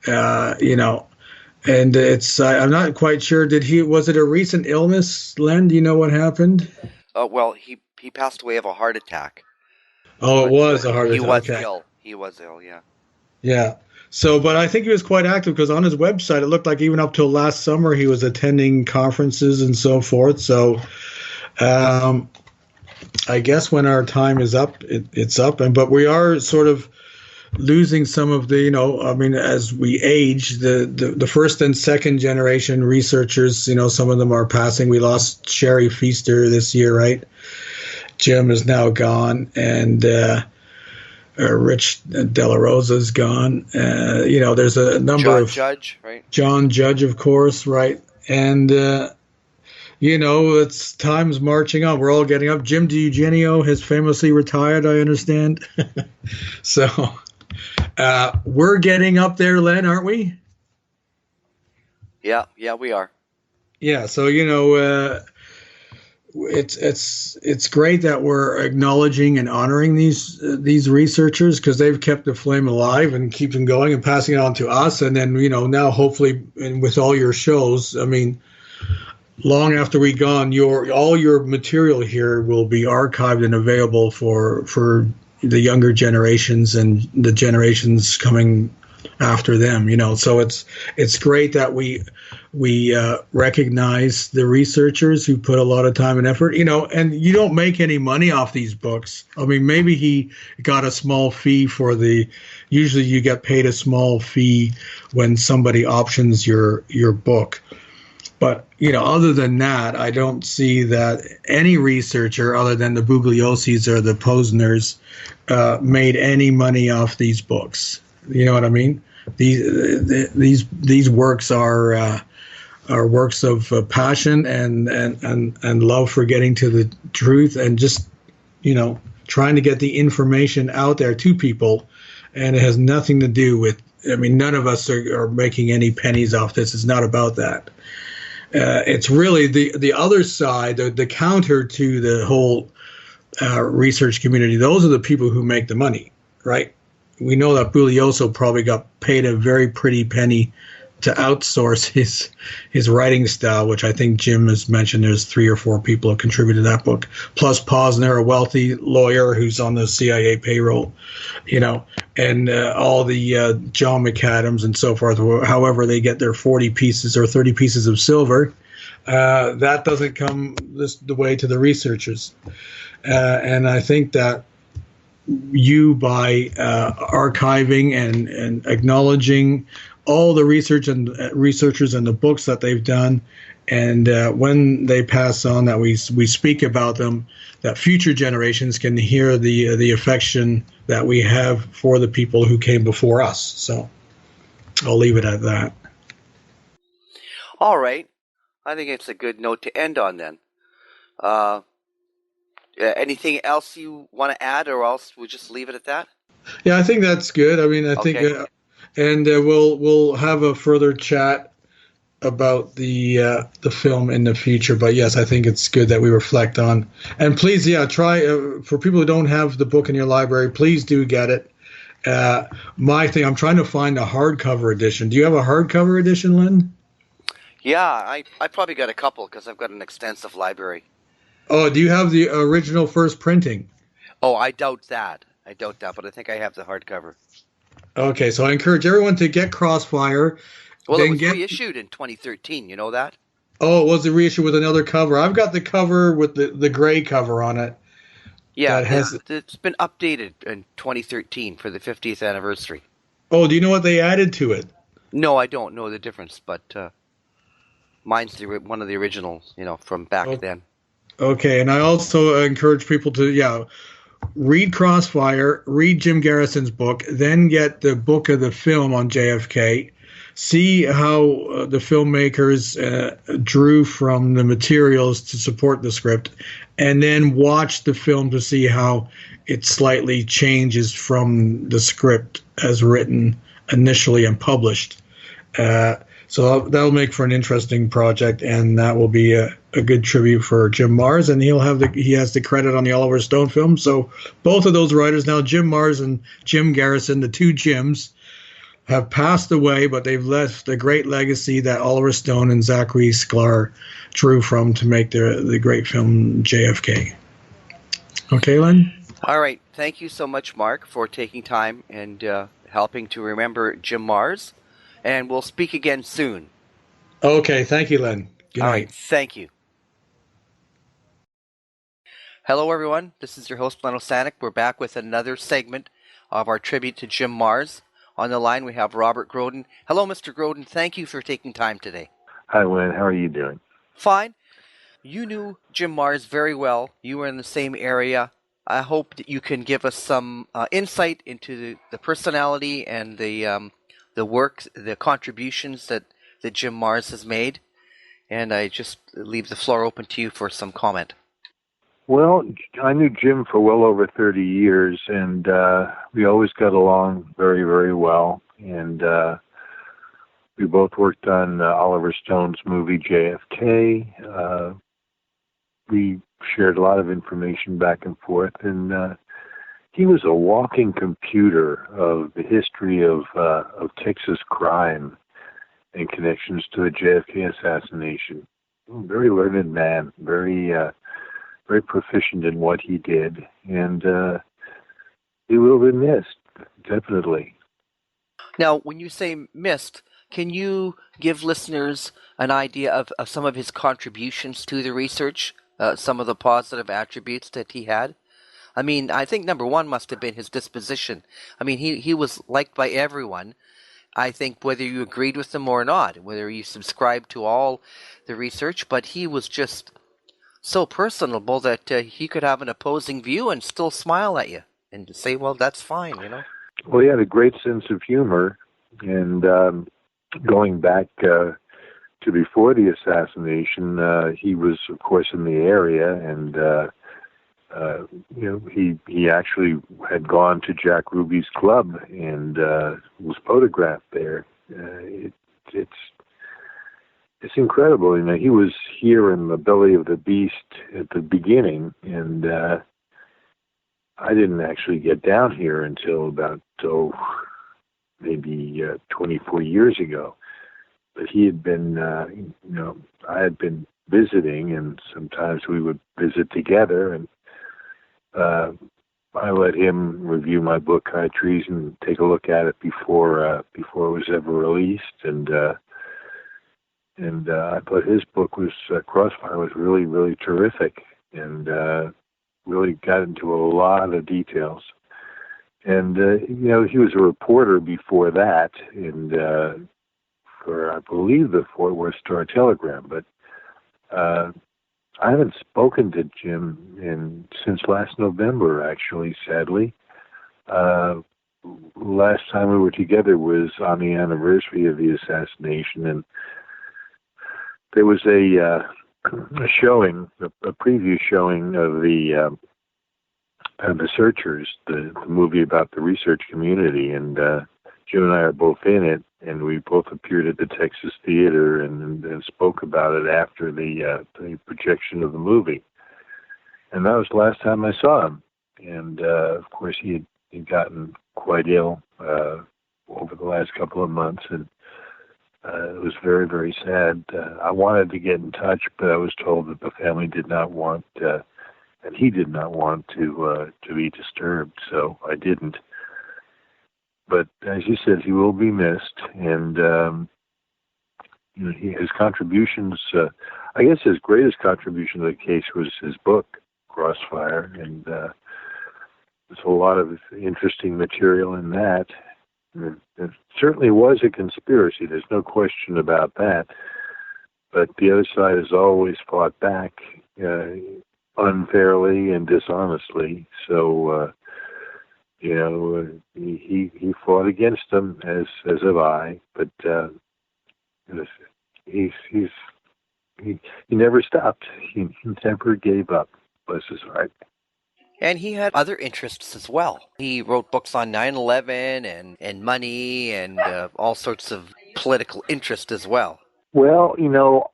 and I'm not quite sure, was it a recent illness, Len? Do you know what happened? Well, he passed away of a heart attack. Oh, it was a heart attack. He was ill, yeah. Yeah. So, but I think he was quite active because on his website, it looked like even up till last summer, he was attending conferences and so forth. So, I guess when our time is up, it's up. But we are sort of losing some of the, as we age, the first and second generation researchers, some of them are passing. We lost Sherry Feaster this year, right? Jim is now gone, and Rich De La Rosa's gone. There's a number of Judge, right? John Judge, of course, right? And it's time's marching on. We're all getting up. Jim DiEugenio has famously retired, I understand. So we're getting up there, Len, aren't we? Yeah, we are. Yeah, so it's great that we're acknowledging and honoring these researchers because they've kept the flame alive and keep them going and passing it on to us. And then now hopefully, and with all your shows, long after we're gone, all your material here will be archived and available for the younger generations and the generations coming after them. So it's great that we recognize the researchers who put a lot of time and effort, and you don't make any money off these books. Maybe he got a small fee usually you get paid a small fee when somebody options your book. But, other than that, I don't see that any researcher other than the Bugliosis or the Posners made any money off these books. You know what I mean? These works are works of passion and love for getting to the truth and just trying to get the information out there to people, and it has nothing to do with. None of us are making any pennies off this. It's not about that. It's really the other side, the counter to the whole research community. Those are the people who make the money, right? We know that Buglioso probably got paid a very pretty penny to outsource his writing style, which I think Jim has mentioned. There's 3 or 4 people who contributed to that book, plus Posner, a wealthy lawyer who's on the CIA payroll, and all the John McAdams and so forth. However, they get their 40 pieces or 30 pieces of silver. That doesn't come the way to the researchers, and I think that by archiving and acknowledging all the researchers and the books that they've done, and when they pass on, that we speak about them, that future generations can hear the affection that we have for the people who came before us. So I'll leave it at that. All right. I think it's a good note to end on then. Anything else you want to add, or else we'll just leave it at that? Yeah, I think that's good. I think, and we'll have a further chat about the film in the future. But yes, I think it's good that we reflect on. And please, try for people who don't have the book in your library, please do get it. I'm trying to find a hardcover edition. Do you have a hardcover edition, Lynn? Yeah, I probably got a couple because I've got an extensive library. Oh, do you have the original first printing? Oh, I doubt that, but I think I have the hardcover. Okay, so I encourage everyone to get Crossfire. Well, it was reissued in 2013, you know that? Oh, it was a reissue with another cover. I've got the cover with the gray cover on it. Yeah, it's been updated in 2013 for the 50th anniversary. Oh, do you know what they added to it? No, I don't know the difference, but mine's one of the originals, from back then. Okay, and I also encourage people to, read Crossfire, read Jim Garrison's book, then get the book of the film on JFK, see how the filmmakers drew from the materials to support the script, and then watch the film to see how it slightly changes from the script as written initially and published. So that'll make for an interesting project, and that will be a good tribute for Jim Marrs, and he has the credit on the Oliver Stone film. So both of those writers now, Jim Marrs and Jim Garrison, the two Jims, have passed away, but they've left a great legacy that Oliver Stone and Zachary Sklar drew from to make the great film JFK. Okay, Len? All right. Thank you so much, Mark, for taking time and helping to remember Jim Marrs. And we'll speak again soon. Okay. Thank you, Len. Good night. All right. Thank you. Hello, everyone. This is your host, Leno Sanek. We're back with another segment of our tribute to Jim Marrs. On the line, we have Robert Groden. Hello, Mr. Groden. Thank you for taking time today. Hi, Len. How are you doing? Fine. You knew Jim Marrs very well. You were in the same area. I hope that you can give us some insight into the personality and the work, the contributions that Jim Marrs has made. And I just leave the floor open to you for some comment. Well, I knew Jim for well over 30 years, and we always got along very, very well. And we both worked on Oliver Stone's movie JFK. We shared a lot of information back and forth, and he was a walking computer of the history of Texas crime and connections to the JFK assassination. Very learned man, very proficient in what he did, and he will be missed, definitely. Now, when you say missed, can you give listeners an idea of some of his contributions to the research, some of the positive attributes that he had? I mean, I think number one must have been his disposition. I mean, he was liked by everyone. I think whether you agreed with him or not, whether you subscribed to all the research, but he was just so personable that he could have an opposing view and still smile at you and say, well, that's fine, you know? Well, he had a great sense of humor, and going back to before the assassination, he was, of course, in the area, and he actually had gone to Jack Ruby's club and was photographed there. It's incredible. You know, he was here in the belly of the beast at the beginning, and I didn't actually get down here until about maybe 24 years ago. But he had been, I had been visiting, and sometimes we would visit together, and I let him review my book, High Treason, and take a look at it before it was ever released, and I thought his book was Crossfire was really, really terrific, and really got into a lot of details. And he was a reporter before that, and for I believe the Fort Worth Star-Telegram, but I haven't spoken to Jim since last November, actually, sadly. Last time we were together was on the anniversary of the assassination, and there was a showing, a preview showing of the Searchers, the movie about the research community, and Jim and I are both in it, and we both appeared at the Texas Theater and spoke about it after the projection of the movie. And that was the last time I saw him. And of course, he had gotten quite ill over the last couple of months, and it was very, very sad. I wanted to get in touch, but I was told that the family did not want, and he did not want to be disturbed, so I didn't. But as you said, he will be missed, and his contributions. I guess his greatest contribution to the case was his book, Crossfire, and there's a lot of interesting material in that. It certainly was a conspiracy. There's no question about that. But the other side has always fought back unfairly and dishonestly. So, he fought against them, as have I. But He never stopped. He never gave up. Bless his heart. And he had other interests as well. He wrote books on 9/11 and money and all sorts of political interest as well. Well,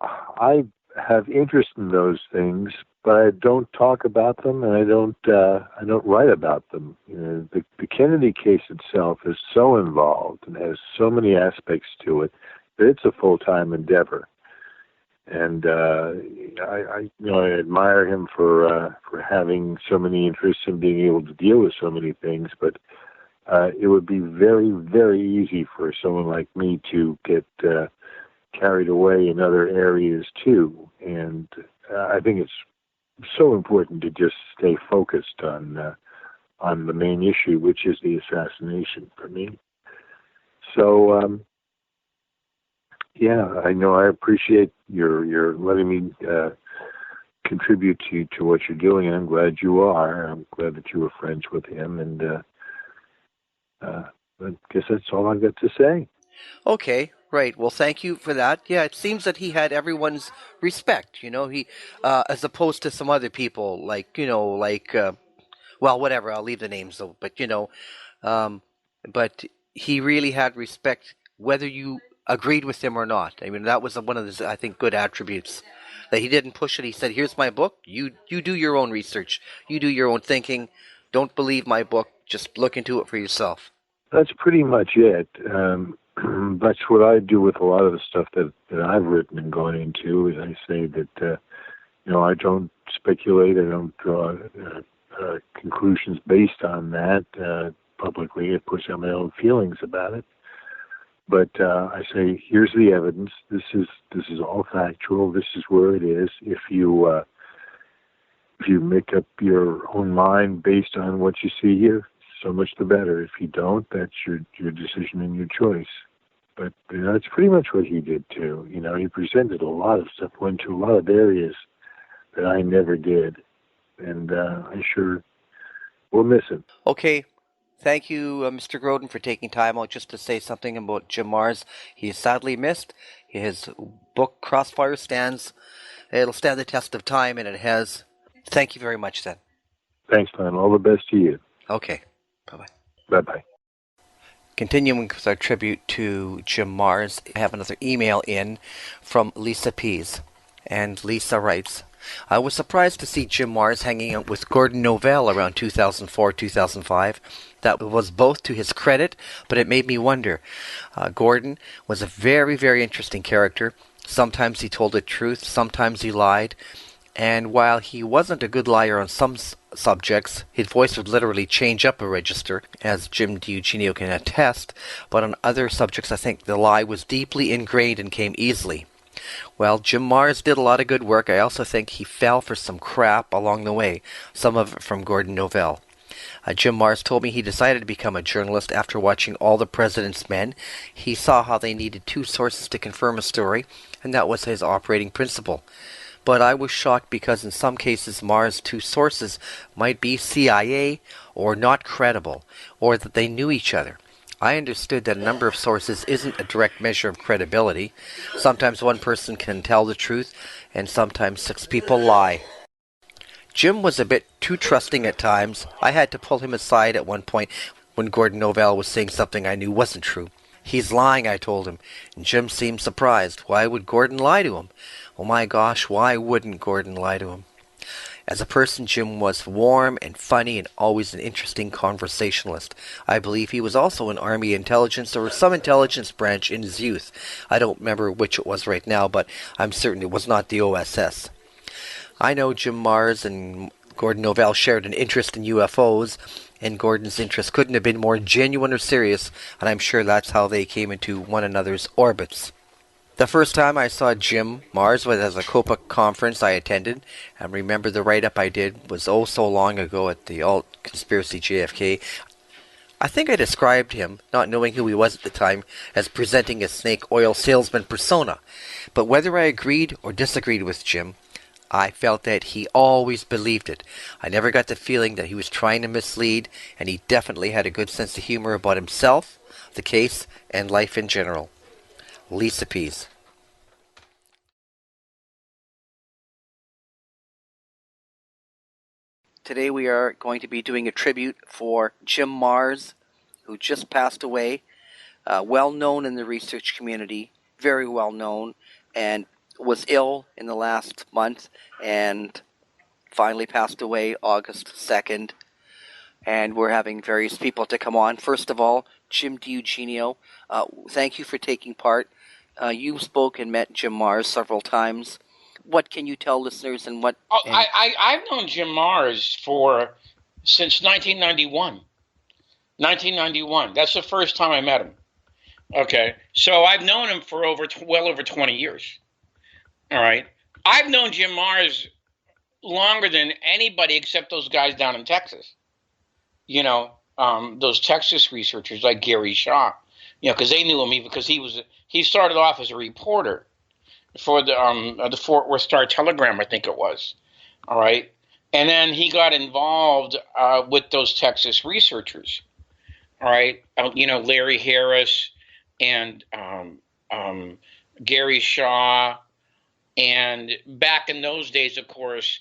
I have interest in those things, but I don't talk about them, and I don't write about them. The Kennedy case itself is so involved and has so many aspects to it that it's a full-time endeavor. And I admire him for having so many interests and being able to deal with so many things. But it would be very, very easy for someone like me to get carried away in other areas too. And I think it's so important to just stay focused on the main issue, which is the assassination for me. So. Yeah, I know. I appreciate your letting me contribute to what you're doing, and I'm glad you are. I'm glad that you were friends with him, and I guess that's all I've got to say. Okay, right. Well, thank you for that. Yeah, it seems that he had everyone's respect. He, as opposed to some other people, well, whatever. I'll leave the names though. But but he really had respect, whether you agreed with him or not. I mean, that was one of his, I think, good attributes. That he didn't push it. He said, "Here's my book. You do your own research. You do your own thinking. Don't believe my book. Just look into it for yourself." That's pretty much it. That's what I do with a lot of the stuff that I've written and gone into. Is I say that I don't speculate. I don't draw conclusions based on that publicly. Of course, I have my own feelings about it. But I say, here's the evidence. This is all factual. This is where it is. If you make up your own mind based on what you see here, so much the better. If you don't, that's your decision and your choice. But that's pretty much what he did too. He presented a lot of stuff, went to a lot of areas that I never did, and I sure will miss him. Okay. Thank you, Mr. Groden, for taking time out just to say something about Jim Marrs. He is sadly missed. His book, Crossfire, it'll stand the test of time, and it has. Thank you very much, then. Thanks, Glenn. All the best to you. Okay. Bye-bye. Bye-bye. Continuing with our tribute to Jim Marrs, I have another email in from Lisa Pease. And Lisa writes, "I was surprised to see Jim Marrs hanging out with Gordon Novell around 2004-2005. That was both to his credit, but it made me wonder. Gordon was a very, very interesting character. Sometimes he told the truth, sometimes he lied. And while he wasn't a good liar on some subjects, his voice would literally change up a register, as Jim DiEugenio can attest. But on other subjects, I think the lie was deeply ingrained and came easily. Well, Jim Marrs did a lot of good work. I also think he fell for some crap along the way, some of it from Gordon Novell. Jim Marrs told me he decided to become a journalist after watching All the President's Men. He saw how they needed two sources to confirm a story, and that was his operating principle. But I was shocked because in some cases Marrs' two sources might be CIA or not credible, or that they knew each other. I understood that a number of sources isn't a direct measure of credibility. Sometimes one person can tell the truth, and sometimes 6 people lie. Jim was a bit too trusting at times. I had to pull him aside at one point when Gordon Novell was saying something I knew wasn't true. "He's lying," I told him, and Jim seemed surprised. Why would Gordon lie to him? Oh my gosh, why wouldn't Gordon lie to him? As a person, Jim was warm and funny and always an interesting conversationalist. I believe he was also in Army intelligence or some intelligence branch in his youth. I don't remember which it was right now, but I'm certain it was not the OSS. I know Jim Marrs and Gordon Novell shared an interest in UFOs, and Gordon's interest couldn't have been more genuine or serious, and I'm sure that's how they came into one another's orbits. The first time I saw Jim Marrs was at a COPA conference I attended, and remember the write-up I did was oh so long ago at the Alt Conspiracy JFK. I think I described him, not knowing who he was at the time, as presenting a snake oil salesman persona. But whether I agreed or disagreed with Jim, I felt that he always believed it. I never got the feeling that he was trying to mislead, and he definitely had a good sense of humor about himself, the case, and life in general. Lisa Pease. Today we are going to be doing a tribute for Jim Marrs, who just passed away, well known in the research community, very well known, and was ill in the last month and finally passed away August 2nd. And we're having various people to come on. First of all, Jim DiEugenio, thank you for taking part. You spoke and met Jim Marrs several times. What can you tell listeners and what... I've known Jim Marrs since 1991. 1991. That's the first time I met him. Okay. So I've known him for well over 20 years. All right. I've known Jim Marrs longer than anybody except those guys down in Texas. Those Texas researchers like Gary Shaw, because they knew him because he started off as a reporter for the Fort Worth Star-Telegram, I think it was. All right. And then he got involved with those Texas researchers. All right. Larry Harris and Gary Shaw. And back in those days, of course,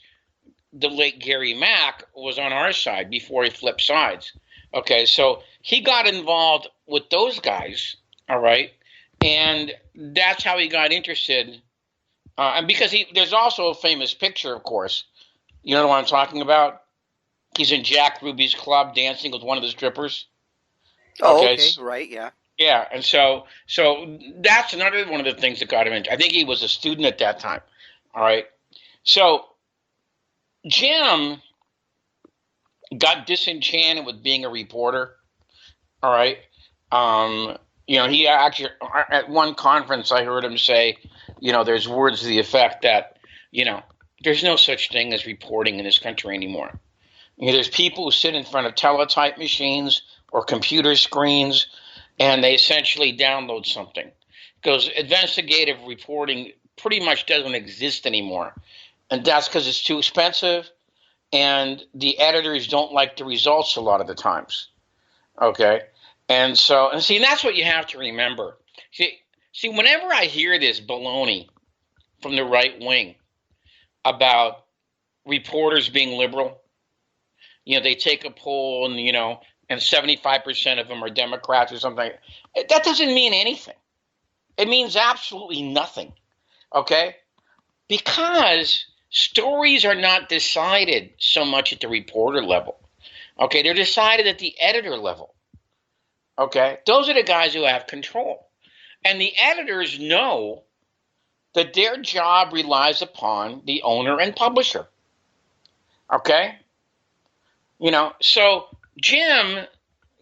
the late Gary Mack was on our side before he flipped sides. Okay, so he got involved with those guys, all right, and that's how he got interested. And because there's also a famous picture, of course. You know what I'm talking about? He's in Jack Ruby's club dancing with one of the strippers. Oh, okay, right, yeah. Yeah, and so that's another one of the things that got him into. I think he was a student at that time, all right. So Jim got disenchanted with being a reporter, all right. He actually, at one conference, I heard him say, there's words to the effect that, there's no such thing as reporting in this country anymore. There's people who sit in front of teletype machines or computer screens, and they essentially download something. Because investigative reporting pretty much doesn't exist anymore. And that's because it's too expensive, and the editors don't like the results a lot of the times. Okay? And that's what you have to remember. See, whenever I hear this baloney from the right wing about reporters being liberal, they take a poll and 75% of them are Democrats or something. That doesn't mean anything. It means absolutely nothing. Okay? Because stories are not decided so much at the reporter level. Okay? They're decided at the editor level. Okay? Those are the guys who have control. And the editors know that their job relies upon the owner and publisher. Okay? So Jim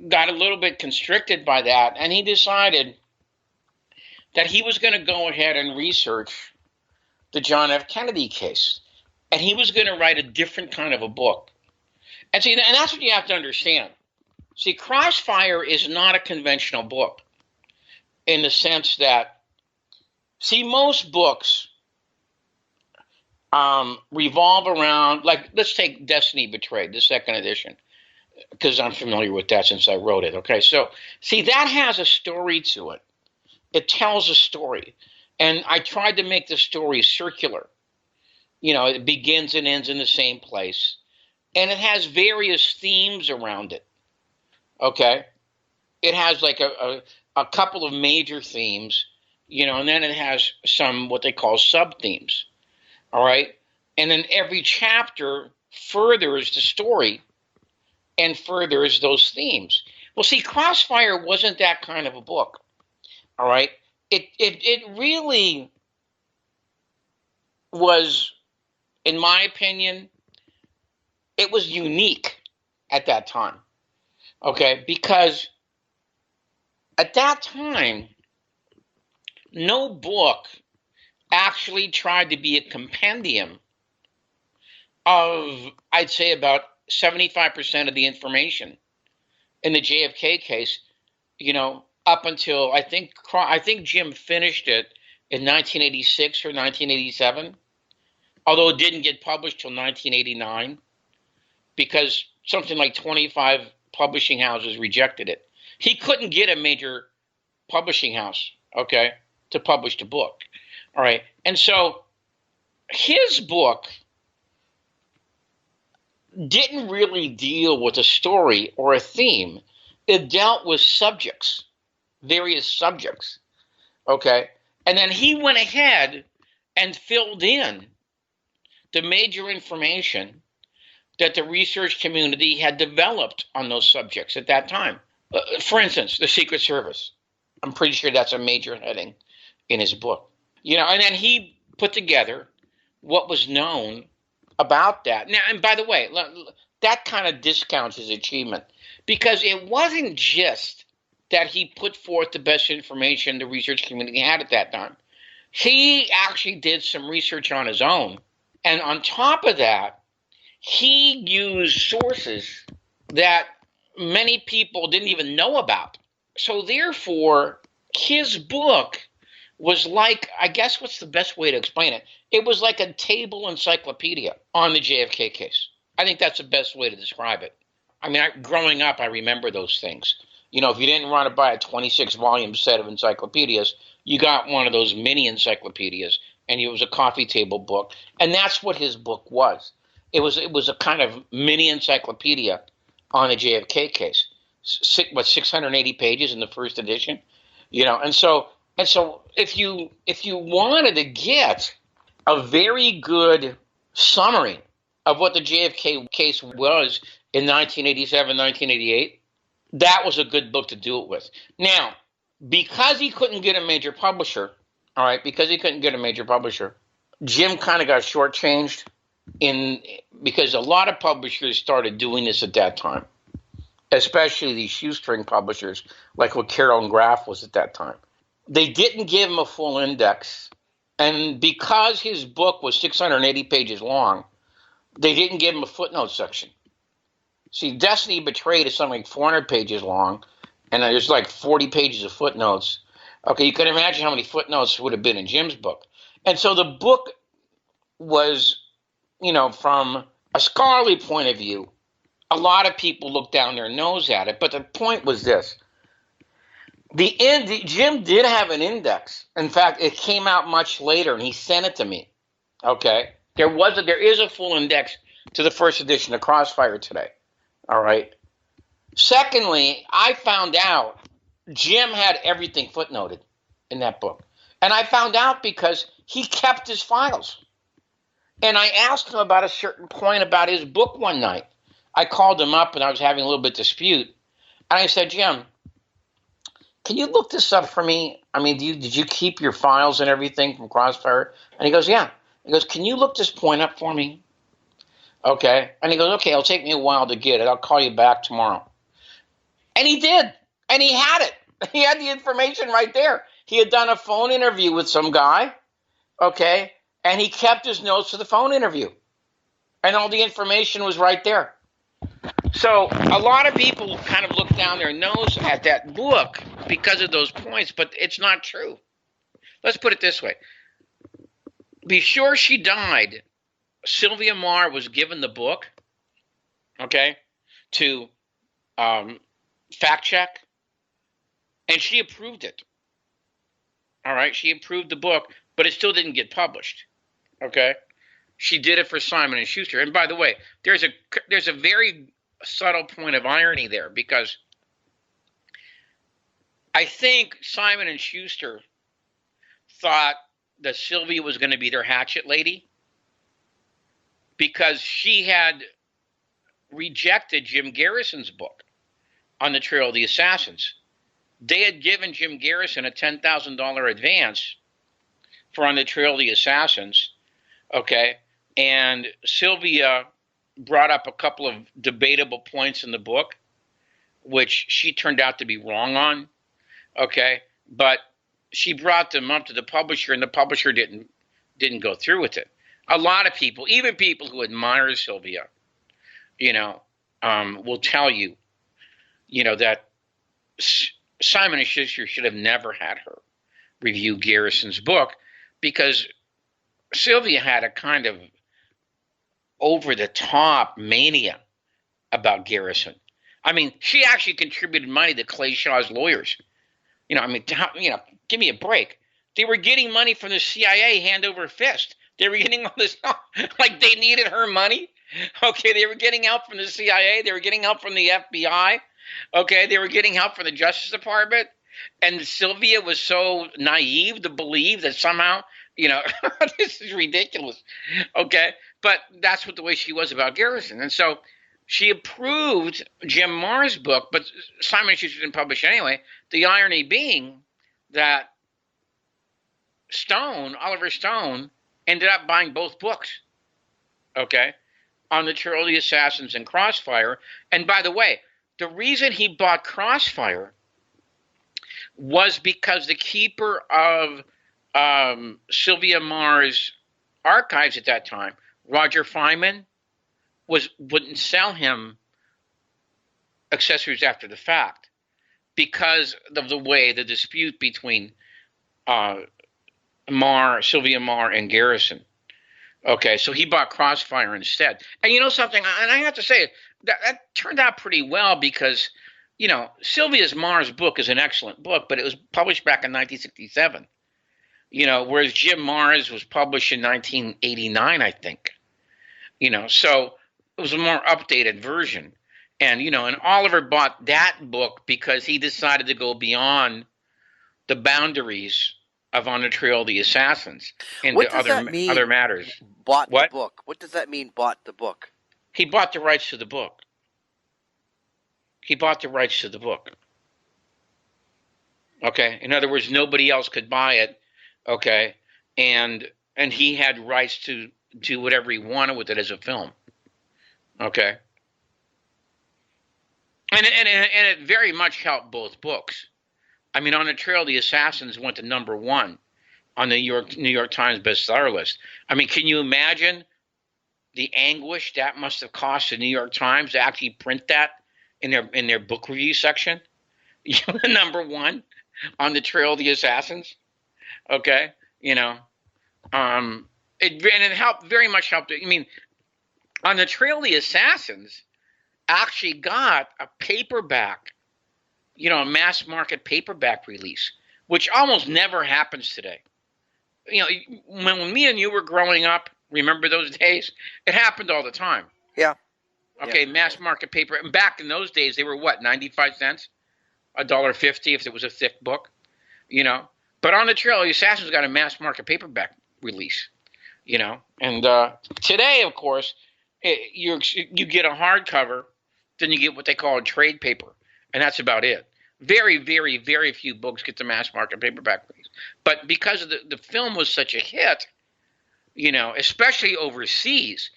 got a little bit constricted by that, and he decided that he was going to go ahead and research the John F. Kennedy case, and he was going to write a different kind of a book. And that's what you have to understand. See, Crossfire is not a conventional book in the sense that, most books revolve around, like, let's take Destiny Betrayed, the second edition, because I'm familiar with that since I wrote it. Okay, so that has a story to it. It tells a story, and I tried to make the story circular. It begins and ends in the same place, and it has various themes around it. Okay, it has like a couple of major themes, and then it has some what they call sub themes. All right, and then every chapter furthers the story and furthers those themes. Well, see, Crossfire wasn't that kind of a book. All right, it really was, in my opinion, it was unique at that time. Okay, because at that time, no book actually tried to be a compendium of, I'd say, about 75% of the information in the JFK case, up until I think Jim finished it in 1986 or 1987, although it didn't get published till 1989 because something like 25 publishing houses rejected it. He couldn't get a major publishing house, okay, to publish the book. All right. And so his book didn't really deal with a story or a theme. It dealt with subjects, various subjects. Okay. And then he went ahead and filled in the major information that the research community had developed on those subjects at that time. For instance, the Secret Service. I'm pretty sure that's a major heading in his book. And then he put together what was known about that. Now, and by the way, that kind of discounts his achievement, because it wasn't just that he put forth the best information the research community had at that time. He actually did some research on his own. And on top of that, he used sources that many people didn't even know about. So therefore, his book was like, I guess what's the best way to explain it? It was like a table encyclopedia on the JFK case. I think that's the best way to describe it. I mean, growing up, I remember those things. If you didn't want to buy a 26-volume set of encyclopedias, you got one of those mini encyclopedias, and it was a coffee table book. And that's what his book was. It was a kind of mini encyclopedia on the JFK case. 680 pages in the first edition, and so if you wanted to get a very good summary of what the JFK case was in 1987, 1988, that was a good book to do it with. Now, because he couldn't get a major publisher, Jim kind of got shortchanged because a lot of publishers started doing this at that time, especially these shoestring publishers like what Carroll and Graf was at that time. They didn't give him a full index, and because his book was 680 pages long, they didn't give him a footnote section. See, Destiny Betrayed is something like 400 pages long, and there's like 40 pages of footnotes. Okay, you can imagine how many footnotes would have been in Jim's book. And so the book was, from a scholarly point of view, a lot of people looked down their nose at it. But the point was this. Jim did have an index. In fact, it came out much later, and he sent it to me. Okay? There is a full index to the first edition of Crossfire today. All right? Secondly, I found out Jim had everything footnoted in that book. And I found out because he kept his files. And I asked him about a certain point about his book one night. I called him up and I was having a little bit of dispute. And I said, Jim, can you look this up for me? I mean, did you keep your files and everything from Crossfire? And he goes, yeah. He goes, can you look this point up for me? Okay. And he goes, okay, it'll take me a while to get it. I'll call you back tomorrow. And he did. And he had it. He had the information right there. He had done a phone interview with some guy. Okay. And he kept his notes for the phone interview. And all the information was right there. So a lot of people kind of look down their nose at that book because of those points, but it's not true. Let's put it this way. Before she died, Sylvia Marr was given the book, okay, to fact check, and she approved it. All right, she approved the book, but it still didn't get published. Okay, she did it for Simon & Schuster. And by the way, there's a very subtle point of irony there, because I think Simon & Schuster thought that Sylvia was going to be their hatchet lady because she had rejected Jim Garrison's book on the Trail of the Assassins. They had given Jim Garrison a $10,000 advance for On the Trail of the Assassins, okay? And Sylvia brought up a couple of debatable points in the book, which she turned out to be wrong on, okay? But she brought them up to the publisher, and the publisher didn't go through with it. A lot of people, even people who admire Sylvia, will tell you, that Simon & Schuster should have never had her review Garrison's book, because Sylvia had a kind of over-the-top mania about Garrison. I mean, she actually contributed money to Clay Shaw's lawyers. Give me a break. They were getting money from the CIA hand over fist. They were getting all this, like they needed her money. Okay, they were getting help from the CIA. They were getting help from the FBI. Okay, they were getting help from the Justice Department. And Sylvia was so naive to believe that somehow, this is ridiculous. Okay, but that's what the way she was about Garrison. And so she approved Jim Marrs' book, but Simon & Schuster didn't publish it anyway. The irony being that Oliver Stone, ended up buying both books. Okay, on the Trail of the Assassins and Crossfire. And by the way, the reason he bought Crossfire was because the keeper of Sylvia Marrs' archives at that time, Roger Feynman, wouldn't sell him accessories after the fact because of the way the dispute between Sylvia Marr and Garrison. Okay, so he bought Crossfire instead. And you know something, and I have to say, that turned out pretty well because, Sylvia Marrs' book is an excellent book, but it was published back in 1967. Whereas Jim Marrs was published in 1989, I think. So it was a more updated version. And, and Oliver bought that book because he decided to go beyond the boundaries of On the Trail of the Assassins into other matters. Bought the book. What does that mean, bought the book? He bought the rights to the book. Okay. In other words, nobody else could buy it. Okay. And he had rights to do whatever he wanted with it as a film. Okay. And it very much helped both books. I mean, On the Trail of the Assassins went to #1 on the New York Times bestseller list. I mean, can you imagine the anguish that must have cost the New York Times to actually print that in their book review section? #1 on the Trail of the Assassins. Okay, it helped, very much helped. I mean, On the Trail of the Assassins actually got a paperback, a mass market paperback release, which almost never happens today. When me and you were growing up, remember those days? It happened all the time. Yeah. Okay, yeah. Mass market paper. And back in those days, they were what, 95 cents? $1.50 if it was a thick book, But On the Trail of the Assassins got a mass market paperback release, And today, of course, you get a hardcover, then you get what they call a trade paper, and that's about it. Very, very, very few books get the mass market paperback release. But because of the film was such a hit, especially overseas,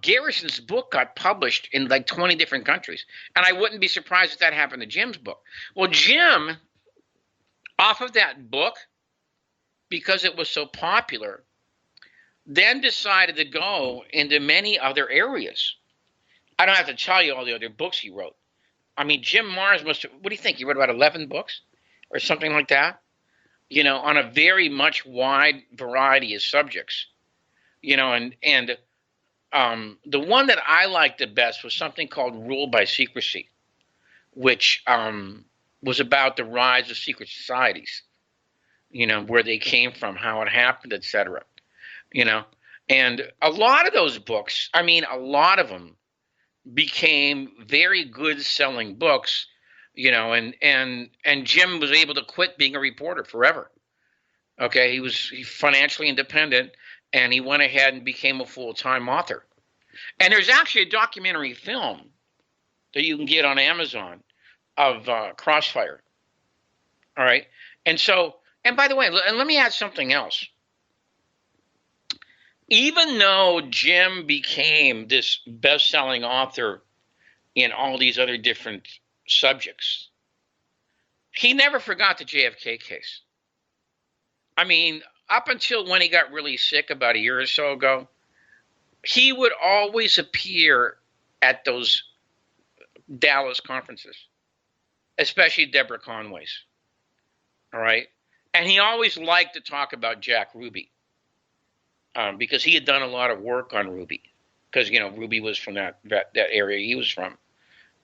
Garrison's book got published in like 20 different countries. And I wouldn't be surprised if that happened to Jim's book. Well, Jim, off of that book, because it was so popular, then decided to go into many other areas. I don't have to tell you all the other books he wrote. I mean, Jim Marrs must have, what do you think? He wrote about 11 books or something like that, on a very much wide variety of subjects, and the one that I liked the best was something called Rule by Secrecy, which was about the rise of secret societies, where they came from, how it happened, etc., and a lot of those books, a lot of them became very good selling books, and Jim was able to quit being a reporter forever. Okay, he was financially independent, and he went ahead and became a full-time author. And there's actually a documentary film that you can get on Amazon of Crossfire. All right, and by the way, and let me add something else. Even though Jim became this best-selling author in all these other different subjects, he never forgot the JFK case. Up until when he got really sick about a year or so ago, he would always appear at those Dallas conferences, especially Debra Conway's. All right? And he always liked to talk about Jack Ruby. Because he had done a lot of work on Ruby, because Ruby was from that area he was from,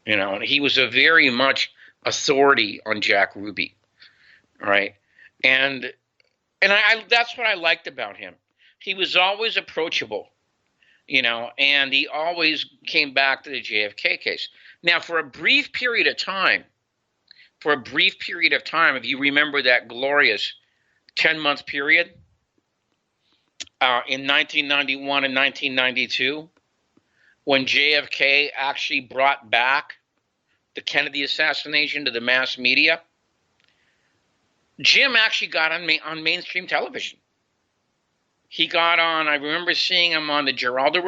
and he was a very much authority on Jack Ruby, all right, and I that's what I liked about him. He was always approachable, and he always came back to the JFK case. Now, for a brief period of time, if you remember that glorious 10-month period in 1991 and 1992, when JFK actually brought back the Kennedy assassination to the mass media, Jim actually got on mainstream television. He got on, I remember seeing him on the Geraldo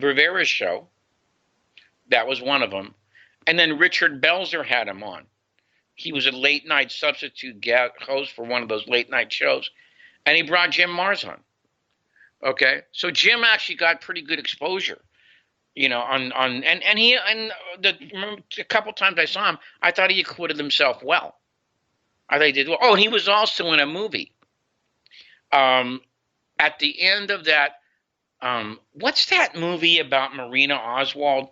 Rivera show. That was one of them. And then Richard Belzer had him on. He was a late night substitute host for one of those late night shows. And he brought Jim Marrs on. Okay. So Jim actually got pretty good exposure, a couple times I saw him, I thought he acquitted himself well. I thought he did well. Oh, and he was also in a movie. At the end of that, what's that movie about Marina Oswald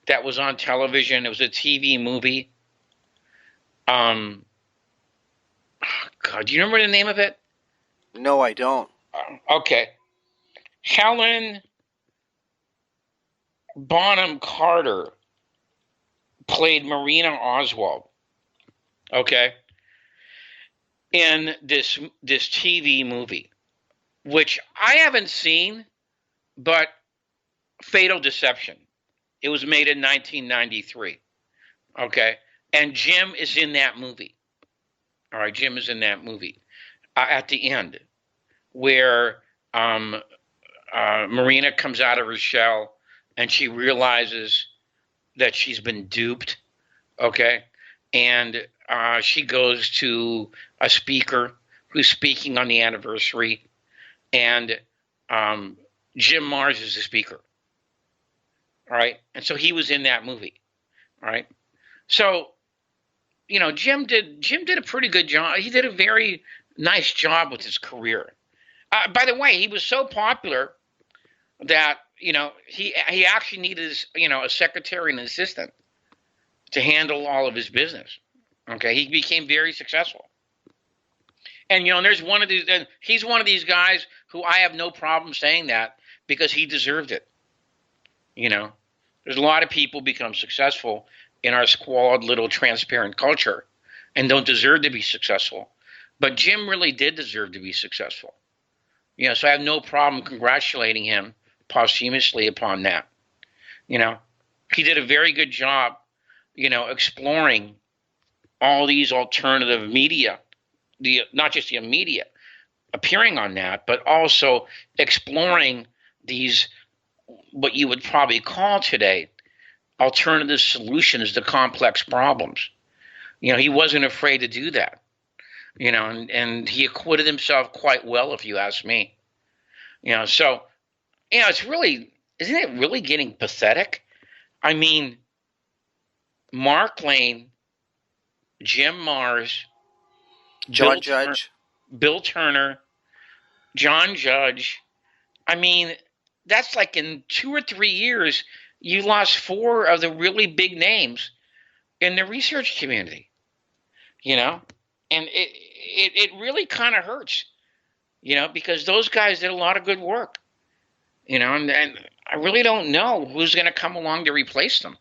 that was on television? It was a TV movie. God, do you remember the name of it? No, I don't. Okay. Helen Bonham Carter played Marina Oswald. Okay. In this TV movie, which I haven't seen, but Fatal Deception. It was made in 1993. Okay. And Jim is in that movie. All right. Jim is in that movie at the end where Marina comes out of her shell and she realizes that she's been duped. Okay. And she goes to a speaker who's speaking on the anniversary, and Jim Marrs is the speaker. All right, and so he was in that movie. All right, so Jim did a pretty good job. He did a very nice job with his career. By the way, he was so popular that he actually needed a secretary and an assistant to handle all of his business. Okay, he became very successful. And there's one of these. And he's one of these guys who I have no problem saying that because he deserved it. There's a lot of people become successful in our squalid little transparent culture and don't deserve to be successful. But Jim really did deserve to be successful. So I have no problem congratulating him posthumously upon that. He did a very good job, exploring all these alternative media, not just the media appearing on that, but also exploring these, what you would probably call today, alternative solutions to complex problems. He wasn't afraid to do that, and he acquitted himself quite well, if you ask me. So, it's really, isn't it really getting pathetic? I mean, Mark Lane, Jim Marrs, John Judge, Bill Turner, John Judge. I mean, that's like in 2 or 3 years, you lost 4 of the really big names in the research community, and it really kind of hurts, because those guys did a lot of good work, and I really don't know who's going to come along to replace them,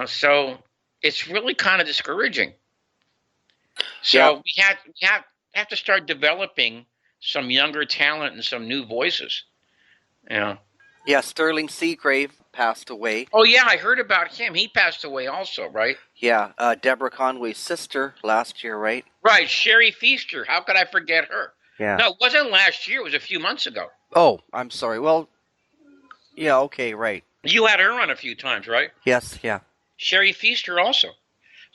so it's really kind of discouraging. So we have to start developing some younger talent and some new voices. Yeah, Sterling Seagrave passed away. Oh, yeah, I heard about him. He passed away also, right? Yeah, Debra Conway's sister last year, right? Right, Sherry Feaster. How could I forget her? Yeah. No, it wasn't last year. It was a few months ago. Oh, I'm sorry. Well, yeah, okay, right. You had her on a few times, right? Yes, yeah. Sherry Feaster also.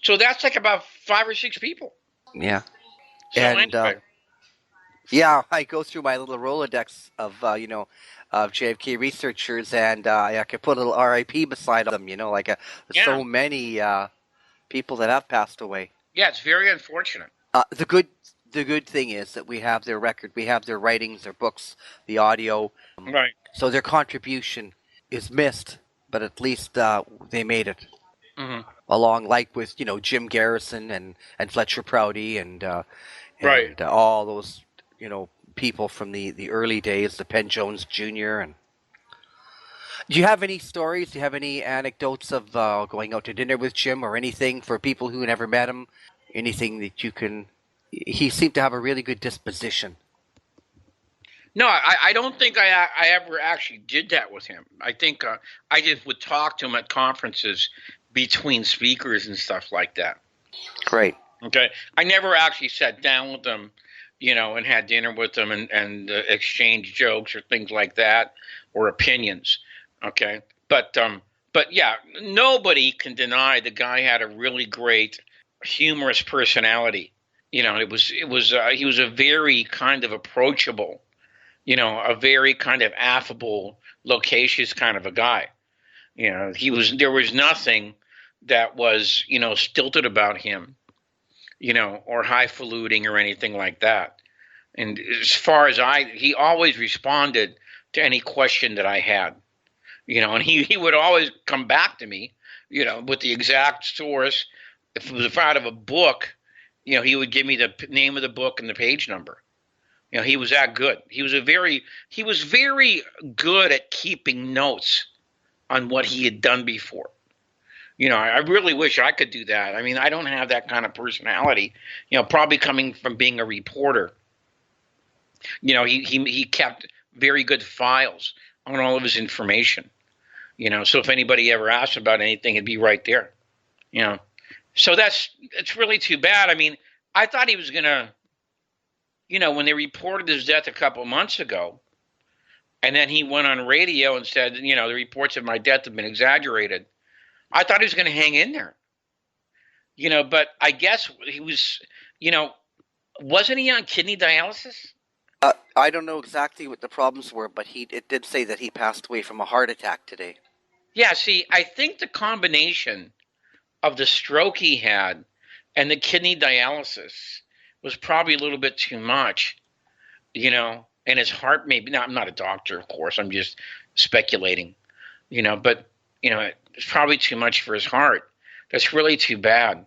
So that's like about 5 or 6 people. Yeah. So and anyway. yeah, I go through my little Rolodex of of JFK researchers, and I could put a little RIP beside them. There's so many people that have passed away. Yeah, it's very unfortunate. The good thing is that we have their record, we have their writings, their books, the audio. Right. So their contribution is missed, but at least they made it. Mm-hmm. Along, like with Jim Garrison and Fletcher Prouty and right. all those people from the early days, the Penn Jones Jr. and Do you have any stories? Do you have any anecdotes of going out to dinner with Jim or anything for people who never met him? Anything that you can... He seemed to have a really good disposition. No, I don't think I ever actually did that with him. I think I just would talk to him at conferences between speakers and stuff like that. Great. Okay. I never actually sat down with him, and had dinner with him and exchanged jokes or things like that or opinions. Okay. But yeah, nobody can deny the guy had a really great humorous personality. He was a very kind of approachable, a very kind of affable, loquacious kind of a guy. There was nothing that was, stilted about him, or highfalutin or anything like that. And as far as he always responded to any question that I had, and he would always come back to me, with the exact source. If it was out of a book, he would give me the name of the book and the page number. He was that good. He was very good at keeping notes on what he had done before. I really wish I could do that. I mean, I don't have that kind of personality. Probably coming from being a reporter. He kept very good files on all of his information. So if anybody ever asked about anything, it'd be right there. So it's really too bad. I mean, I thought he was gonna, when they reported his death a couple of months ago, and then he went on radio and said, the reports of my death have been exaggerated. I thought he was going to hang in there, but I guess he was, wasn't he on kidney dialysis? I don't know exactly what the problems were, but it did say that he passed away from a heart attack today. Yeah, see, I think the combination of the stroke he had and the kidney dialysis was probably a little bit too much, and his heart maybe not. I'm not a doctor, of course. I'm just speculating, but it's probably too much for his heart. That's really too bad.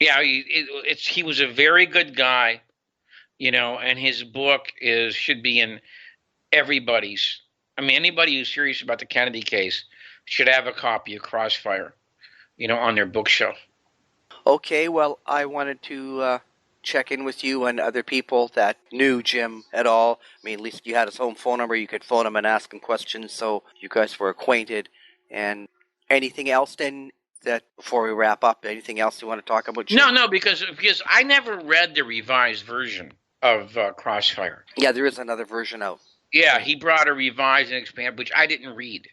Yeah, he was a very good guy, and his book should be in everybody's. I mean, anybody who's serious about the Kennedy case should have a copy of Crossfire, on their bookshelf. Okay, well, I wanted to check in with you and other people that knew Jim at all. I mean, at least you had his home phone number. You could phone him and ask him questions, so you guys were acquainted. And anything else then that before we wrap up? Anything else you want to talk about, Jim? No, because I never read the revised version of Crossfire. Yeah, there is another version out. Yeah, he brought a revised and expanded, which I didn't read.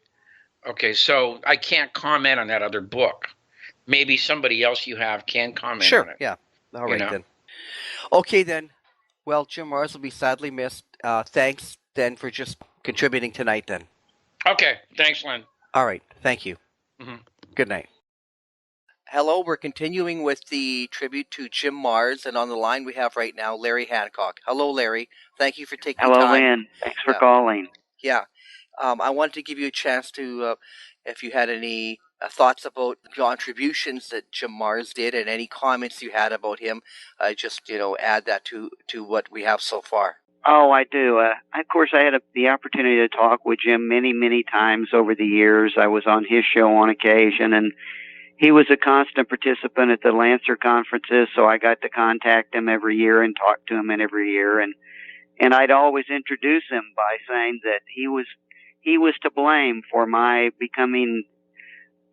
Okay, so I can't comment on that other book. Maybe somebody else you have can comment on it. Sure, yeah. All right, then. Okay, then. Well, Jim Mars will be sadly missed. Thanks, then, for just contributing tonight, then. Okay, thanks, Len. All right, thank you. Mm-hmm. Good night. Hello, we're continuing with the tribute to Jim Mars, and on the line we have right now Larry Hancock. Hello, Larry. Thank you for taking time. Hello, Lynn. Thanks for calling. Yeah. I wanted to give you a chance to, if you had any thoughts about the contributions that Jim Mars did and any comments you had about him, just, add that to what we have so far. Oh, I do. Of course, I had the opportunity to talk with Jim many, many times over the years. I was on his show on occasion, and he was a constant participant at the Lancer conferences, so I got to contact him every year and talk to him every year. And I'd always introduce him by saying that he was to blame for my becoming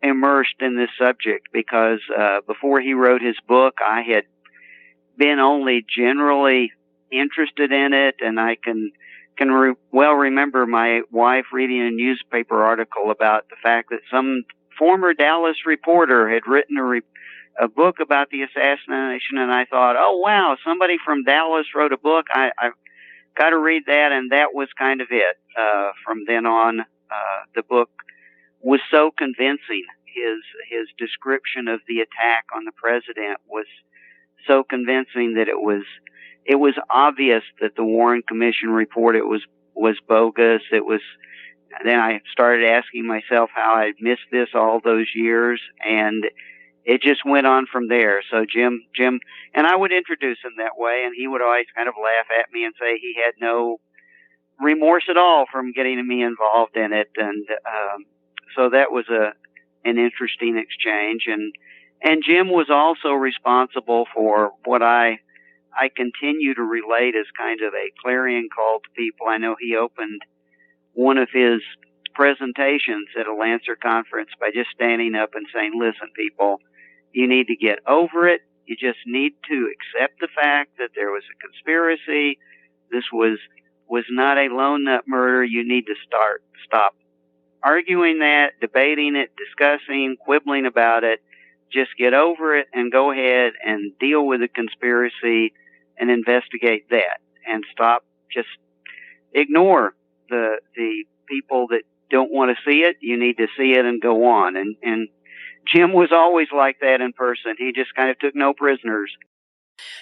immersed in this subject, because before he wrote his book, I had been only generally interested in it, and I can well remember my wife reading a newspaper article about the fact that some former Dallas reporter had written a book about the assassination, and I thought, oh wow, somebody from Dallas wrote a book. I've got to read that, and that was kind of it. From then on, the book was so convincing. His description of the attack on the president was so convincing that it was obvious that the Warren Commission report was bogus. Then I started asking myself how I'd missed this all those years, and it just went on from there. So Jim, and I would introduce him that way, and he would always kind of laugh at me and say he had no remorse at all from getting me involved in it. And so that was an interesting exchange. And Jim was also responsible for what I continue to relate as kind of a clarion call to people. I know he opened one of his presentations at a Lancer conference by just standing up and saying, listen, people, you need to get over it. You just need to accept the fact that there was a conspiracy. This was not a lone nut murder. You need to stop arguing that, debating it, discussing, quibbling about it. Just get over it and go ahead and deal with the conspiracy and investigate that, and stop, just ignore the people that don't want to see it. You need to see it and go on. And Jim was always like that in person. He just kind of took no prisoners.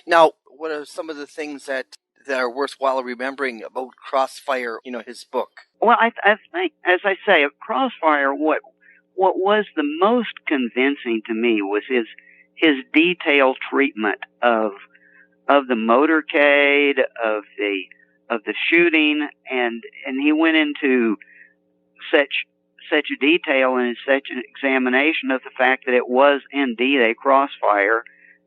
Now, what are some of the things that are worthwhile remembering about Crossfire, his book? Well, I think, as I say, at Crossfire, what was the most convincing to me was his detailed treatment of the motorcade, of the shooting, and he went into such a detail and such an examination of the fact that it was indeed a crossfire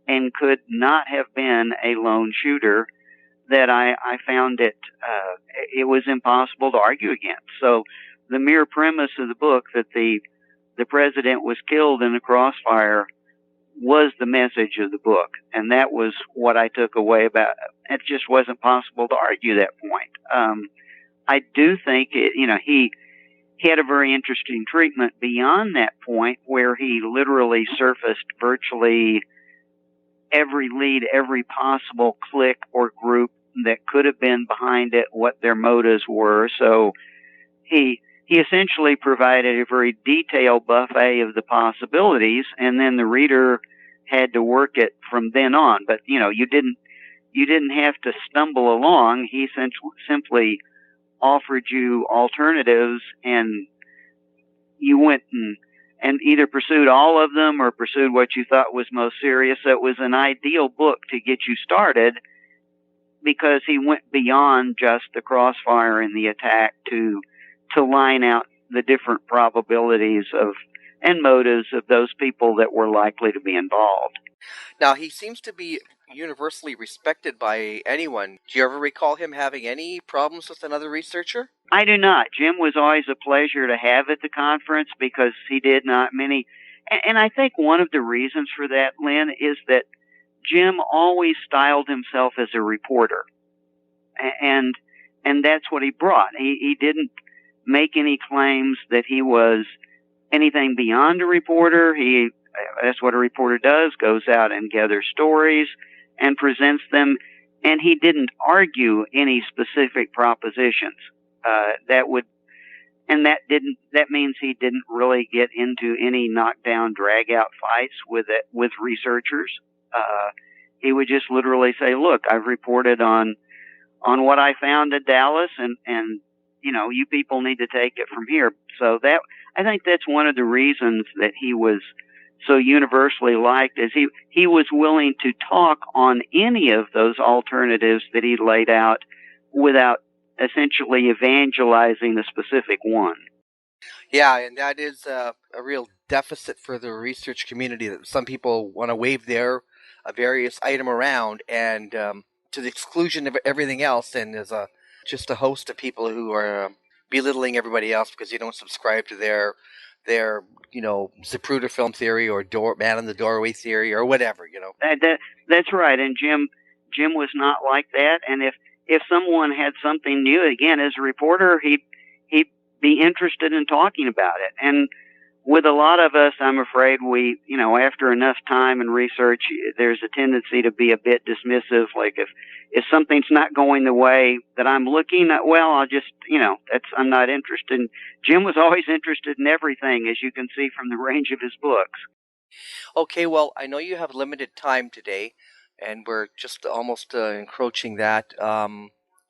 and could not have been a lone shooter, that I found it was impossible to argue against. So the mere premise of the book that the president was killed in a crossfire was the message of the book, and that was what I took away about it. It just wasn't possible to argue that point. I do think he had a very interesting treatment beyond that point, where he literally surfaced virtually every lead, every possible clique or group that could have been behind it, what their motives were. So he essentially provided a very detailed buffet of the possibilities, and then the reader had to work it from then on. But you didn't have to stumble along. He simply offered you alternatives, and you went and either pursued all of them or pursued what you thought was most serious. So it was an ideal book to get you started, because he went beyond just the crossfire and the attack to line out the different probabilities of and motives of those people that were likely to be involved. Now, he seems to be universally respected by anyone. Do you ever recall him having any problems with another researcher? I do not. Jim was always a pleasure to have at the conference, because he did not many. And I think one of the reasons for that, Lynn, is that Jim always styled himself as a reporter. And that's what he brought. He didn't make any claims that he was anything beyond a reporter. That's what a reporter does, goes out and gathers stories and presents them, and he didn't argue any specific propositions. That means he didn't really get into any knockdown, drag out fights with researchers. He would just literally say, look, I've reported on what I found at Dallas, and you people need to take it from here. So I think that's one of the reasons that he was so universally liked, is he was willing to talk on any of those alternatives that he laid out without essentially evangelizing the specific one. Yeah, and that is a real deficit for the research community, that some people want to wave their various item around, and to the exclusion of everything else, and there's just a host of people who are belittling everybody else because you don't subscribe to their Zapruder film theory or man in the doorway theory or whatever, That's right. And Jim was not like that. And if someone had something new, again, as a reporter, he'd be interested in talking about it. And with a lot of us, I'm afraid we, after enough time and research, there's a tendency to be a bit dismissive. Like if something's not going the way that I'm looking at, well, I'll just, I'm not interested. And Jim was always interested in everything, as you can see from the range of his books. Okay, well, I know you have limited time today, and we're just almost encroaching that.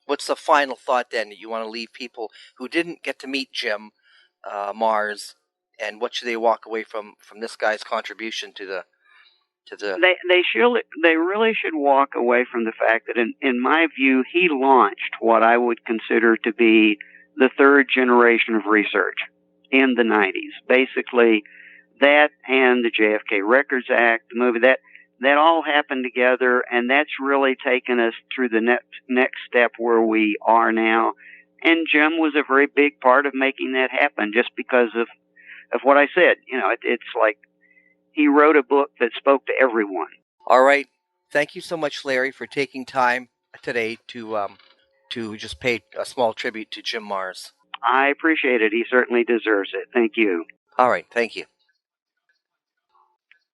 What's the final thought then that you want to leave people who didn't get to meet Jim Mars? And what should they walk away from this guy's contribution to to the. They really should walk away from the fact that, in my view, he launched what I would consider to be the third generation of research in the 90s. Basically, that and the JFK Records Act, the movie, that all happened together, and that's really taken us through the next step where we are now. And Jim was a very big part of making that happen, just because of what I said. It's like he wrote a book that spoke to everyone. All right. Thank you so much, Larry, for taking time today to just pay a small tribute to Jim Marrs. I appreciate it. He certainly deserves it. Thank you. All right. Thank you.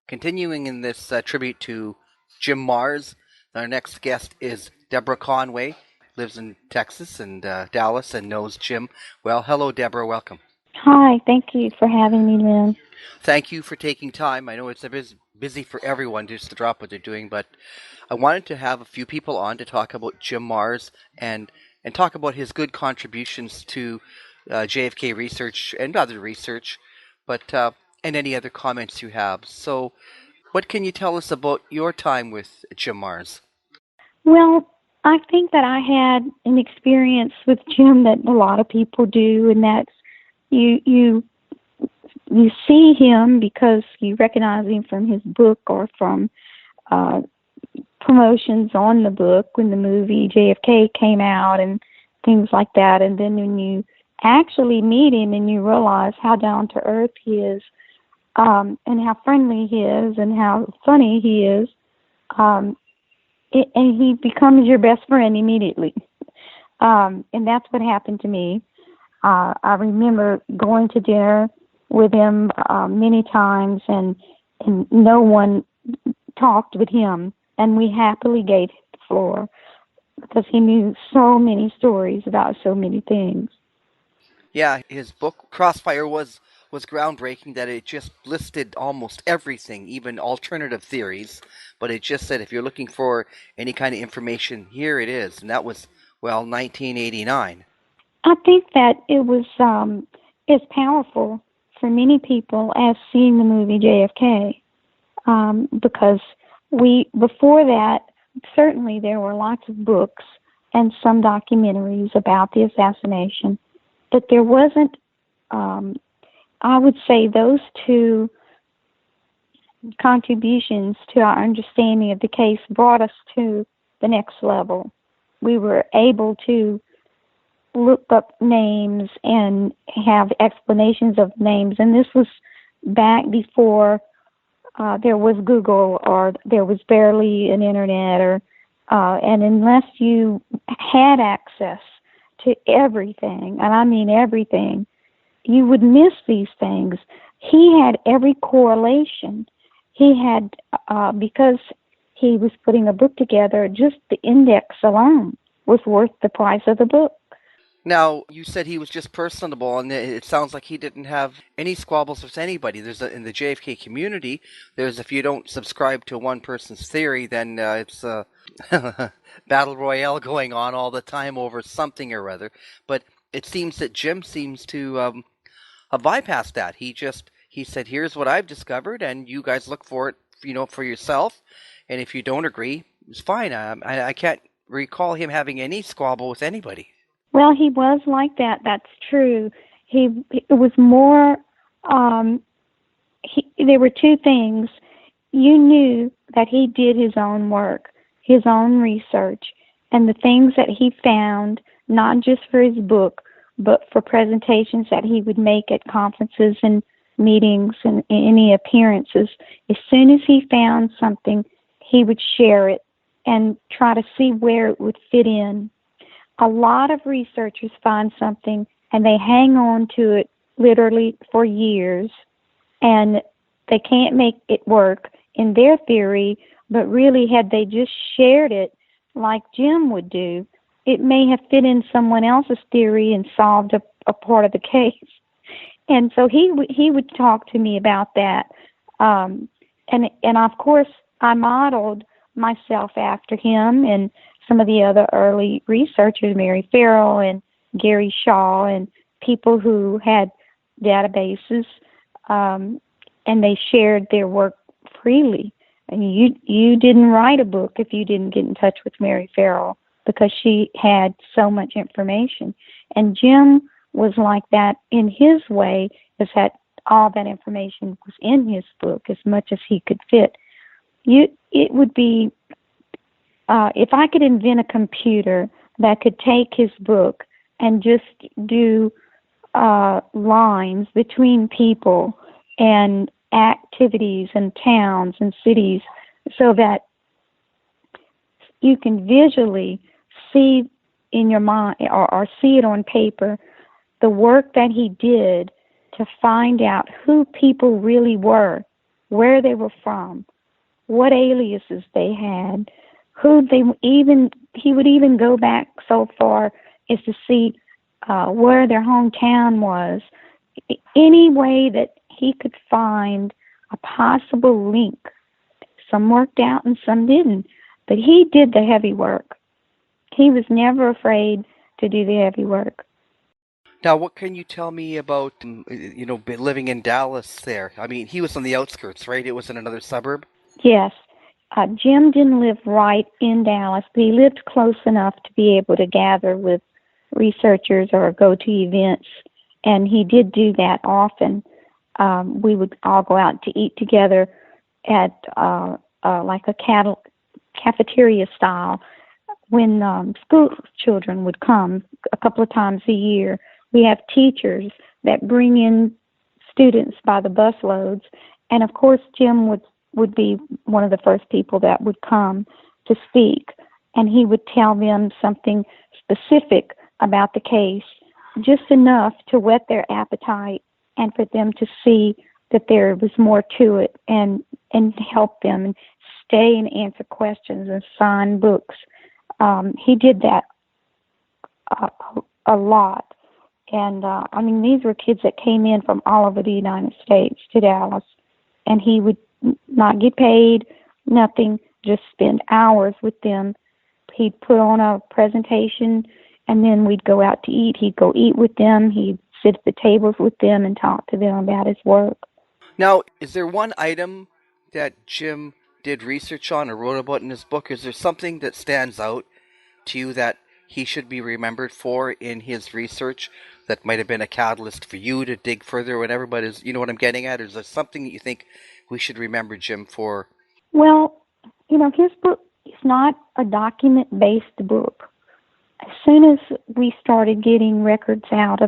Continuing in this tribute to Jim Marrs, our next guest is Debra Conway, lives in Texas and Dallas and knows Jim well. Hello, Debra. Welcome. Hi. Thank you for having me, Lynn. Thank you for taking time. I know it's busy for everyone just to drop what they're doing, but I wanted to have a few people on to talk about Jim Marrs and talk about his good contributions to JFK research and other research, but and any other comments you have. So what can you tell us about your time with Jim Marrs? Well, I think that I had an experience with Jim that a lot of people do, and that's you see him because you recognize him from his book or from promotions on the book when the movie JFK came out and things like that. And then when you actually meet him and you realize how down to earth he is, and how friendly he is and how funny he is, and he becomes your best friend immediately. And that's what happened to me. I remember going to dinner with him many times, and no one talked with him, and we happily gave the floor because he knew so many stories about so many things. Yeah, his book Crossfire was groundbreaking, that it just listed almost everything, even alternative theories, but it just said if you're looking for any kind of information, here it is, and that was, 1989. I think that it was as powerful for many people as seeing the movie JFK, because before that, certainly there were lots of books and some documentaries about the assassination, but there wasn't, I would say those two contributions to our understanding of the case brought us to the next level. We were able to look up names and have explanations of names, and this was back before there was Google, or there was barely an internet, or and unless you had access to everything, and I mean everything, you would miss these things. He had every correlation. He had, because he was putting a book together, just the index alone was worth the price of the book. Now, you said he was just personable, and it sounds like he didn't have any squabbles with anybody. In the JFK community, if you don't subscribe to one person's theory, then it's a battle royale going on all the time over something or other. But it seems that Jim seems to have bypassed that. He said, here's what I've discovered, and you guys look for it, for yourself. And if you don't agree, it's fine. I can't recall him having any squabble with anybody. Well, he was like that. That's true. It was more, there were two things. You knew that he did his own work, his own research, and the things that he found, not just for his book, but for presentations that he would make at conferences and meetings and any appearances. As soon as he found something, he would share it and try to see where it would fit in. A lot of researchers find something and they hang on to it literally for years, and they can't make it work in their theory, but really had they just shared it like Jim would do, it may have fit in someone else's theory and solved a part of the case. And so he would talk to me about that. And of course, I modeled myself after him and some of the other early researchers, Mary Farrell and Gary Shaw, and people who had databases, and they shared their work freely. And you didn't write a book if you didn't get in touch with Mary Farrell, because she had so much information. And Jim was like that in his way, is that all that information was in his book as much as he could fit. It would be, if I could invent a computer that could take his book and just do lines between people and activities and towns and cities, so that you can visually see in your mind, or see it on paper, the work that he did to find out who people really were, where they were from, what aliases they had, he would even go back so far as to see where their hometown was. Any way that he could find a possible link. Some worked out and some didn't, but he did the heavy work. He was never afraid to do the heavy work. Now, what can you tell me about, living in Dallas there? I mean, he was on the outskirts, right? It was in another suburb? Yes. Jim didn't live right in Dallas, but he lived close enough to be able to gather with researchers or go to events, and he did do that often. We would all go out to eat together at like a cafeteria style when school children would come a couple of times a year. We have teachers that bring in students by the busloads, and of course Jim would be one of the first people that would come to speak, and he would tell them something specific about the case, just enough to whet their appetite and for them to see that there was more to it, and help them and stay and answer questions and sign books. He did that a lot. And, these were kids that came in from all over the United States to Dallas, and he would not get paid, nothing, just spend hours with them. He'd put on a presentation, and then we'd go out to eat. He'd go eat with them. He'd sit at the tables with them and talk to them about his work. Now, is there one item that Jim did research on or wrote about in his book? Is there something that stands out to you that he should be remembered for in his research that might have been a catalyst for you to dig further or whatever? But you know what I'm getting at? Is there something that you think we should remember Jim for? Well, his book is not a document-based book. As soon as we started getting records out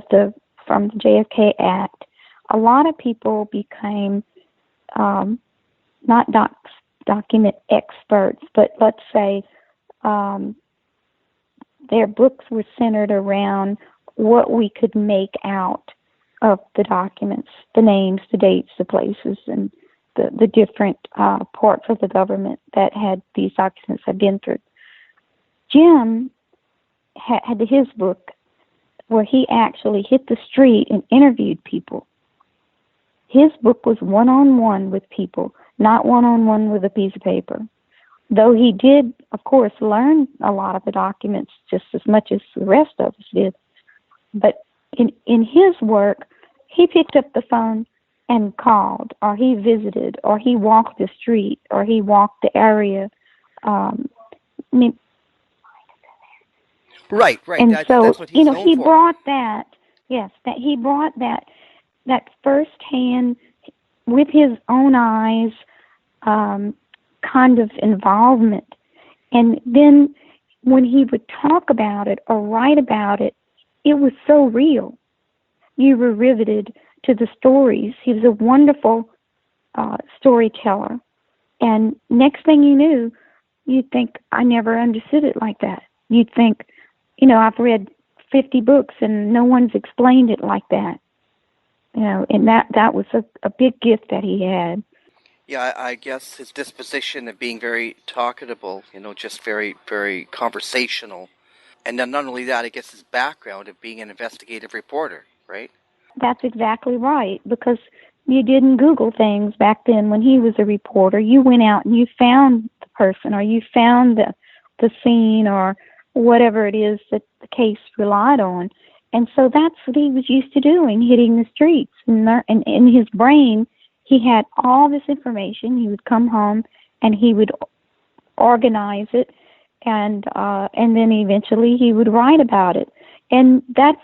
from the JFK Act, a lot of people became not document experts, but let's say their books were centered around what we could make out of the documents, the names, the dates, the places, and the different parts of the government that these documents had been through. Jim had his book where he actually hit the street and interviewed people. His book was one-on-one with people, not one-on-one with a piece of paper. Though he did, of course, learn a lot of the documents just as much as the rest of us did. But in his work, he picked up the phone and called, or he visited, or he walked the street, or he walked the area. Right. And that's what he's known he for. brought that. Yes, that he brought that firsthand, with his own eyes, kind of involvement. And then when he would talk about it or write about it, it was so real. You were riveted to the stories. He was a wonderful storyteller. And next thing you knew, you'd think, I never understood it like that. You'd think, I've read 50 books and no one's explained it like that. And that was a big gift that he had. Yeah, I guess his disposition of being very talkable, just very, very conversational. And then not only that, I guess his background of being an investigative reporter, right? That's exactly right, because you didn't Google things back then when he was a reporter. You went out and you found the person, or you found the scene, or whatever it is that the case relied on. And so that's what he was used to doing, hitting the streets. And in his brain, he had all this information. He would come home and he would organize it, and then eventually he would write about it. And that's,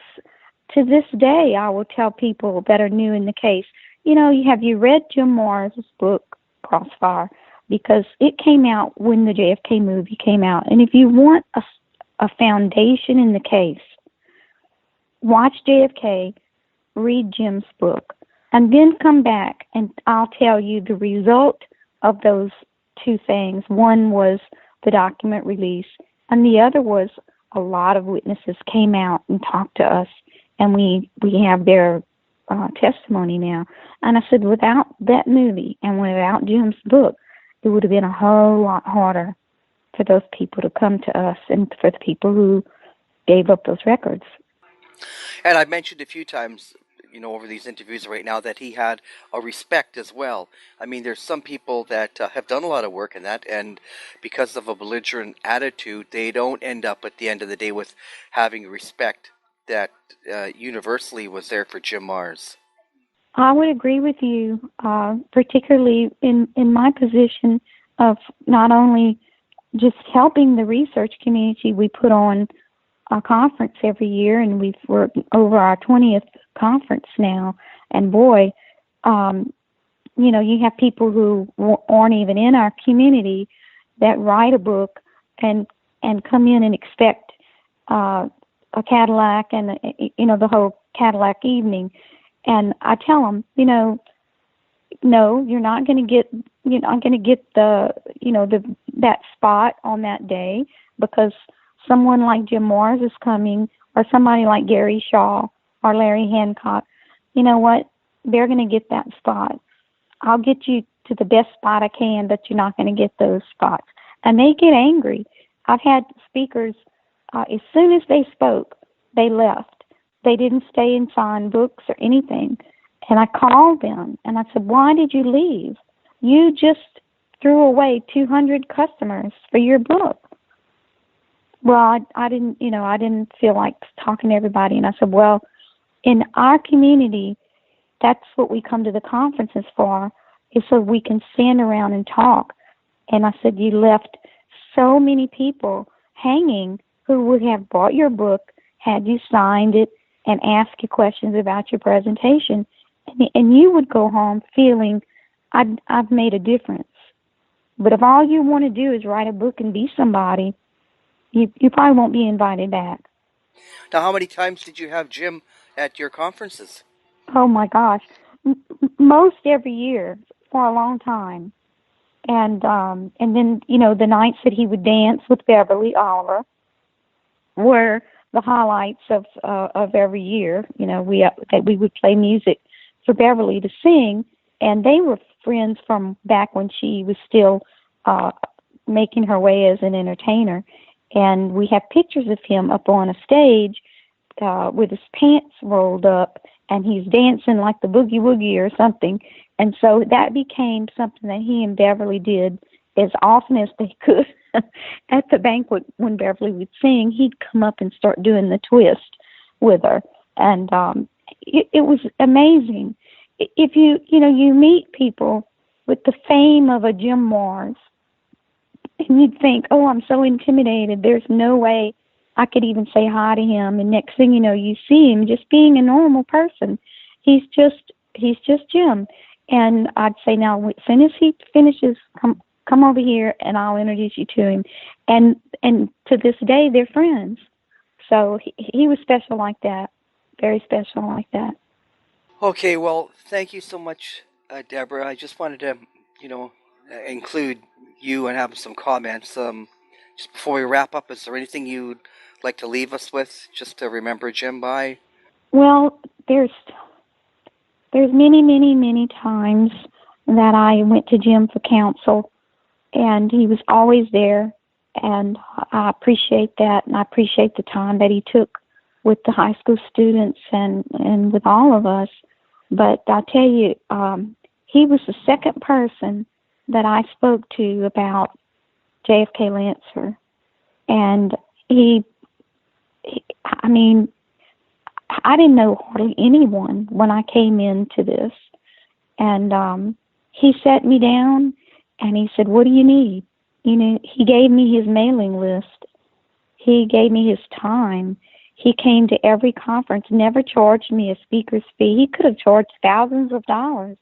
to this day, I will tell people that are new in the case, have you read Jim Mars' book, Crossfire? Because it came out when the JFK movie came out. And if you want a foundation in the case, watch JFK, read Jim's book, and then come back and I'll tell you the result of those two things. One was the document release, and the other was a lot of witnesses came out and talked to us, and we have their testimony now. And I said, without that movie and without Jim's book, it would have been a whole lot harder for those people to come to us and for the people who gave up those records. And I've mentioned a few times, over these interviews right now, that he had a respect as well. I mean, there's some people that have done a lot of work in that, and because of a belligerent attitude, they don't end up at the end of the day with having respect that universally was there for Jim Mars. I would agree with you, particularly in my position of not only just helping the research community. We put on a conference every year, and we're over our 20th conference now. And boy, you have people who aren't even in our community that write a book and come in and expect a Cadillac and the whole Cadillac evening. And I tell them, no, you're not going to get that spot on that day, because someone like Jim Mars is coming, or somebody like Gary Shaw or Larry Hancock. You know what? They're going to get that spot. I'll get you to the best spot I can, but you're not going to get those spots. And they get angry. I've had speakers, as soon as they spoke, they left. They didn't stay and sign books or anything. And I called them, and I said, why did you leave? You just threw away 200 customers for your book. Well, I didn't feel like talking to everybody. And I said, well, in our community, that's what we come to the conferences for, is so we can stand around and talk. And I said, you left so many people hanging who would have bought your book had you signed it and asked you questions about your presentation. And you would go home feeling, I've made a difference. But if all you want to do is write a book and be somebody, you probably won't be invited back. Now, how many times did you have Jim at your conferences? Oh, my gosh. Most every year for a long time. And then, the nights that he would dance with Beverly Oliver were the highlights of every year. We would play music for Beverly to sing, and they were friends from back when she was still making her way as an entertainer. And we have pictures of him up on a stage with his pants rolled up, and he's dancing like the Boogie Woogie or something. And so that became something that he and Beverly did as often as they could. At the banquet, when Beverly would sing, he'd come up and start doing the twist with her. And it was amazing. If you meet people with the fame of a Jim Mars, and you'd think, oh, I'm so intimidated, there's no way I could even say hi to him. And next thing you know, you see him just being a normal person. He's just Jim. And I'd say, now, as soon as he finishes, come over here and I'll introduce you to him. And to this day, they're friends. So he was special like that, very special like that. Okay, well, thank you so much, Debra. I just wanted to, include you and have some comments. Just before we wrap up, is there anything you'd like to leave us with, just to remember Jim by? Well, there's many, many, many times that I went to Jim for counsel, and he was always there, and I appreciate that, and I appreciate the time that he took with the high school students and with all of us. But I tell you, he was the second person that I spoke to about JFK Lancer. And I didn't know hardly anyone when I came into this. And he sat me down And he said, what do you need? You know, he gave me his mailing list. He gave me his time. He came to every conference, never charged me a speaker's fee. He could have charged thousands of dollars.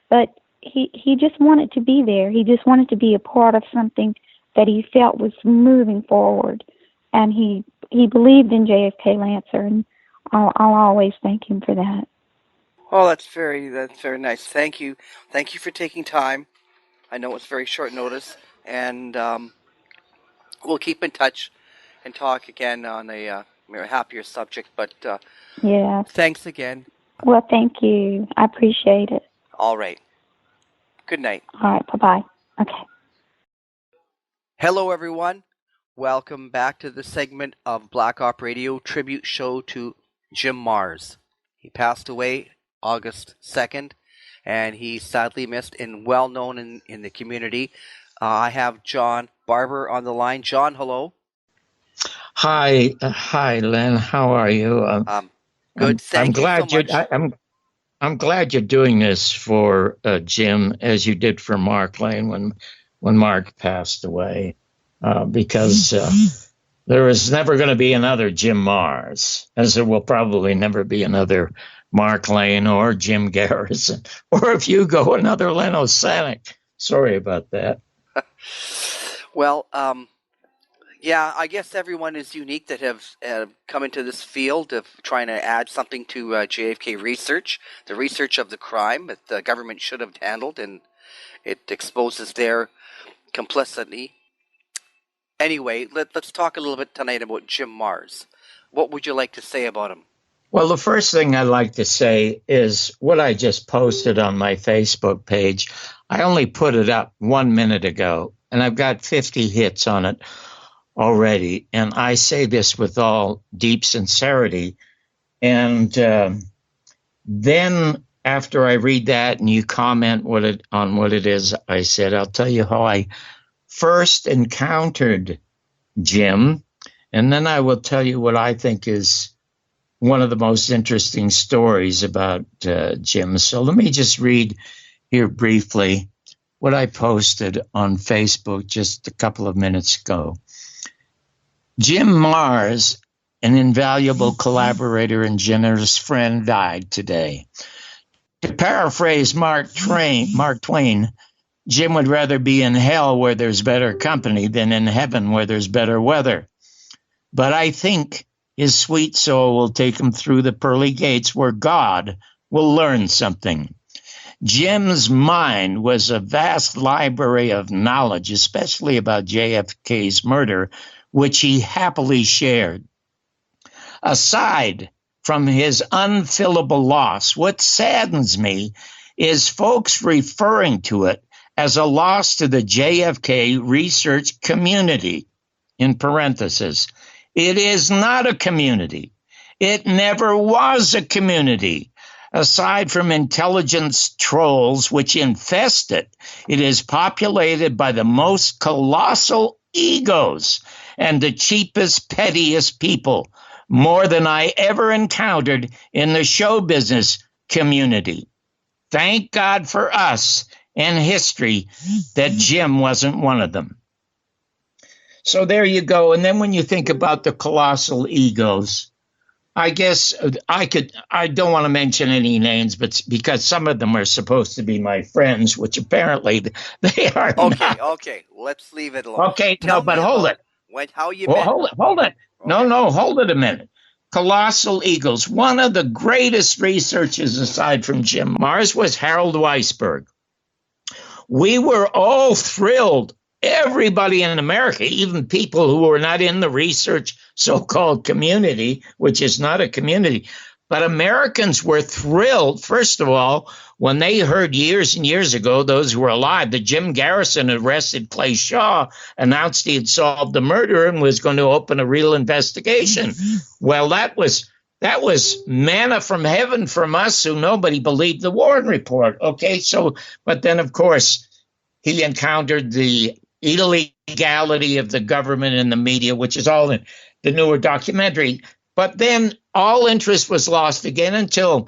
But he just wanted to be there. He just wanted to be a part of something that he felt was moving forward. And he believed in JFK Lancer, and I'll always thank him for that. Oh, that's very nice. Thank you for taking time. I know it's very short notice, and we'll keep in touch and talk again on a happier subject. But yeah, thanks again. Well, thank you. I appreciate it. All right. Good night. All right. Bye-bye. Okay. Hello, everyone. Welcome back to the segment of Black Op Radio tribute show to Jim Marrs. He passed away August 2nd, and he's sadly missed and well known in the community. I have John Barbour on the line. John, hello. Hi, Len. How are you? Good. Thank you so much. I'm glad you're doing this for Jim, as you did for Mark Lane when Mark passed away, because there is never going to be another Jim Marrs, as there will probably never be another Mark Lane or Jim Garrison, or if you go, another Leno Sanek. Sorry about that. Well, yeah, I guess everyone is unique that have come into this field of trying to add something to JFK research, the research of the crime that the government should have handled, and it exposes their complicity. Anyway, let's talk a little bit tonight about Jim Marrs. What would you like to say about him? Well, the first thing I'd like to say is what I just posted on my Facebook page. I only put it up 1 minute ago, and I've got 50 hits on it already. And I say this with all deep sincerity. And then after I read that and you comment on what it is I said, I'll tell you how I first encountered Jim. And then I will tell you what I think is one of the most interesting stories about Jim. So let me just read here briefly what I posted on Facebook just a couple of minutes ago. Jim Marrs, an invaluable collaborator and generous friend, died today. To paraphrase Mark Twain, Jim would rather be in hell where there's better company than in heaven where there's better weather. But I think his sweet soul will take him through the pearly gates where God will learn something. Jim's mind was a vast library of knowledge, especially about JFK's murder, which he happily shared. Aside from his unfillable loss, what saddens me is folks referring to it as a loss to the JFK research community, in parentheses. It is not a community. It never was a community. Aside from intelligence trolls which infest it, it is populated by the most colossal egos and the cheapest, pettiest people, more than I ever encountered in the show business community. Thank God for us and history that Jim wasn't one of them. So there you go. And then when you think about the colossal egos, I guess I don't want to mention any names, but because some of them are supposed to be my friends, which apparently they are not. Okay, let's leave it alone. Okay, but hold it. How you met? Hold it. Okay. No, hold it a minute. Colossal egos. One of the greatest researchers aside from Jim Marrs was Harold Weisberg. We were all thrilled. Everybody in America, even people who were not in the research so-called community, which is not a community, but Americans were thrilled, first of all, when they heard years and years ago, those who were alive, that Jim Garrison arrested Clay Shaw, announced he had solved the murder and was going to open a real investigation. Well, that was manna from heaven from us who nobody believed the Warren Report. Okay, so, but then, of course, he encountered the illegality of the government and the media, which is all in the newer documentary. But then all interest was lost again until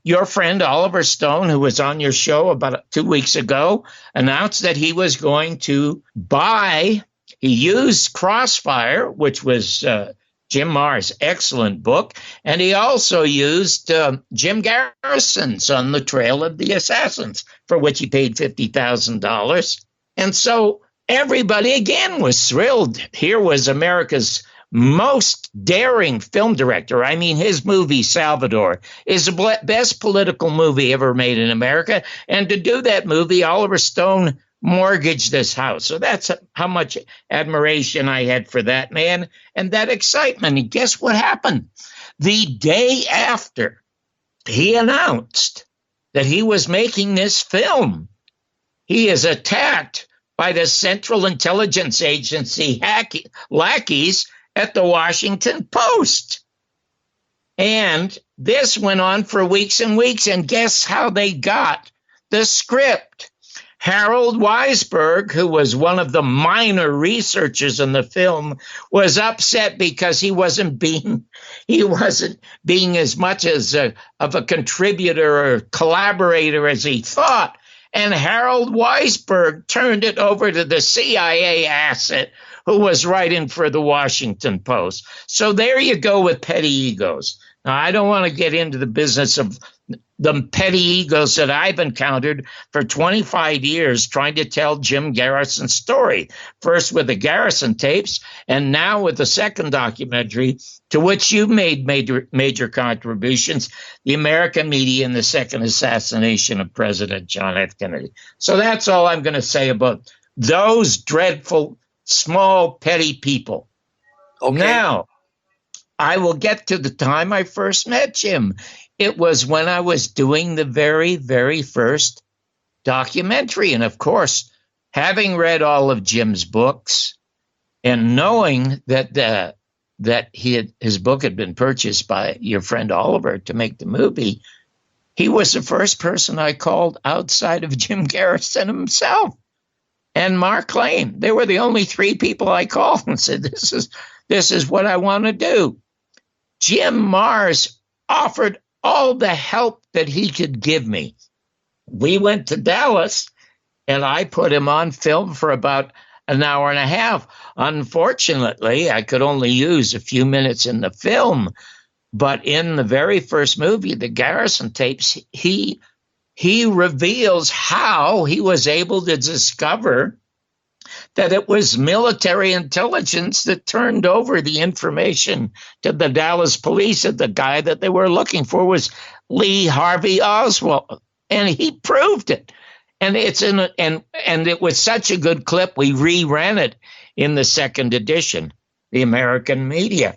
your friend Oliver Stone, who was on your show about 2 weeks ago, announced that he was going to buy. He used Crossfire, which was Jim Marrs' excellent book, and he also used Jim Garrison's On the Trail of the Assassins, for which he paid $50,000. And so everybody again was thrilled. Here was America's most daring film director. I mean, his movie Salvador is the best political movie ever made in America. And to do that movie, Oliver Stone mortgaged this house. So that's how much admiration I had for that man and that excitement. And guess what happened? The day after he announced that he was making this film, he is attacked by the Central Intelligence Agency lackeys at the Washington Post. And this went on for weeks and weeks. And guess how they got the script? Harold Weisberg, who was one of the minor researchers in the film, was upset because he wasn't being as much as of a contributor or collaborator as he thought. And Harold Weisberg turned it over to the CIA asset who was writing for the Washington Post. So there you go with petty egos. Now, I don't want to get into the business of the petty egos that I've encountered for 25 years trying to tell Jim Garrison's story, first with the Garrison tapes and now with the second documentary to which you made major contributions, The American Media and the Second Assassination of President John F. Kennedy. So that's all I'm going to say about those dreadful, small, petty people. Okay. Now, I will get to the time I first met Jim. It was when I was doing the very, very first documentary. And of course, having read all of Jim's books and knowing that his book had been purchased by your friend Oliver to make the movie, he was the first person I called outside of Jim Garrison himself and Mark Lane. They were the only three people I called and said, this is what I want to do. Jim Marrs offered all the help that he could give me. We went to Dallas, and I put him on film for about an hour and a half. Unfortunately, I could only use a few minutes in the film, but in the very first movie, the Garrison tapes, he reveals how he was able to discover that it was military intelligence that turned over the information to the Dallas police that the guy that they were looking for was Lee Harvey Oswald. And he proved it. And and it was such a good clip, we reran it in the second edition, The American Media.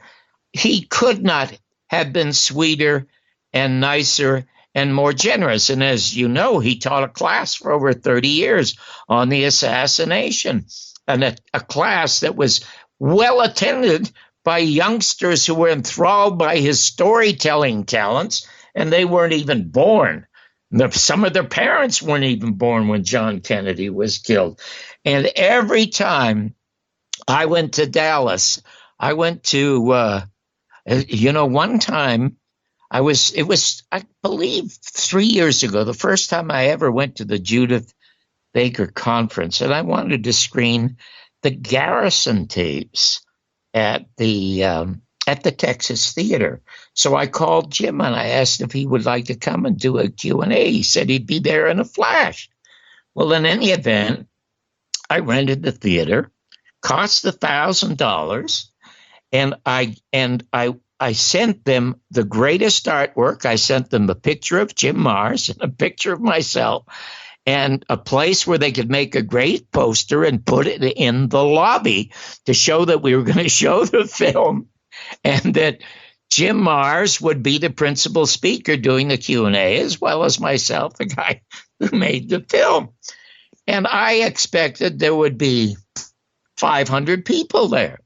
He could not have been sweeter and nicer and more generous. And as you know, he taught a class for over 30 years on the assassination, and a class that was well attended by youngsters who were enthralled by his storytelling talents, and they weren't even born. Some of their parents weren't even born when John Kennedy was killed. And every time I went to Dallas, I went to, one time, it was, I believe, 3 years ago, the first time I ever went to the Judith Baker conference, and I wanted to screen the Garrison tapes at the Texas Theater. So I called Jim and I asked if he would like to come and do a Q&A. He said he'd be there in a flash. Well, in any event, I rented the theater, cost $1,000, and I sent them the greatest artwork. I sent them a picture of Jim Marrs and a picture of myself and a place where they could make a great poster and put it in the lobby to show that we were going to show the film and that Jim Marrs would be the principal speaker doing the Q&A, as well as myself, the guy who made the film. And I expected there would be 500 people there.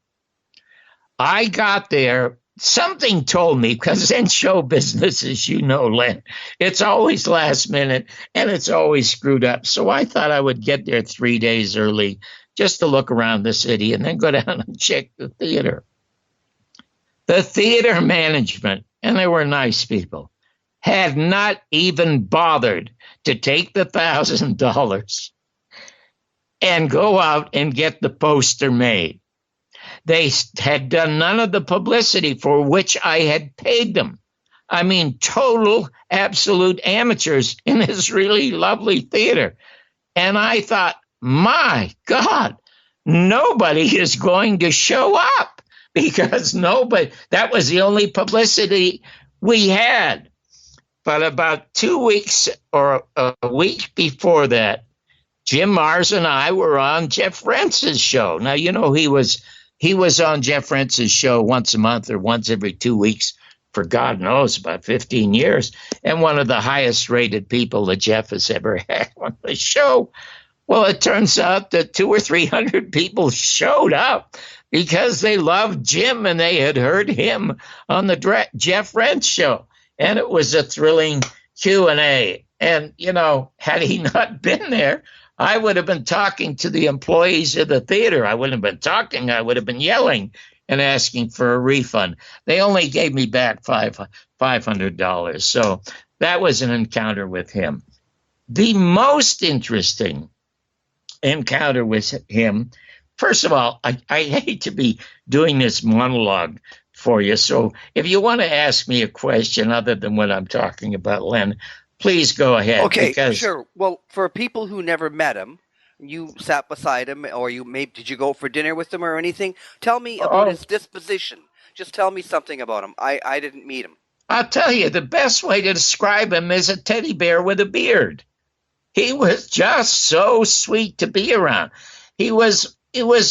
I got there. Something told me, because in show business, as you know, Len, it's always last minute and it's always screwed up. So I thought I would get there 3 days early just to look around the city and then go down and check the theater. The theater management, and they were nice people, had not even bothered to take the $1,000 and go out and get the poster made. They had done none of the publicity for which I had paid them. I mean, total, absolute amateurs in this really lovely theater. And I thought, my God, nobody is going to show up because that was the only publicity we had. But about 2 weeks or a week before that, Jim Mars and I were on Jeff Rentz's show. Now, you know, he was on Jeff Rentz's show once a month or once every 2 weeks for God knows about 15 years, and one of the highest rated people that Jeff has ever had on the show. Well, it turns out that 200 or 300 people showed up because they loved Jim and they had heard him on the Jeff Rentz show. And it was a thrilling Q&A. And, you know, had he not been there, I would have been talking to the employees of the theater. I wouldn't have been talking. I would have been yelling and asking for a refund. They only gave me back $500. So that was an encounter with him. The most interesting encounter with him, first of all, I hate to be doing this monologue for you. So if you want to ask me a question other than what I'm talking about, Len, please go ahead. Okay, sure. Well, for people who never met him, you sat beside him, or did you go for dinner with him or anything? Tell me about his disposition. Just tell me something about him. I didn't meet him. I'll tell you, the best way to describe him is a teddy bear with a beard. He was just so sweet to be around. It was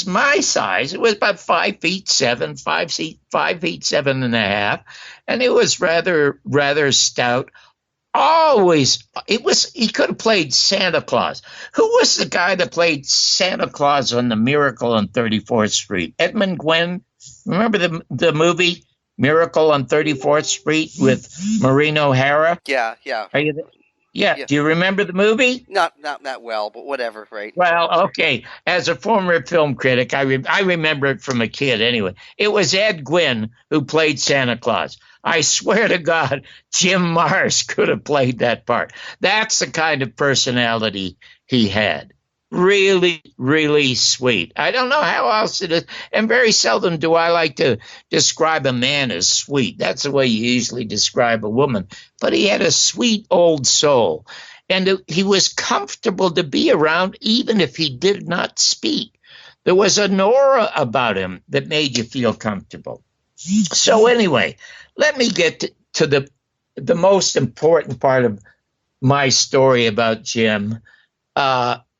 my size. It was about 5'7", 5'7.5", and it was rather stout. He could have played Santa Claus. Who was the guy that played Santa Claus on The Miracle on 34th Street? Edmund Gwenn? Remember the movie Miracle on 34th Street with Maureen O'Hara? Yeah. Are you there? Yeah. Do you remember the movie? Not that well, but whatever, right? Well, okay. As a former film critic, I remember it from a kid anyway. It was Ed Gwynn who played Santa Claus. I swear to God, Jim Mars could have played that part. That's the kind of personality he had. Really, really sweet. I don't know how else it is. And very seldom do I like to describe a man as sweet. That's the way you usually describe a woman. But he had a sweet old soul. And he was comfortable to be around even if he did not speak. There was an aura about him that made you feel comfortable. So anyway, let me get to the most important part of my story about Jim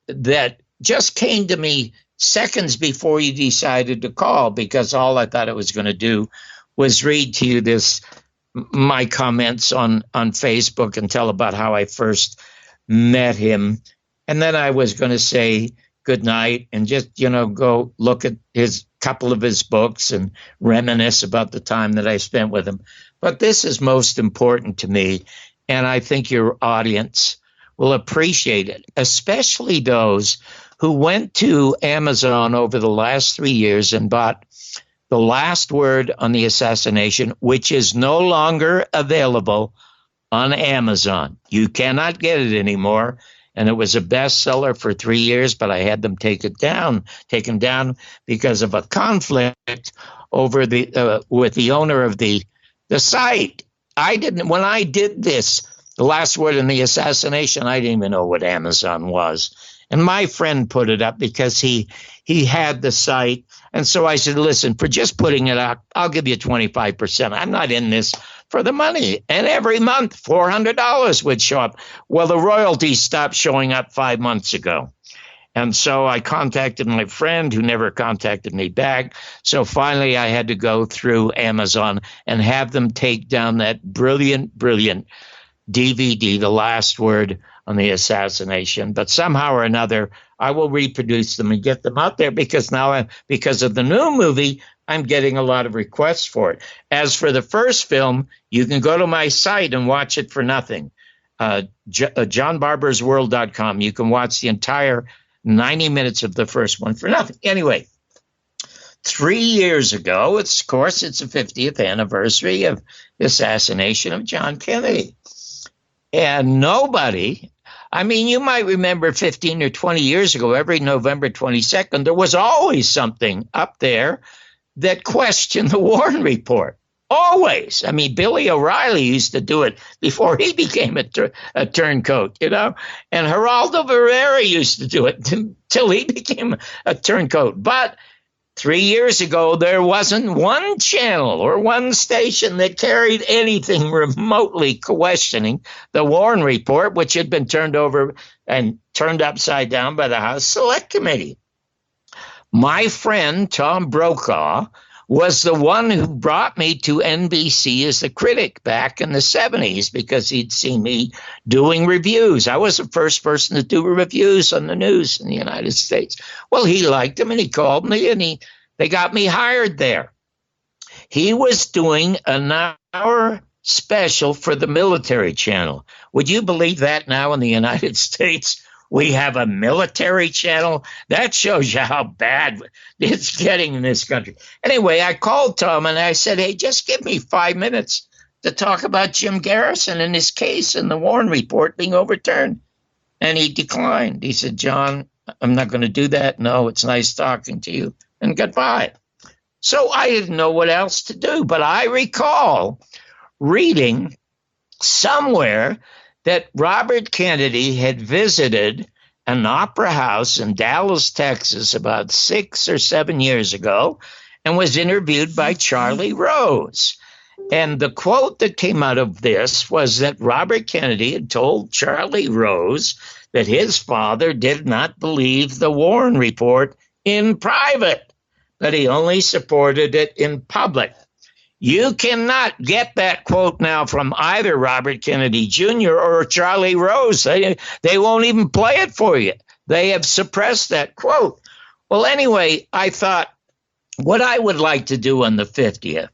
that just came to me seconds before you decided to call, because all I thought it was going to do was read to you my comments on Facebook and tell about how I first met him. And then I was going to say good night and just, go look at couple of his books and reminisce about the time that I spent with him. But this is most important to me, and I think your audience will appreciate it, especially those who went to Amazon over the last 3 years and bought The Last Word on the Assassination, which is no longer available on Amazon. You cannot get it anymore. And it was a bestseller for 3 years, but I had them take him down because of a conflict over with the owner of the site. When I did this, The Last Word in the Assassination, I didn't even know what Amazon was. And my friend put it up because he had the site. And so I said, listen, for just putting it up, I'll give you 25%. I'm not in this for the money. And every month, $400 would show up. Well, the royalties stopped showing up 5 months ago. And so I contacted my friend who never contacted me back. So finally, I had to go through Amazon and have them take down that brilliant, brilliant DVD, The Last Word on the Assassination. But somehow or another, I will reproduce them and get them out there because because of the new movie, I'm getting a lot of requests for it. As for the first film, you can go to my site and watch it for nothing. JohnBarbersWorld.com. You can watch the entire 90 minutes of the first one for nothing. Anyway, 3 years ago, it's the 50th anniversary of the assassination of John Kennedy. And nobody, I mean, you might remember 15 or 20 years ago, every November 22nd, there was always something up there that questioned the Warren Report. Always. I mean, Billy O'Reilly used to do it before he became a turncoat, you know, and Geraldo Rivera used to do it until he became a turncoat. But 3 years ago, there wasn't one channel or one station that carried anything remotely questioning the Warren Report, which had been turned over and turned upside down by the House Select Committee. My friend, Tom Brokaw, was the one who brought me to NBC as a critic back in the 70s because he'd seen me doing reviews. I was the first person to do reviews on the news in the United States. Well, he liked them and he called me and they got me hired there. He was doing an hour special for the military channel. Would you believe that now in the United States? We have a military channel. That shows you how bad it's getting in this country. Anyway, I called Tom and I said, hey, just give me 5 minutes to talk about Jim Garrison and his case and the Warren Report being overturned. And he declined. He said, John, I'm not going to do that. No, it's nice talking to you. And goodbye. So I didn't know what else to do. But I recall reading somewhere that Robert Kennedy had visited an opera house in Dallas, Texas, about 6 or 7 years ago and was interviewed by Charlie Rose. And the quote that came out of this was that Robert Kennedy had told Charlie Rose that his father did not believe the Warren Report in private, but he only supported it in public. You cannot get that quote now from either Robert Kennedy Jr. or Charlie Rose. They won't even play it for you. They have suppressed that quote. Well, anyway, I thought what I would like to do on the 50th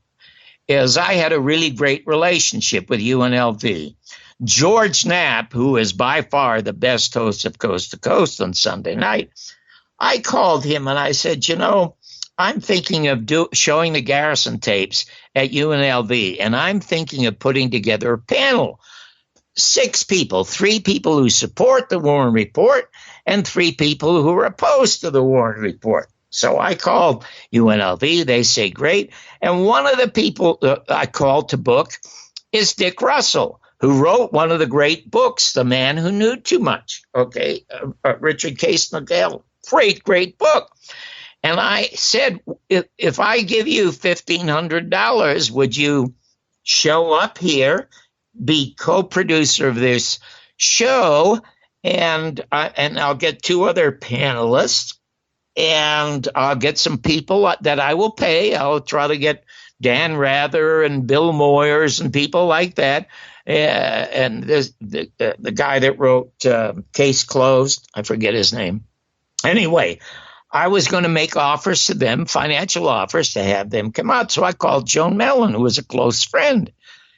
is I had a really great relationship with UNLV. George Knapp, who is by far the best host of Coast to Coast on Sunday night, I called him and I said, you know, I'm thinking of showing the Garrison tapes at UNLV, and I'm thinking of putting together a panel. 6 people, 3 people who support the Warren Report and 3 people who are opposed to the Warren Report. So I called UNLV. They say, great. And one of the people I called to book is Dick Russell, who wrote one of the great books, The Man Who Knew Too Much. Okay, Richard Case Nagel. Great book. And I said, if I give you $1,500, would you show up here, be co-producer of this show, and I'll get 2 other panelists, and I'll get some people that I will pay. I'll try to get Dan Rather and Bill Moyers and people like that. And the guy that wrote Case Closed, I forget his name. Anyway, I was going to make offers to them, financial offers, to have them come out. So I called Joan Mellon, who was a close friend.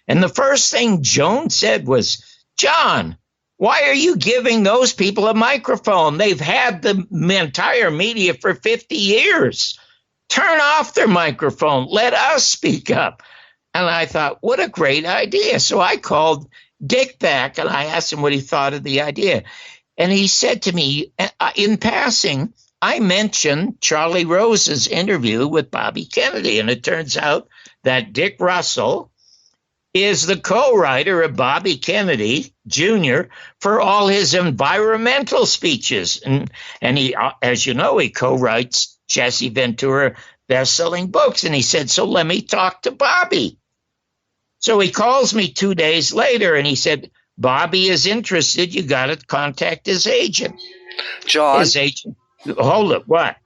And the first thing Joan said was, John, why are you giving those people a microphone? They've had the entire media for 50 years. Turn off their microphone. Let us speak up. And I thought, what a great idea. So I called Dick back and I asked him what he thought of the idea. And he said to me, in passing, I mentioned Charlie Rose's interview with Bobby Kennedy, and it turns out that Dick Russell is the co-writer of Bobby Kennedy Jr. for all his environmental speeches. And he, as you know, he co-writes Jesse Ventura best-selling books. And he said, so let me talk to Bobby. So he calls me 2 days later, and he said, Bobby is interested. You got to contact his agent. John. His agent. Hold it. What?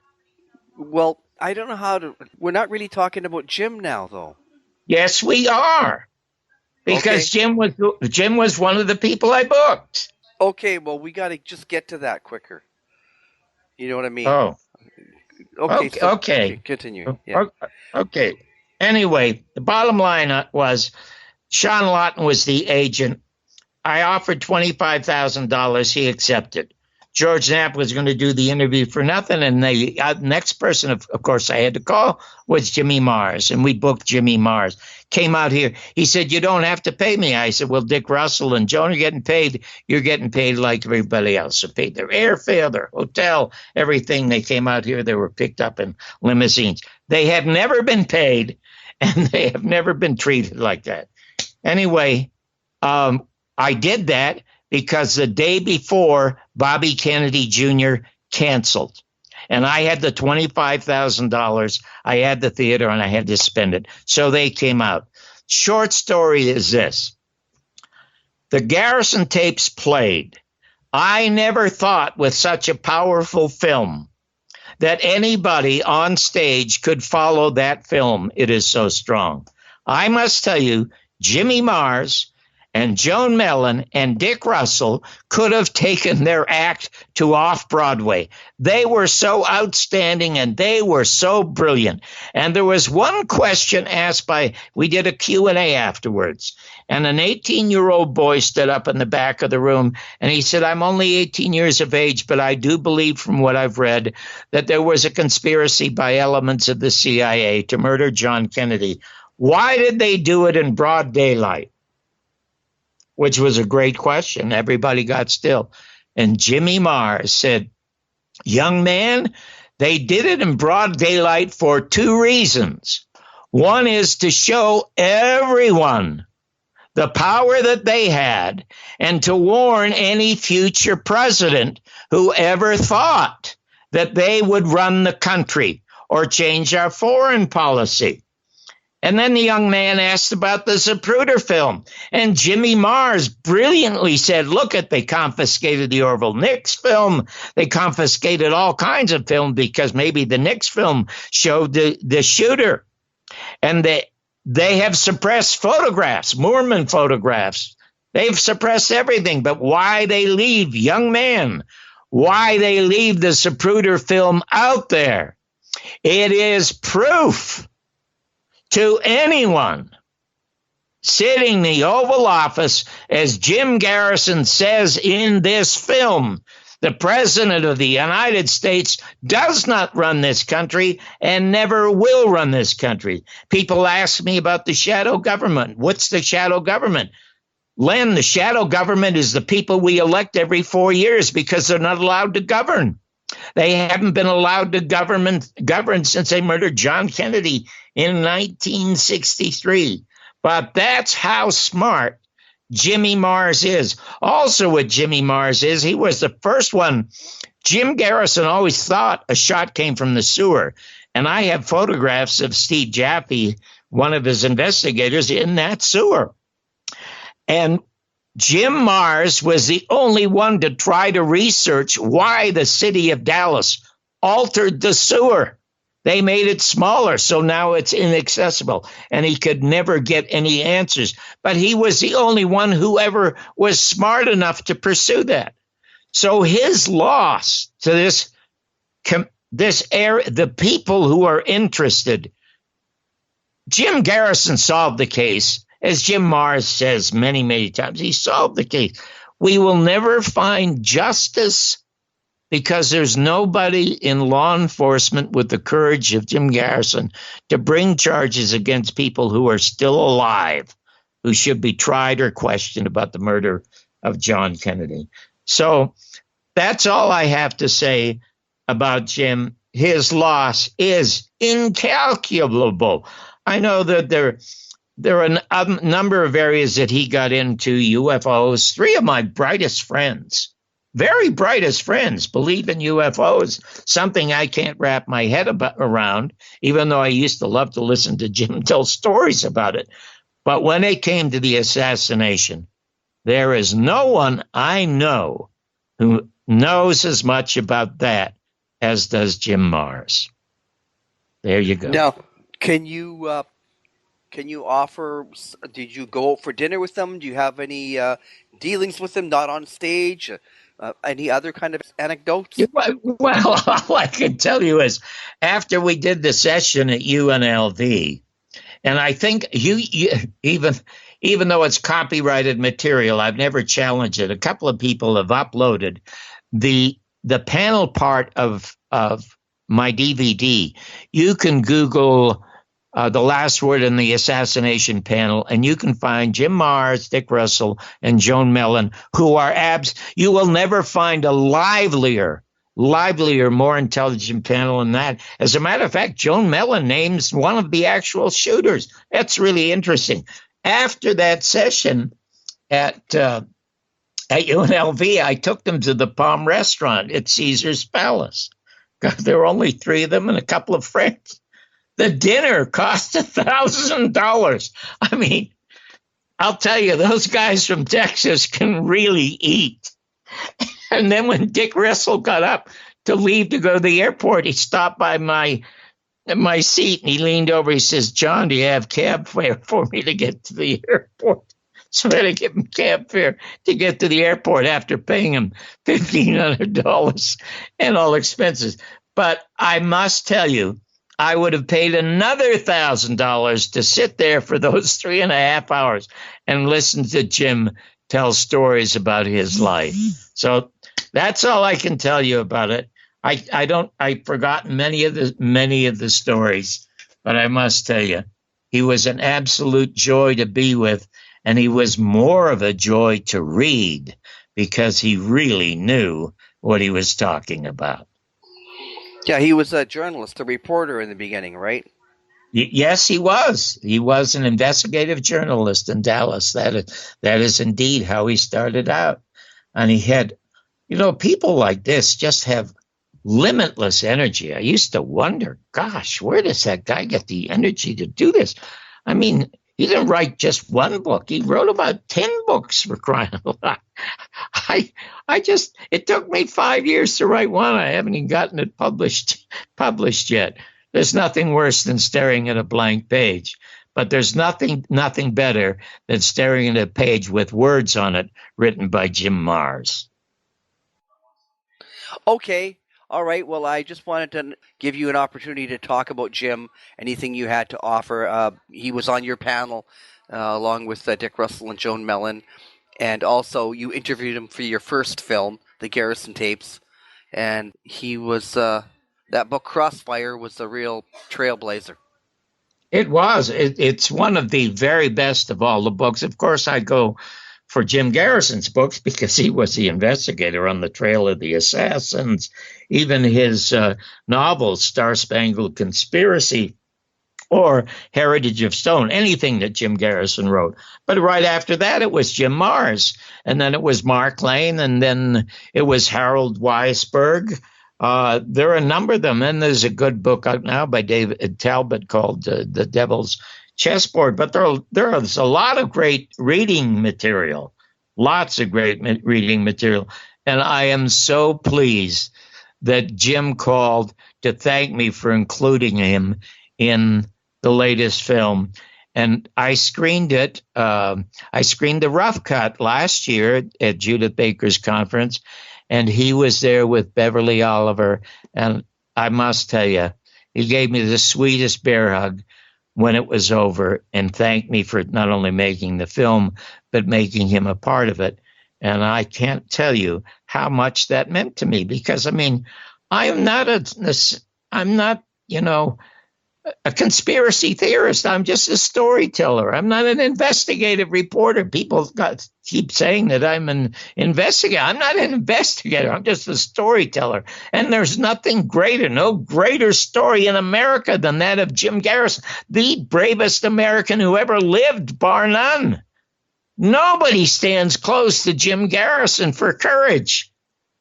Well, I don't know how to. We're not really talking about Jim now, though. Yes, we are. Because okay. Jim was one of the people I booked. Okay, well, we got to just get to that quicker. You know what I mean? Oh. Okay. Continue. Yeah. Okay. Anyway, the bottom line was Sean Lawton was the agent. I offered $25,000. He accepted. George Knapp was going to do the interview for nothing, and the next person, of course, I had to call was Jimmy Mars, and we booked Jimmy Mars. came out here. He said, you don't have to pay me. I said, well, Dick Russell and Joan are getting paid. You're getting paid like everybody else. They paid their airfare, their hotel, everything. They came out here. They were picked up in limousines. They have never been paid, and they have never been treated like that. Anyway, I did that because the day before, Bobby Kennedy Jr. canceled. And I had the $25,000. I had the theater, and I had to spend it. So they came out. Short story is this. The Garrison tapes played. I never thought with such a powerful film that anybody on stage could follow that film. It is so strong. I must tell you, Jimmy Mars and Joan Mellon and Dick Russell could have taken their act to off-Broadway. They were so outstanding, and they were so brilliant. And there was one question asked we did a Q&A afterwards, and an 18-year-old boy stood up in the back of the room, and he said, I'm only 18 years of age, but I do believe from what I've read that there was a conspiracy by elements of the CIA to murder John Kennedy. Why did they do it in broad daylight? Which was a great question. Everybody got still. And Jimmy Mars said, young man, they did it in broad daylight for two reasons. One is to show everyone the power that they had and to warn any future president who ever thought that they would run the country or change our foreign policy. And then the young man asked about the Zapruder film. And Jimmy Mars brilliantly said, look, they confiscated the Orville Nix film. They confiscated all kinds of film because maybe the Nix film showed the shooter. And they have suppressed photographs, Moorman photographs. They've suppressed everything. But why they leave, young man, why they leave the Zapruder film out there? It is proof to anyone sitting in the Oval Office, as Jim Garrison says in this film, the President of the United States does not run this country and never will run this country. People ask me about the shadow government. What's the shadow government? Len, the shadow government is the people we elect every 4 years because they're not allowed to govern. They haven't been allowed to govern since they murdered John Kennedy in 1963. But that's how smart Jimmy Mars is. Also what Jimmy Mars is, he was the first one. Jim Garrison always thought a shot came from the sewer. And I have photographs of Steve Jaffe, one of his investigators, in that sewer. And Jim Mars was the only one to try to research why the city of Dallas altered the sewer. They made it smaller, so now it's inaccessible, and he could never get any answers. But he was the only one who ever was smart enough to pursue that. So his loss to this area, the people who are interested, Jim Garrison solved the case. As Jim Mars says many, many times, he solved the case. We will never find justice because there's nobody in law enforcement with the courage of Jim Garrison to bring charges against people who are still alive, who should be tried or questioned about the murder of John Kennedy. So that's all I have to say about Jim. His loss is incalculable. I know that there are a number of areas that he got into, UFOs. Three of my brightest friends, very brightest friends, believe in UFOs, something I can't wrap my head around, even though I used to love to listen to Jim tell stories about it. But when it came to the assassination, there is no one I know who knows as much about that as does Jim Mars. There you go. Now, can you offer, did you go out for dinner with them? Do you have any dealings with them, not on stage? Any other kind of anecdotes? Well, all I can tell you is after we did the session at UNLV, and I think you even though it's copyrighted material, I've never challenged it. A couple of people have uploaded the panel part of my DVD. You can Google The Last Word in the Assassination Panel, and you can find Jim Marrs, Dick Russell, and Joan Mellon, who are you will never find a livelier, more intelligent panel than that. As a matter of fact, Joan Mellon names one of the actual shooters. That's really interesting. After that session at UNLV, I took them to the Palm Restaurant at Caesar's Palace. There were only three of them and a couple of friends. The dinner cost $1,000. I mean, I'll tell you, those guys from Texas can really eat. And then when Dick Russell got up to leave to go to the airport, he stopped by my seat and he leaned over. He says, "John, do you have cab fare for me to get to the airport?" So I had to give him cab fare to get to the airport after paying him $1,500 and all expenses. But I must tell you, I would have paid another $1,000 to sit there for those 3.5 hours and listen to Jim tell stories about his life. So that's all I can tell you about it. I've forgotten many of the stories, but I must tell you, he was an absolute joy to be with, and he was more of a joy to read because he really knew what he was talking about. Yeah, he was a journalist, a reporter in the beginning, right? Yes, he was. He was an investigative journalist in Dallas. That is indeed how he started out. And he had, people like this just have limitless energy. I used to wonder, gosh, where does that guy get the energy to do this? I mean, he didn't write just one book. He wrote about 10 books, for crying out loud. It took me 5 years to write one. I haven't even gotten it published yet. There's nothing worse than staring at a blank page, but there's nothing better than staring at a page with words on it written by Jim Marrs. Okay. All right. Well, I just wanted to give you an opportunity to talk about Jim, anything you had to offer. He was on your panel along with Dick Russell and Joan Mellon. And also, you interviewed him for your first film, The Garrison Tapes. And he was, that book, Crossfire, was a real trailblazer. It was. It's one of the very best of all the books. Of course, I go for Jim Garrison's books because he was the investigator on the trail of the assassins. Even his novels, Star Spangled Conspiracy or Heritage of Stone, anything that Jim Garrison wrote. But right after that, it was Jim Marrs, and then it was Mark Lane, and then it was Harold Weisberg. There are a number of them, and there's a good book out now by David Talbot called The Devil's Chessboard. But there's a lot of great reading material, lots of great reading material, and I am so pleased that Jim called to thank me for including him in the latest film. And I screened it. I screened the rough cut last year at Judith Baker's conference, and he was there with Beverly Oliver. And I must tell you, he gave me the sweetest bear hug when it was over and thanked me for not only making the film, but making him a part of it. And I can't tell you how much that meant to me, because, I mean, I'm not a conspiracy theorist. I'm just a storyteller. I'm not an investigative reporter. People keep saying that I'm an investigator. I'm not an investigator. I'm just a storyteller. And there's nothing greater, no greater story in America than that of Jim Garrison, the bravest American who ever lived, bar none. Nobody stands close to Jim Garrison for courage.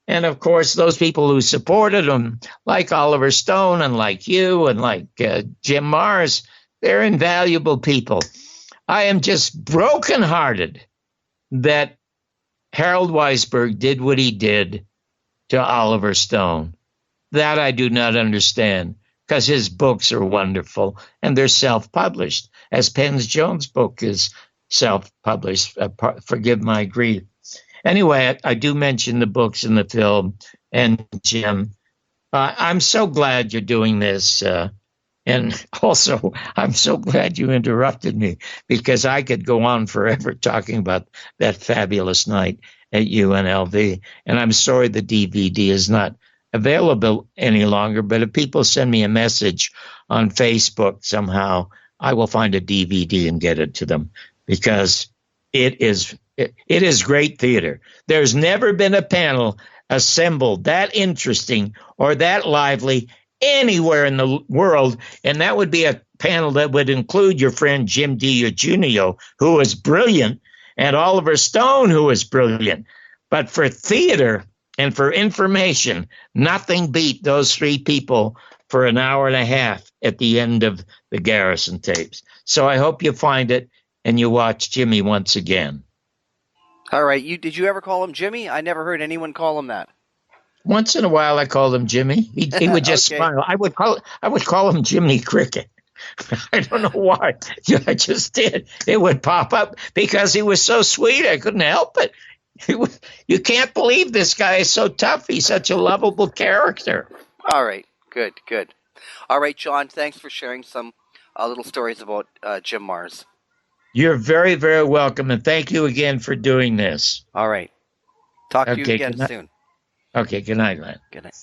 And, of course, those people who supported him, like Oliver Stone and like you and like Jim Marrs, they're invaluable people. I am just brokenhearted that Harold Weisberg did what he did to Oliver Stone. That I do not understand, because his books are wonderful and they're self-published, as Penn's Jones' book is self-published, Forgive My Grief. Anyway, I do mention the books in the film, and Jim, I'm so glad you're doing this. And also, I'm so glad you interrupted me, because I could go on forever talking about that fabulous night at UNLV. And I'm sorry the DVD is not available any longer, but if people send me a message on Facebook somehow, I will find a DVD and get it to them, because it is great theater. There's never been a panel assembled that interesting or that lively anywhere in the world, and that would be a panel that would include your friend Jim DiEugenio, who was brilliant, and Oliver Stone, who was brilliant. But for theater and for information, nothing beat those three people for an hour and a half at the end of the Garrison tapes. So I hope you find it and you watch Jimmy once again. All right. Did you ever call him Jimmy? I never heard anyone call him that. Once in a while, I called him Jimmy. He would just Okay. smile. I would call him Jimmy Cricket. I don't know why. I just did. It would pop up because he was so sweet. I couldn't help it. You can't believe this guy is so tough. He's such a lovable character. All right. Good. All right, John, thanks for sharing some little stories about Jim Mars. You're very, very welcome, and thank you again for doing this. All right. Talk to you again soon. Okay, good night, Len. Good night.